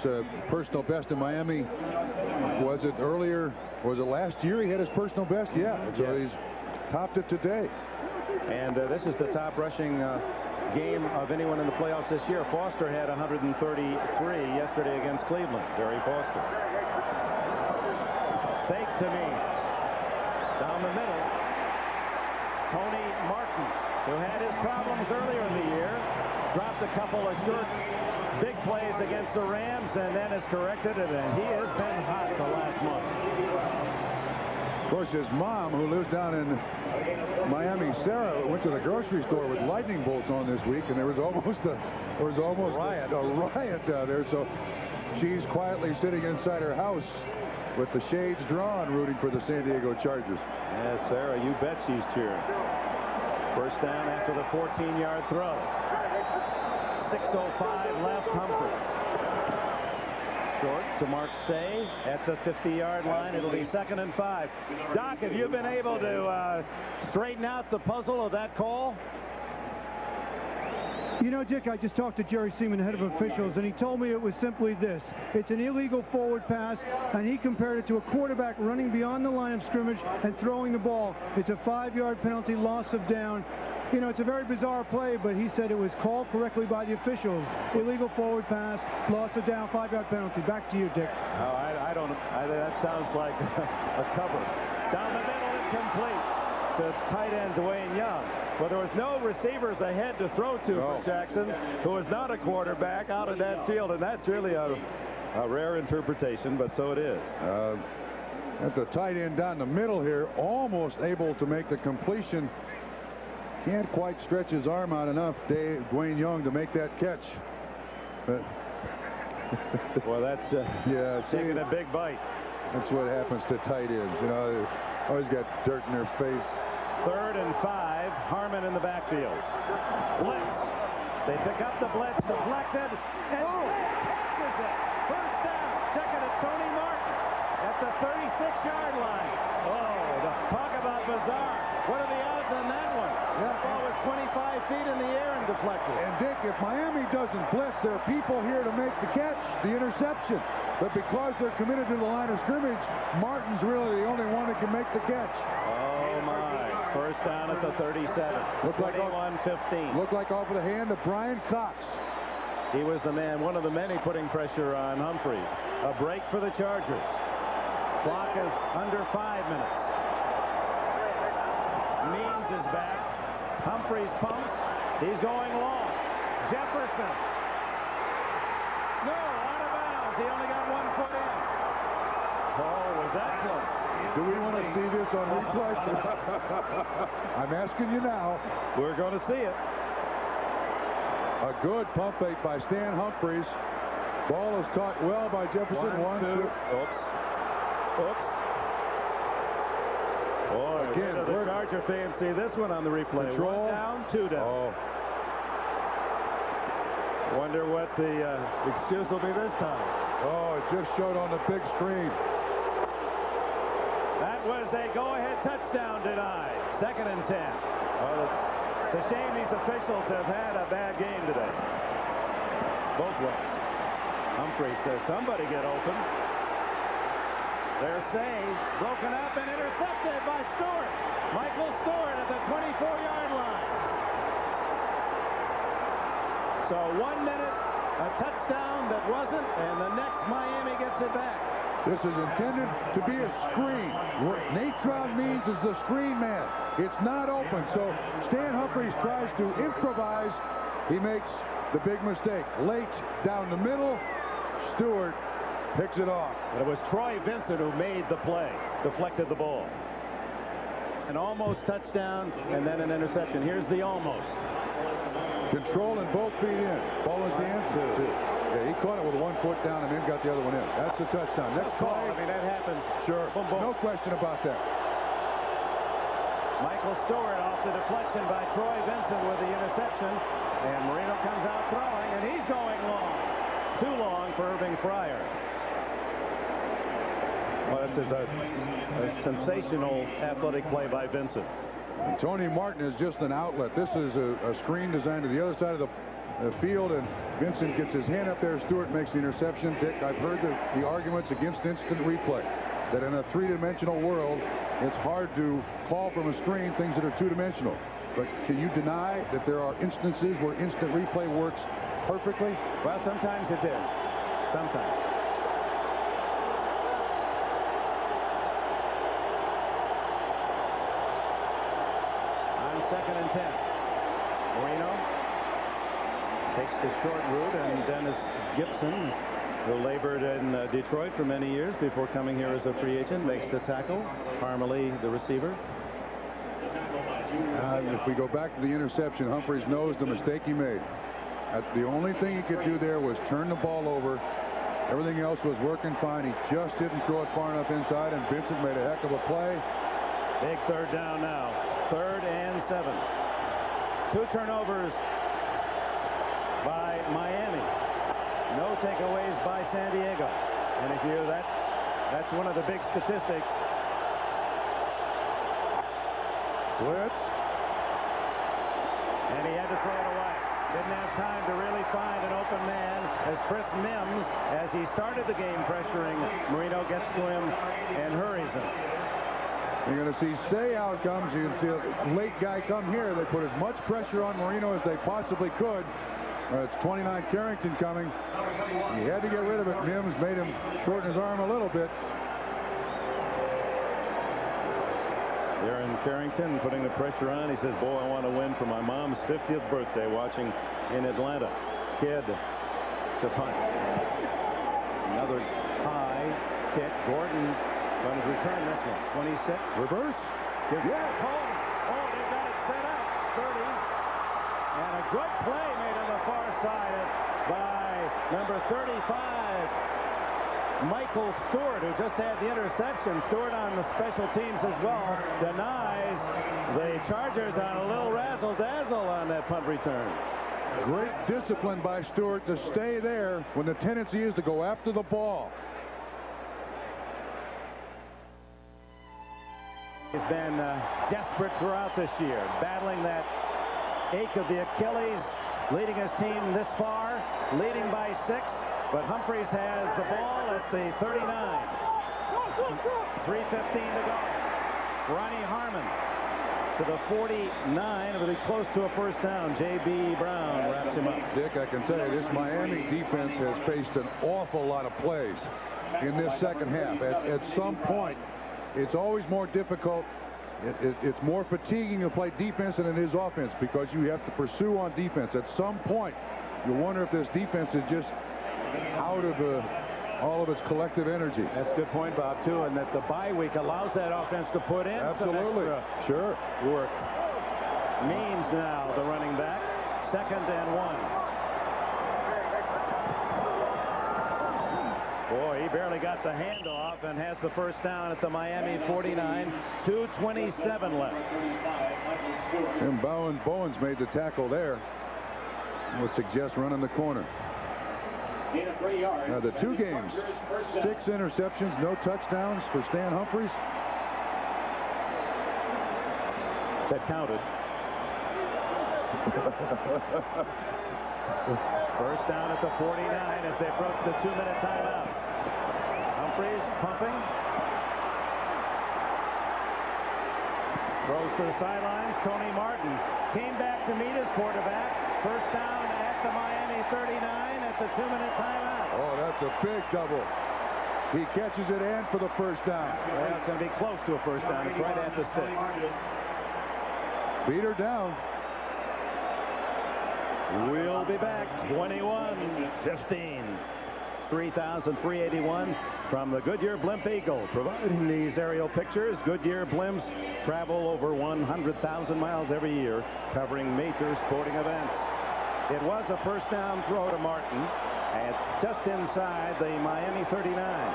personal best in Miami. Was it earlier? Was it last year he had his personal best? Yeah. So he's topped it today. And this is the top rushing game of anyone in the playoffs this year. Foster had 133 yesterday against Cleveland. Barry Foster. Fake to Means. Down the middle. Tony Martin, who had his problems earlier in the year, dropped a couple of short big plays against the Rams and then has corrected it, and he has been hot the last month. Of course, his mom, who lives down in Miami, Sarah, went to the grocery store with lightning bolts on this week, and there was almost a riot down there. So she's quietly sitting inside her house with the shades drawn, rooting for the San Diego Chargers. Yes, Sarah, you bet she's cheering. First down after the 14-yard throw. 6:05 left. Humphries. Short to Mark Say at the 50-yard line. It'll be 2nd and 5. Doc, have you been able to straighten out the puzzle of that call? You know, Dick, I just talked to Jerry Seaman, head of officials, and he told me it was simply this. It's an illegal forward pass, and he compared it to a quarterback running beyond the line of scrimmage and throwing the ball. It's a 5-yard penalty, loss of down. You know, it's a very bizarre play, but he said it was called correctly by the officials. Illegal forward pass, loss of down, 5-yard penalty. Back to you, Dick. Oh, I don't. That sounds like a cover. Down the middle, incomplete to tight end Dwayne Young. Well, there was no receivers ahead to throw to for Jackson, who is not a quarterback out of that field, and that's really a rare interpretation, but so it is. At the tight end down the middle here, almost able to make the completion. Can't quite stretch his arm out enough, Dwayne Young, to make that catch. But well, that's taking a big bite. That's what happens to tight ends. You know, they always got dirt in their face. 3rd and 5. Harmon in the backfield. Blitz. They pick up the blitz, deflected, and catches it. First down. Second at Tony Martin at the 36-yard line. Oh, talk about bizarre. What are the odds on that one? The ball was 25 feet in the air and deflected. And Dick, if Miami doesn't blitz, there are people here to make the catch, the interception. But because they're committed to the line of scrimmage, Martin's really the only one that can make the catch. Oh, my. First down at the 37. 21-15. Looked like off of the hand of Brian Cox. He was the man, one of the many putting pressure on Humphries. A break for the Chargers. Clock is under 5 minutes. Means is back. Humphries pumps. He's going long. Jefferson. No, out of bounds. He only got 1 foot in. Oh, was that close? Do we want to see this on replay? I'm asking you now. We're going to see it. A good pump fake by Stan Humphries. Ball is caught well by Jefferson. 1, 2. Oops. Oops. Boy, again, the Charger fans see this one on the replay. Control. 1 down, 2 down. Oh. Wonder what the excuse will be this time. Oh, it just showed on the big screen. That was a go-ahead touchdown denied. 2nd and 10. Oh, it's a shame these officials have had a bad game today. Both ways. Humphries says somebody get open. They're saying broken up and intercepted by Stewart. Michael Stewart at the 24-yard line. So 1 minute, a touchdown that wasn't, and the next Miami gets it back. This is intended to be a screen. What Natron means is the screen man. It's not open, so Stan Humphries tries to improvise. He makes the big mistake. Late down the middle, Stewart picks it off. But it was Troy Vincent who made the play, deflected the ball. An almost touchdown and then an interception. Here's the almost. Controlling both feet in. Ball is the answer. Yeah, he caught it with 1 foot down and then got the other one in. That's a touchdown. Next call. play. I mean, that happens. Sure. Boom, boom. No question about that. Michael Stewart off the deflection by Troy Vincent with the interception. And Marino comes out throwing, and he's going long. Too long for Irving Fryer. Well, this is a sensational athletic play by Vincent. And Tony Martin is just an outlet. This is a screen designed to the other side of the field, and Vincent gets his hand up there. Stewart makes the interception. Dick, I've heard the arguments against instant replay, that in a three-dimensional world, it's hard to call from a screen things that are two-dimensional. But can you deny that there are instances where instant replay works perfectly? Well, sometimes it did. Sometimes. On 2nd and 10. Marino takes the short route, and Dennis Gibson, who labored in Detroit for many years before coming here as a free agent, makes the tackle. Parmalee, the receiver. If we go back to the interception, Humphries knows the mistake he made. The only thing he could do there was turn the ball over. Everything else was working fine. He just didn't throw it far enough inside, and Vincent made a heck of a play. Big third down now. 3rd and 7. 2 turnovers by Miami. No takeaways by San Diego. And if you that's one of the big statistics. Blitz. And he had to throw it away. Didn't have time to really find an open man as Chris Mims, as he started the game pressuring Marino, gets to him and hurries him. You're going to see Say how it comes. You can see a late guy come here. They put as much pressure on Marino as they possibly could. It's 29 Carrington coming. He had to get rid of it. Mims made him shorten his arm a little bit. Darren Carrington putting the pressure on. He says, boy, I want to win for my mom's 50th birthday watching in Atlanta. Kid to punt. Another high kick. Gordon going to return this one. 26. Reverse. Yeah, Coleman. Oh, they got it set up. 30. And a good play made on the far side by number 35. Michael Stewart, who just had the interception. Stewart on the special teams as well, denies the Chargers on a little razzle-dazzle on that punt return. Great discipline by Stewart to stay there when the tendency is to go after the ball. He's been desperate throughout this year, battling that ache of the Achilles, leading his team this far, leading by 6. But Humphries has the ball at the 39. 3:15 to go. Ronnie Harmon to the 49. It'll be close to a first down. J.B. Brown wraps him up. Dick, I can tell you, this Miami defense has faced an awful lot of plays in this second half. At some point, it's always more difficult. It's more fatiguing to play defense than it is offense because you have to pursue on defense. At some point, you wonder if this defense is just out of all of its collective energy. That's a good point, Bob, too, and that the bye week allows that offense to put in absolutely some extra sure work. Means now the running back. 2nd and 1. Boy, he barely got the handoff and has the first down at the Miami 49. 2:27 left. And Bowens made the tackle there. Would suggest running the corner. Now the 2 games, 6 interceptions, no touchdowns for Stan Humphries. That counted. First down at the 49 as they approach the 2-minute timeout. Humphries pumping. Throws to the sidelines. Tony Martin came back to meet his quarterback. First down at the Miami 39 at the 2-minute timeout. Oh, that's a big double. He catches it and for the first down. Well, it's going to be close to a first down. It's right at the sticks. Beat her down. We'll be back. 21-15. 3,381 from the Goodyear Blimp Eagle. Providing these aerial pictures, Goodyear Blimps travel over 100,000 miles every year, covering major sporting events. It was a first down throw to Martin at just inside the Miami 39.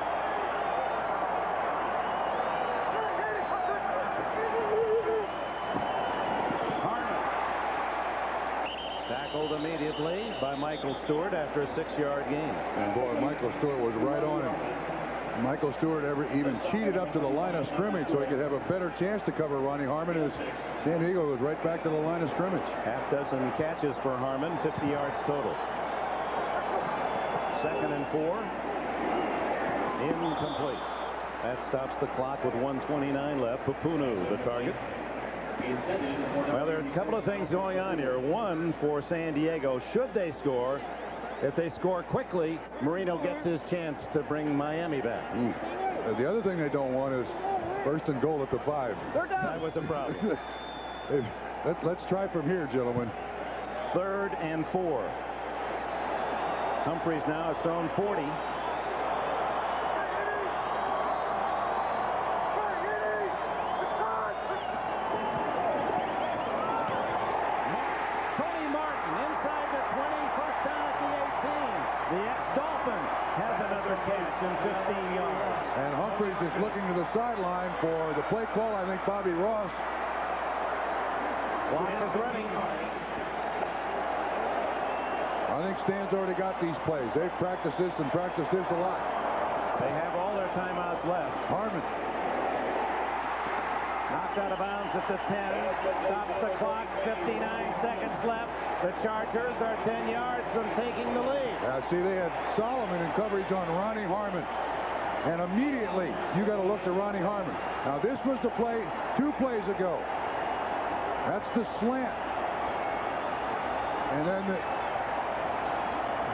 Tackled immediately by Michael Stewart after a 6-yard gain. And boy, Michael Stewart was right on him. Michael Stewart even cheated up to the line of scrimmage so he could have a better chance to cover Ronnie Harmon as San Diego goes right back to the line of scrimmage. Half dozen catches for Harmon, 50 yards total. 2nd and 4. Incomplete. That stops the clock with 1:29 left. Pupunu, the target. Well, there are a couple of things going on here. One, for San Diego, should they score, if they score quickly, Marino gets his chance to bring Miami back. The other thing they don't want is 1st and goal at the 5. That was a problem. Let's try from here, gentlemen. 3rd and 4. Humphreys now has thrown 40. Catch in 15 yards. And Humphreys is looking to the sideline for the play call. I think Bobby Ross. Clock is running. I think Stan's already got these plays. They've practiced this and practiced this a lot. They have all their timeouts left. Harmon. Knocked out of bounds at the 10. Stops the clock. 59 seconds left. The Chargers are 10 yards from taking the lead. See, they had Solomon in coverage on Ronnie Harmon. And immediately, you got to look to Ronnie Harmon. Now, this was the play 2 plays ago. That's the slant. And then the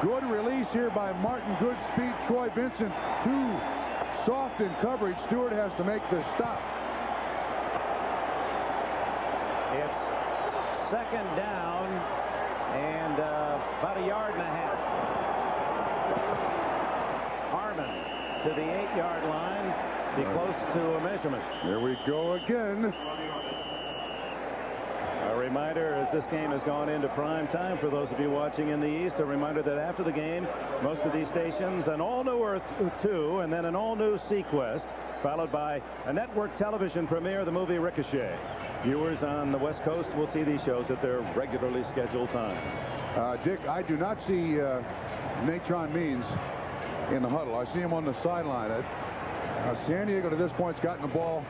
good release here by Martin. Good speed. Troy Vincent, too soft in coverage. Stewart has to make the stop. It's 2nd down and about a yard and a half. Harmon to the 8-yard line. Be close to a measurement. There we go again. A reminder, as this game has gone into prime time, for those of you watching in the East, a reminder that after the game, most of these stations, an all-new Earth 2, and then an all-new Sequest, followed by a network television premiere of the movie Ricochet. Viewers on the West Coast will see these shows at their regularly scheduled time. Dick, I do not see Natron Means in the huddle. I see him on the sideline. San Diego to this point has gotten the ball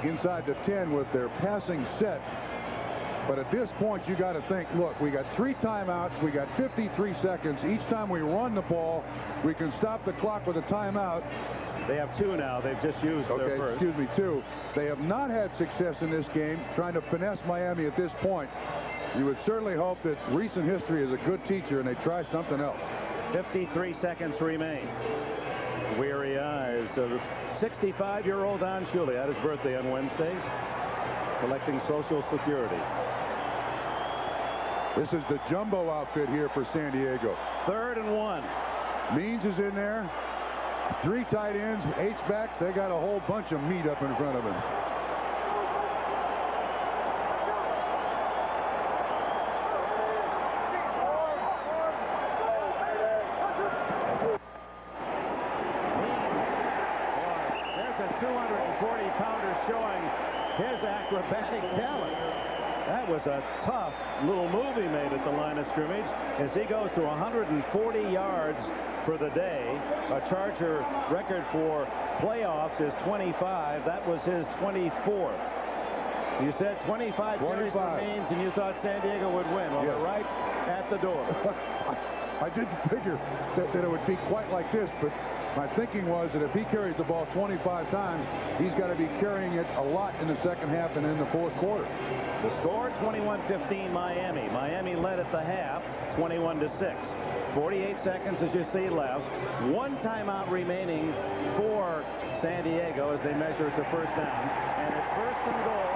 inside the 10 with their passing set. But at this point, you got to think, look, we got 3 timeouts. We got 53 seconds. Each time we run the ball, we can stop the clock with a timeout. They have 2 now. They've just used their first. Excuse me, 2. They have not had success in this game trying to finesse Miami at this point. You would certainly hope that recent history is a good teacher and they try something else. 53 seconds remain. Weary eyes of 65-year-old Don Shuley. Had his birthday on Wednesday. Collecting Social Security. This is the jumbo outfit here for San Diego. 3rd and 1. Means is in there. 3 tight ends, H-backs. They got a whole bunch of meat up in front of him. There's a 240-pounder showing his acrobatic talent. That was a tough little move he made at the line of scrimmage as he goes to 140 yards for the day. A Charger record for playoffs is 25. That was his 24th. You said 25 carries for Means, and you thought San Diego would win. Well, they're right at the door. I didn't figure that it would be quite like this, but my thinking was that if he carries the ball 25 times, he's got to be carrying it a lot in the second half and in the 4th quarter. The score, 21-15 Miami. Miami led at the half, 21-6. 48 seconds, as you see, left. One timeout remaining for San Diego as they measure it to first down. And it's first and goal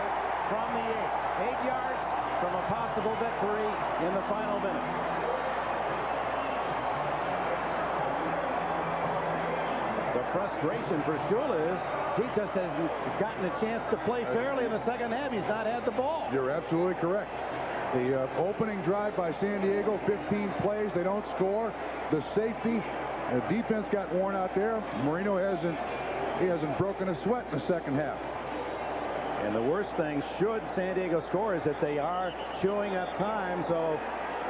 from the 8. 8 yards from a possible victory in the final minute. The frustration for Shula is he just hasn't gotten a chance to play fairly in the second half. He's not had the ball. You're absolutely correct. The opening drive by San Diego, 15 plays, they don't score. The safety, the defense got worn out there. Marino hasn't broken a sweat in the second half. And the worst thing, should San Diego score, is that they are chewing up time. So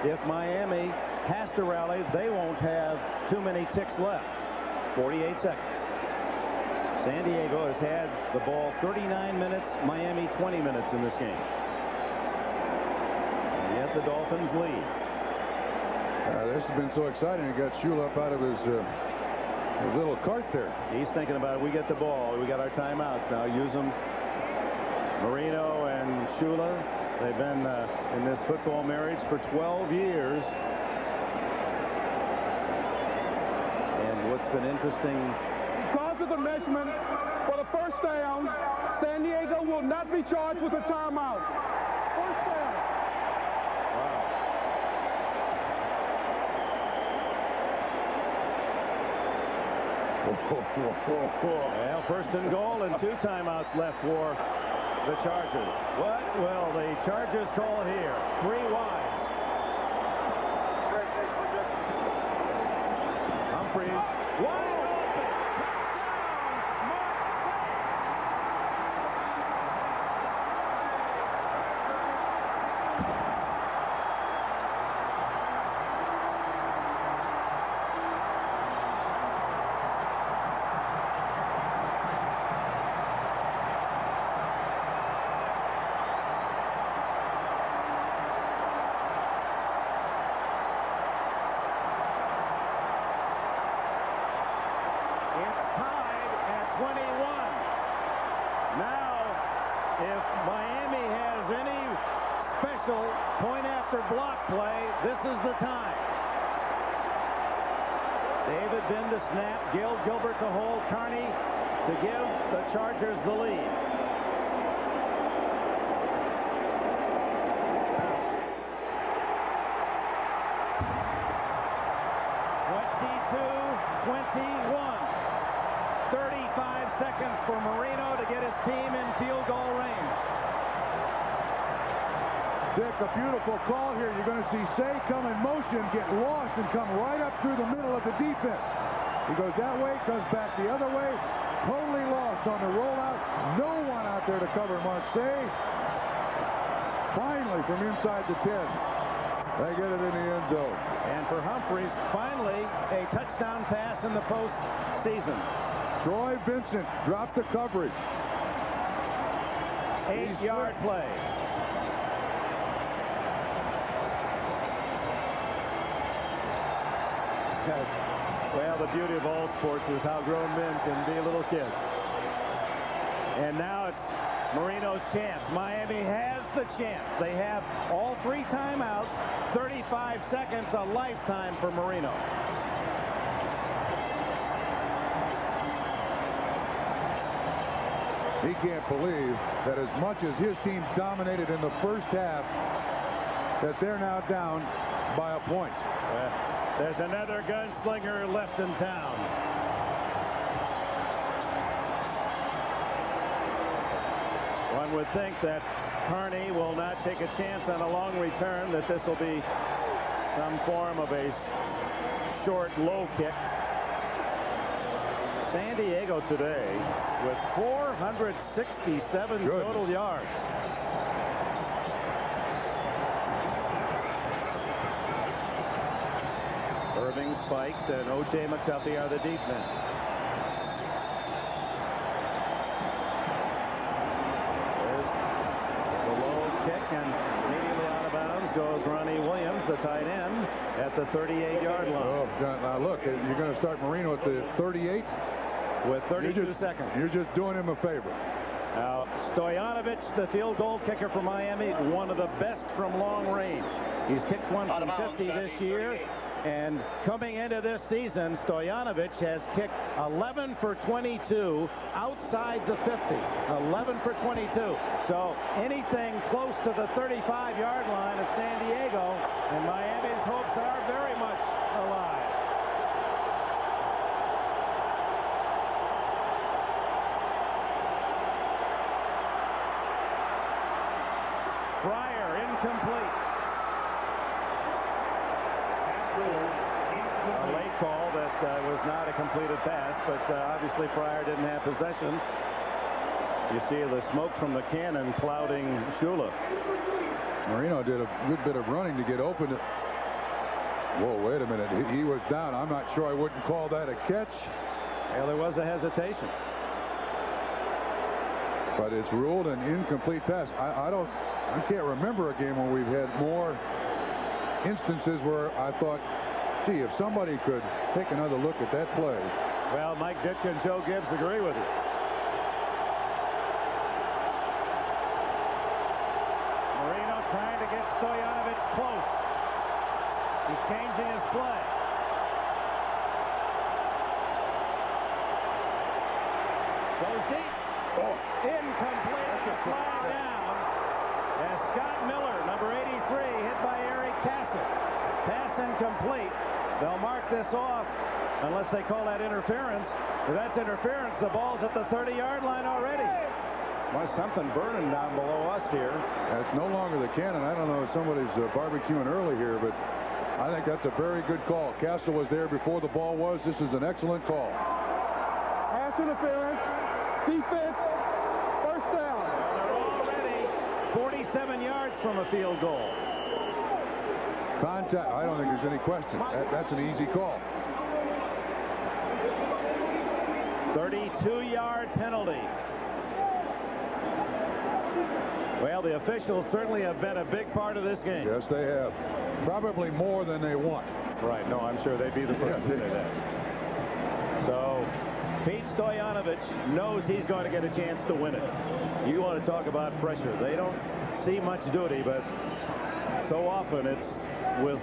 if Miami has to rally, they won't have too many ticks left. 48 seconds. San Diego has had the ball 39 minutes, Miami 20 minutes in this game. And yet the Dolphins lead. This has been so exciting. He got Shula up out of his little cart there. He's thinking about it. We get the ball. We got our timeouts now. Use them. Marino and Shula, they've been in this football marriage for 12 years. And what's been interesting, because of the measurement for the first down, San Diego will not be charged with a timeout. First down. Well, first and goal and 2 timeouts left for the Chargers. What will the Chargers call here? 3 wides. Humphreys wide open. It's tied at 21. Now, if Miami has any special point after block play, this is the time. David Binn to snap, Gil Gilbert to hold, Carney to give the Chargers the lead. Seconds for Marino to get his team in field goal range. Dick, a beautiful call here. You're going to see Say come in motion, get lost, and come right up through the middle of the defense. He goes that way, comes back the other way, totally lost on the rollout. No one out there to cover Say. Finally, from inside the 10, they get it in the end zone. And for Humphreys, finally, a touchdown pass in the postseason. Troy Vincent dropped the coverage. 8-yard play. Well, the beauty of all sports is how grown men can be little kids. And now it's Marino's chance. Miami has the chance. They have all 3 timeouts, 35 seconds, a lifetime for Marino. He can't believe that as much as his team dominated in the first half, that they're now down by a point. There's another gunslinger left in town. One would think that Carney will not take a chance on a long return, that this will be some form of a short, low kick. San Diego today with 467 total yards. Irving spikes and O.J. McDuffie are the defense. There's the low kick, and immediately out of bounds goes Ronnie Williams, the tight end, at the 38-yard line. Oh, now look, you're going to start Marino at the 38. With 32 seconds. You're just doing him a favor. Now, Stoyanovich, the field goal kicker for Miami, one of the best from long range. He's kicked one from 50 this year. And coming into this season, Stoyanovich has kicked 11 for 22 outside the 50. 11 for 22. So anything close to the 35-yard line of San Diego, and Miami's hopes are very much alive. Fryer incomplete. A late call that was not a completed pass, but obviously Fryer didn't have possession. You see the smoke from the cannon clouding Shula. Marino did a good bit of running to get open. Whoa, wait a minute. He was down. I'm not sure I wouldn't call that a catch. Well, there was a hesitation. But it's ruled an incomplete pass. I can't remember a game when we've had more instances where I thought, gee, if somebody could take another look at that play. Well, Mike Ditka and Joe Gibbs agree with you. Marino trying to get Stoyanovich close. He's changing his play. Goes deep. Oh. Incomplete. Flag down. As Scott Miller, number 83, hit by Eric Castle. Pass incomplete. They'll mark this off unless they call that interference. If that's interference, the ball's at the 30-yard line already. Well, something burning down below us here. It's no longer the cannon. I don't know if somebody's barbecuing early here, but I think that's a very good call. Castle was there before the ball was. This is an excellent call. Pass interference. Defense. First down. Well, they're already 47 yards from a field goal. Contact. I don't think there's any question. That's an easy call. 32-yard penalty. Well, the officials certainly have been a big part of this game. Yes, they have. Probably more than they want. Right. No, I'm sure they'd be the first to say that. So Pete Stoyanovich knows he's going to get a chance to win it. You want to talk about pressure. They don't see much duty, but so often it's with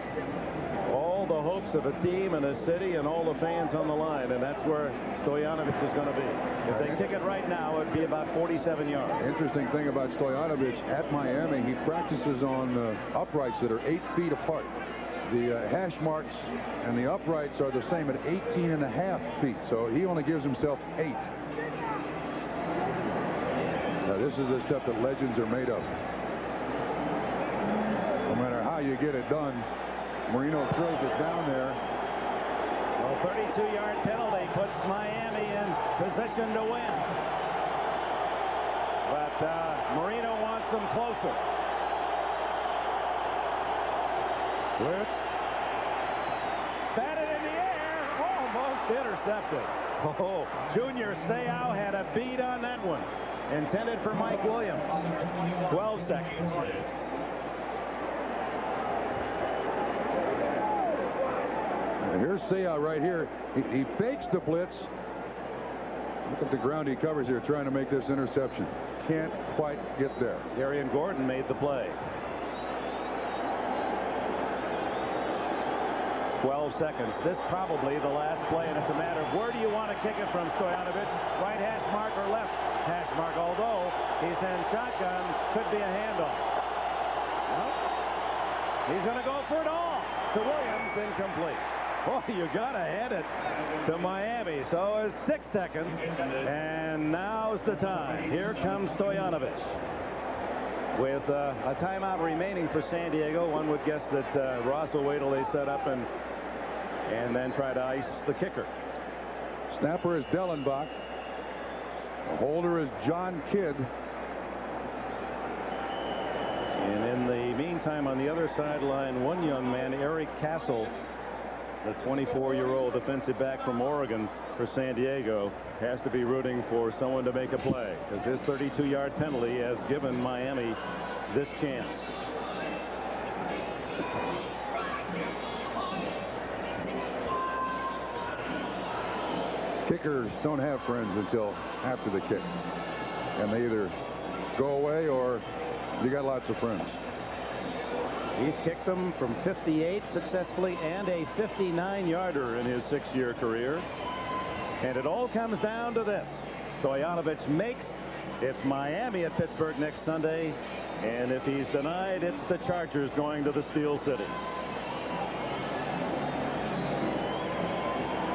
all the hopes of a team and a city and all the fans on the line, and that's where Stoyanovich is going to be. If they kick it right now, it'd be about 47 yards. Interesting thing about Stoyanovich at Miami, he practices on uprights that are 8 feet apart. The hash marks and the uprights are the same at 18.5 feet, so he only gives himself 8. Now, this is the stuff that legends are made of. No matter how you get it done, Marino throws it down there. Well, 32-yard penalty puts Miami in position to win. But Marino wants them closer. Blitz. Batted in the air. Almost intercepted. Oh, Junior Seau had a beat on that one. Intended for Mike Williams. 12 seconds. Here's Seau right here. He fakes the blitz. Look at the ground he covers here trying to make this interception. Can't quite get there. Darian Gordon made the play. 12 seconds. This probably the last play, and it's a matter of where do you want to kick it from, Stoyanovich? Right hash mark or left hash mark? Although he's in shotgun, could be a handoff. Nope. He's going to go for it all. To Williams, incomplete. Boy, you got to hand it to Miami. So it's 6 seconds, and now's the time. Here comes Stoyanovich. With a timeout remaining for San Diego, one would guess that Ross will wait till they set up and then try to ice the kicker. Snapper is Dellenbach. The holder is John Kidd. And in the meantime, on the other sideline, one young man, Eric Castle, the 24-year-old defensive back from Oregon for San Diego, has to be rooting for someone to make a play, because his 32-yard penalty has given Miami this chance. Kickers don't have friends until after the kick, and they either go away or you got lots of friends. He's kicked them from 58 successfully and a 59-yarder in his 6-year career. And it all comes down to this. Stoyanovich makes. It's Miami at Pittsburgh next Sunday. And if he's denied, it's the Chargers going to the Steel City.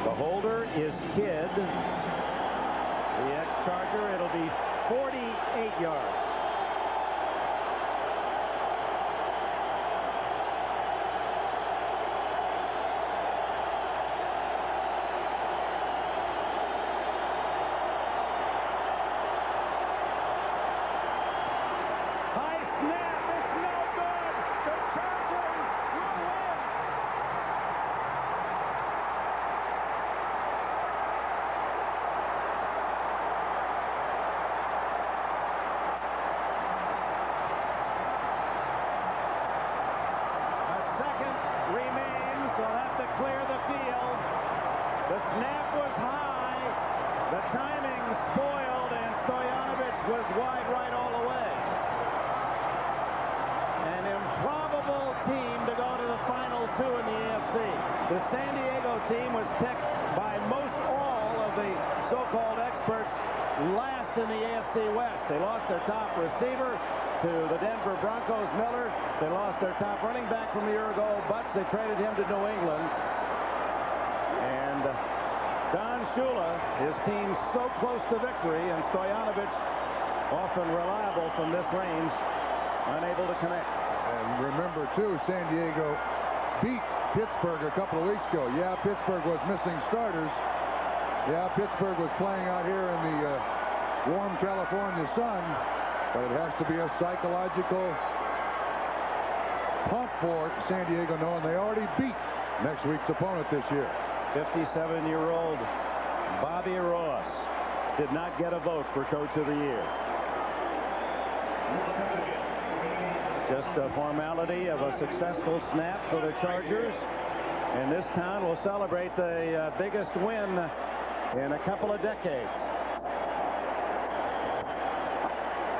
The holder is Kidd. The ex-Charger, it'll be 48 yards. The San Diego team was picked by most all of the so-called experts last in the AFC West. They lost their top receiver to the Denver Broncos, Miller. They lost their top running back from a year ago, Butts. They traded him to New England. And Don Shula, his team so close to victory, and Stoyanovich often reliable from this range, unable to connect. And remember, too, San Diego beat Pittsburgh a couple of weeks ago. Yeah, Pittsburgh was missing starters. Yeah, Pittsburgh was playing out here in the warm California sun, but it has to be a psychological pump for San Diego, knowing they already beat next week's opponent this year. 57-year-old Bobby Ross did not get a vote for Coach of the Year. Just a formality of a successful snap for the Chargers. And this town will celebrate the biggest win in a couple of decades.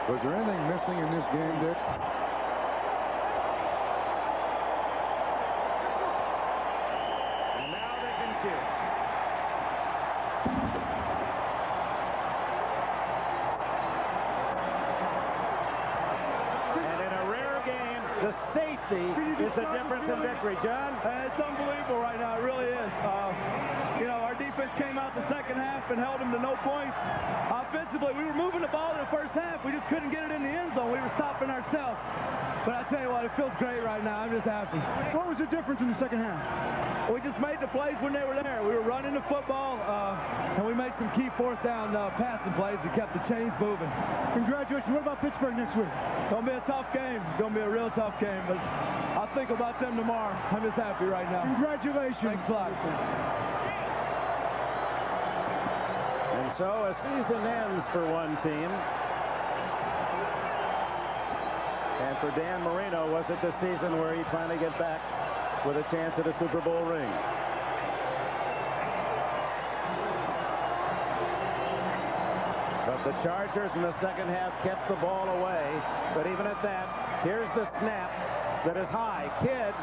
Was there anything missing in this game, Dick? And now they can cheer. The safety is the difference in victory, John. It's unbelievable right now. It really is. You know, our defense came out the second half and held them to no points. Offensively, we were moving the ball in the first half. We just couldn't get it in the end zone. We were stopping ourselves. But I tell you what, it feels great right now. I'm just happy. What was the difference in the second half? We just made the plays when they were there. We were running the football, and we made some key fourth down passing plays that kept the chains moving. Congratulations. What about Pittsburgh next week? It's going to be a tough game. It's going to be a real tough game, but I'll think about them tomorrow. I'm just happy right now. Congratulations. Thanks a lot. And so a season ends for one team. And for Dan Marino, was it the season where he finally get back with a chance at a Super Bowl ring? But the Chargers in the second half kept the ball away. But even at that, here's the snap that is high. Kidd